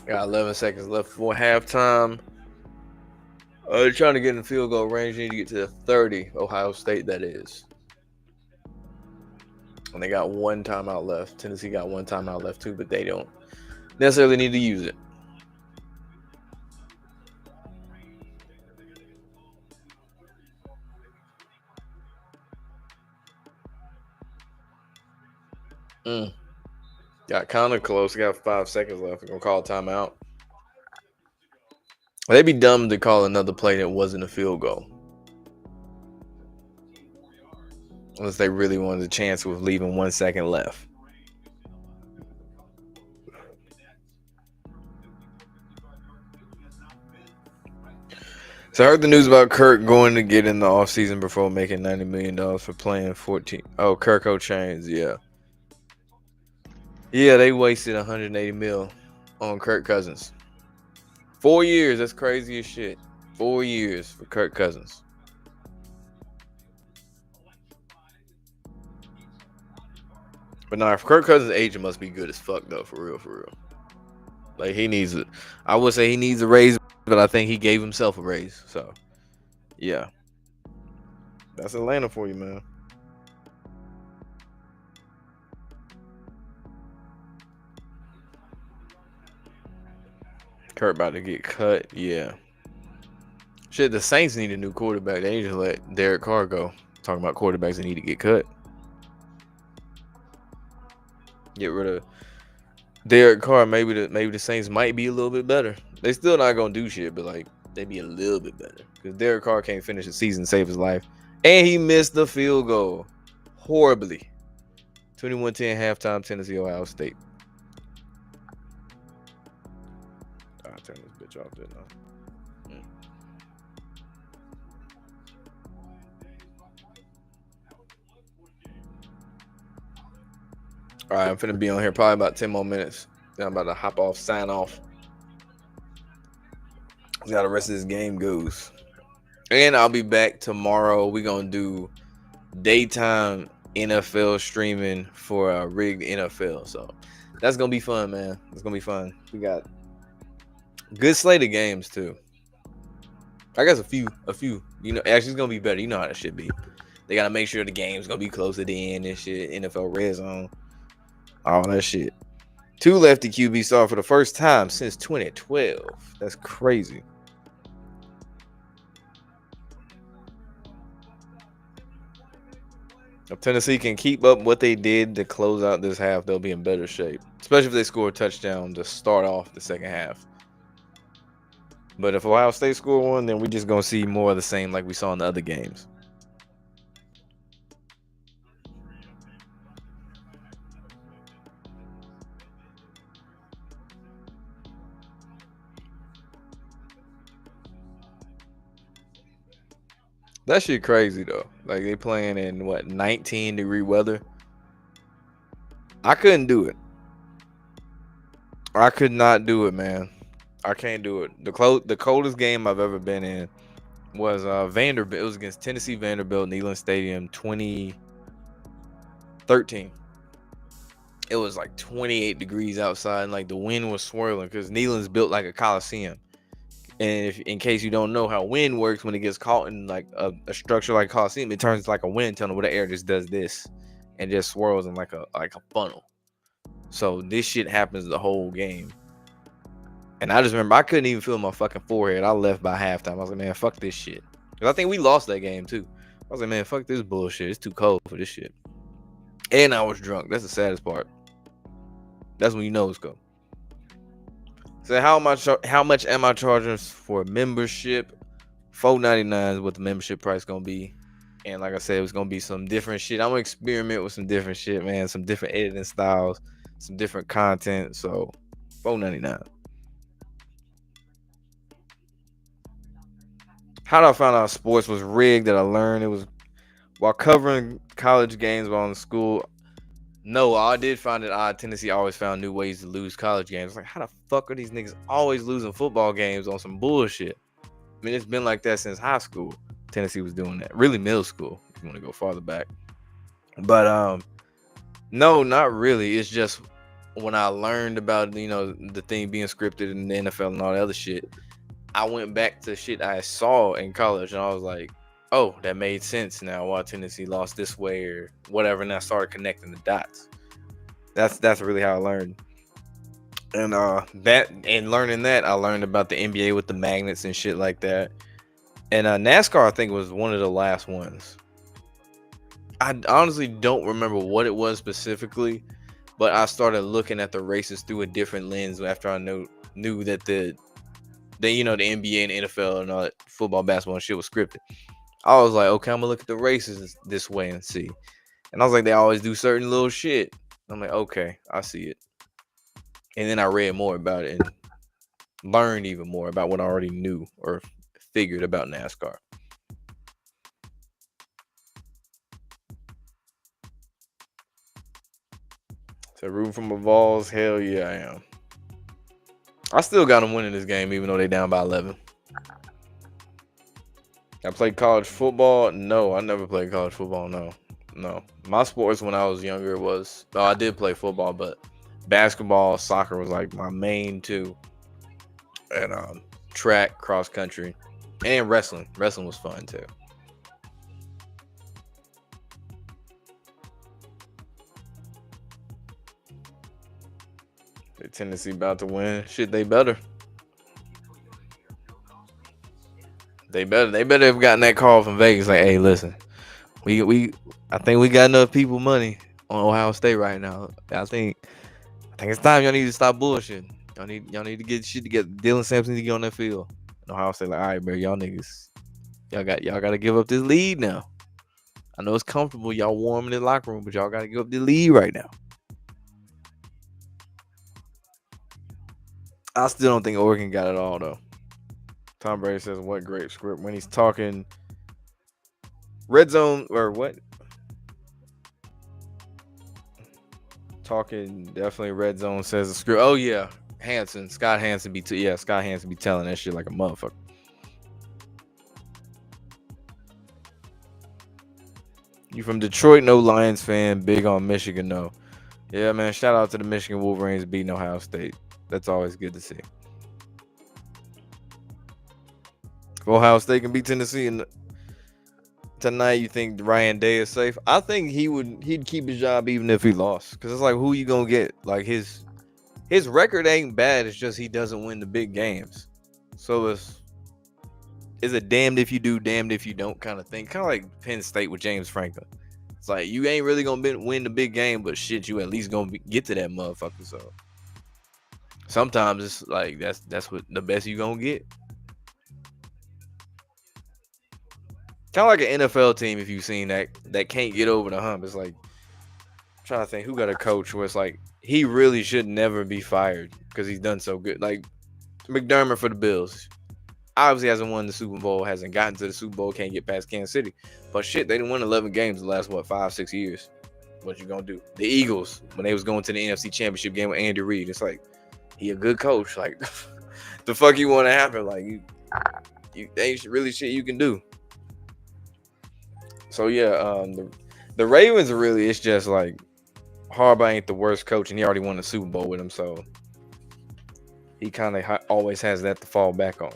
Got 11 seconds left for halftime. They're trying to get in the field goal range. Need to get to the 30. Ohio State, that is. And they got one timeout left. Tennessee got one timeout left too, but they don't necessarily need to use it. Got kind of close. Got 5 seconds left. We're going to call a timeout. They'd be dumb to call another play that wasn't a field goal. Unless they really wanted a chance with leaving 1 second left. So I heard the news about Kirk going to get in the offseason before making $90 million for playing 14. Oh, Kirk O'Chains, yeah. Yeah, they wasted 180 mil on Kirk Cousins. 4 years, that's crazy as shit. 4 years for Kirk Cousins. But nah, if Kirk Cousins' agent must be good as fuck though, for real, for real. Like he needs it. I would say he needs a raise, but I think he gave himself a raise. So yeah. That's Atlanta for you, man. Kurt about to get cut. Yeah. Shit, the Saints need a new quarterback. They need to let Derek Carr go. Talking about quarterbacks that need to get cut. Get rid of Derek Carr. Maybe the Saints might be a little bit better. They still not gonna do shit, but like they be a little bit better. Because Derek Carr can't finish the season, save his life. And he missed the field goal. Horribly. 21-10 halftime, Tennessee, Ohio State. I'll turn this bitch off there now. All right, I'm finna be on here probably about 10 more minutes. Then I'm about to hop off, sign off. See how the rest of this game goes. And I'll be back tomorrow. We're going to do daytime NFL streaming for Rigged NFL. So that's going to be fun, man. It's going to be fun. We got good slate of games, too. I guess a few. You know, actually, it's going to be better. You know how that shit be. They got to make sure the game's going to be close to the end and shit. NFL Red Zone. All that shit. 2 lefty QB saw for the first time since 2012. That's crazy. If Tennessee can keep up what they did to close out this half, they'll be in better shape. Especially if they score a touchdown to start off the second half. But if Ohio State score one, then we're just going to see more of the same like we saw in the other games. That shit crazy though. Like they playing in what 19-degree weather. I couldn't do it. I could not do it, man. I can't do it. The coldest game I've ever been in was Vanderbilt. It was against Tennessee Vanderbilt, Neyland Stadium, 2013. It was like 28 degrees outside, and like the wind was swirling because Neyland's built like a coliseum. And if, in case you don't know how wind works, when it gets caught in like a structure like Coliseum, it turns like a wind tunnel where the air just does this and just swirls in like a funnel. So this shit happens the whole game. And I just remember I couldn't even feel my fucking forehead. I left by halftime. I was like, man, fuck this shit. Because I think we lost that game too. I was like, man, fuck this bullshit. It's too cold for this shit. And I was drunk. That's the saddest part. That's when you know it's go. So how much am I charging for membership? $4.99 is what the membership price gonna be. And like I said, it was gonna be some different shit. I'm gonna experiment with some different shit, man. Some different editing styles, some different content. So $4.99. How I found out sports was rigged that I learned it was while covering college games while in school. No, I did find it odd. Tennessee always found new ways to lose college games. Like, how the fuck are these niggas always losing football games on some bullshit? I mean, it's been like that since high school. Tennessee was doing that. Really, middle school, if you want to go farther back. But no, not really. It's just when I learned about, the thing being scripted in the NFL and all the other shit, I went back to shit I saw in college, and I was like, oh, that made sense now why Tennessee lost this way or whatever, and I started connecting the dots. That's really how I learned. And learning that, I learned about the NBA with the magnets and shit like that. And NASCAR, I think, was one of the last ones. I honestly don't remember what it was specifically, but I started looking at the races through a different lens after I knew that the NBA and NFL and all that football, basketball and shit was scripted. I was like, okay, I'm gonna look at the races this way and see. And I was like, they always do certain little shit. I'm like, okay, I see it. And then I read more about it and learned even more about what I already knew or figured about NASCAR. So rooting for my Vols, hell yeah, I am. I still got them winning this game, even though they down by 11. I played college football. No, I never played college football. No. My sports when I was younger was, oh, I did play football, but basketball, soccer was like my main two, and track, cross country, and wrestling. Wrestling was fun too. Tennessee about to win. Shit, they better. They better have gotten that call from Vegas. Like, hey, listen, I think we got enough people money on Ohio State right now. I think it's time y'all need to stop bullshitting. Y'all need to get shit together. Dylan Sampson need to get on that field. And Ohio State like, all right, bro, y'all niggas, y'all got to give up this lead now. I know it's comfortable, y'all warm in the locker room, but y'all got to give up the lead right now. I still don't think Oregon got it all though. Tom Brady says, "What great script?" When he's talking red zone or what? Talking definitely red zone says the script. Oh yeah, Scott Hansen be telling that shit like a motherfucker. You from Detroit? No Lions fan. Big on Michigan? No. Yeah, man. Shout out to the Michigan Wolverines beating Ohio State. That's always good to see. If Ohio State can beat Tennessee and tonight, you think Ryan Day is safe? I think he'd keep his job even if he lost. Because it's like, who you gonna get? Like his record ain't bad. It's just he doesn't win the big games. So it's a damned if you do, damned if you don't kind of thing. Kind of like Penn State with James Franklin. It's like you ain't really gonna win the big game, but shit, you at least gonna get to that motherfucker. So sometimes it's like that's what the best you gonna get. Kind of like an NFL team, if you've seen that can't get over the hump. It's like I'm trying to think who got a coach where it's like he really should never be fired because he's done so good. Like McDermott for the Bills. Obviously hasn't won the Super Bowl, hasn't gotten to the Super Bowl, can't get past Kansas City. But shit, they didn't win 11 games the last 5-6 years. What you gonna do? The Eagles, when they was going to the NFC Championship game with Andy Reid, it's like he a good coach. Like the fuck you want to happen? Like you ain't really shit you can do. So yeah, the Ravens are really, it's just like Harbaugh ain't the worst coach, and he already won the Super Bowl with him, so he kind of always has that to fall back on.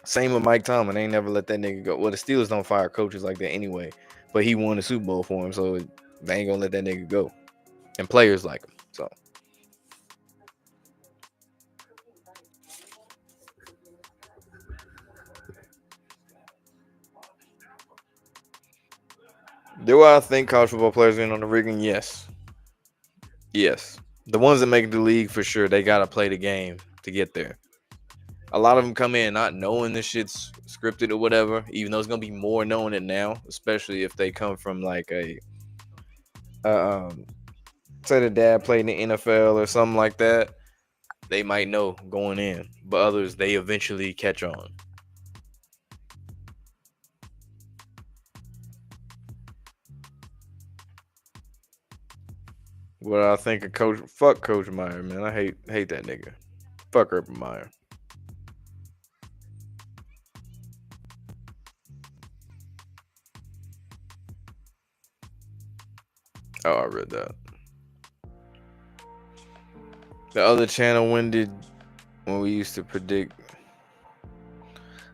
Same with Mike Tomlin. They ain't never let that nigga go. Well, the Steelers don't fire coaches like that anyway, but he won the Super Bowl for him, so they ain't gonna let that nigga go. And players like him, so. Do I think college football players in on the rigging? Yes. Yes. The ones that make the league for sure, they gotta play the game to get there. A lot of them come in not knowing this shit's scripted or whatever, even though it's gonna be more knowing it now, especially if they come from like say the dad played in the NFL or something like that. They might know going in, but others they eventually catch on. What I think of Coach, fuck Coach Meyer, man. I hate that nigga. Fuck Urban Meyer. Oh, I read that. The other channel, when we used to predict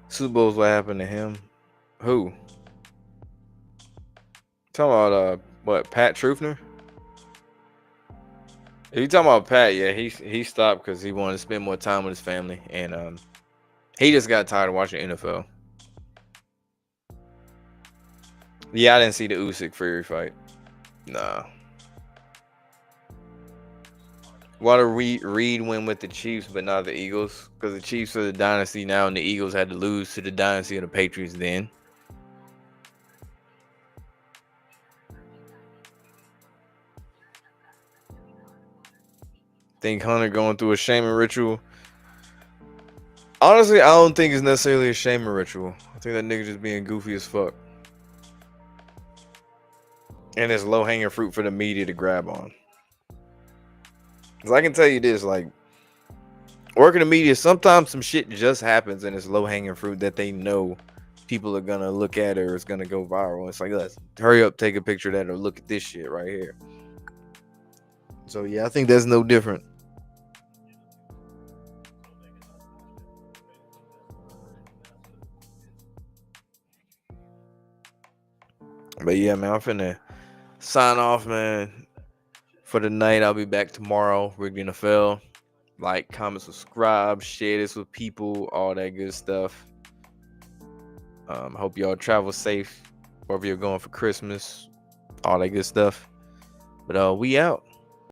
Super Bowls, what happened to him? Who? Talking about what? Pat Truthner? If you talking about Pat, yeah, he stopped because he wanted to spend more time with his family, and he just got tired of watching NFL. Yeah, I didn't see the Usyk Fury fight. Nah. Why did Reed win with the Chiefs but not the Eagles? Because the Chiefs are the dynasty now, and the Eagles had to lose to the dynasty of the Patriots then. Think Hunter going through a shaming ritual? Honestly, I don't think it's necessarily a shaming ritual. I think that nigga just being goofy as fuck. And it's low hanging fruit for the media to grab on. Cause I can tell you this, like working the media, sometimes some shit just happens and it's low hanging fruit that they know people are gonna look at or it's gonna go viral. It's like, let's hurry up, take a picture of that, or look at this shit right here. So yeah, I think that's no different. But yeah, man, I'm finna sign off, man. For the night, I'll be back tomorrow. Rigged NFL. Like, comment, subscribe, share this with people, all that good stuff. Hope y'all travel safe wherever you're going for Christmas, all that good stuff. But we out.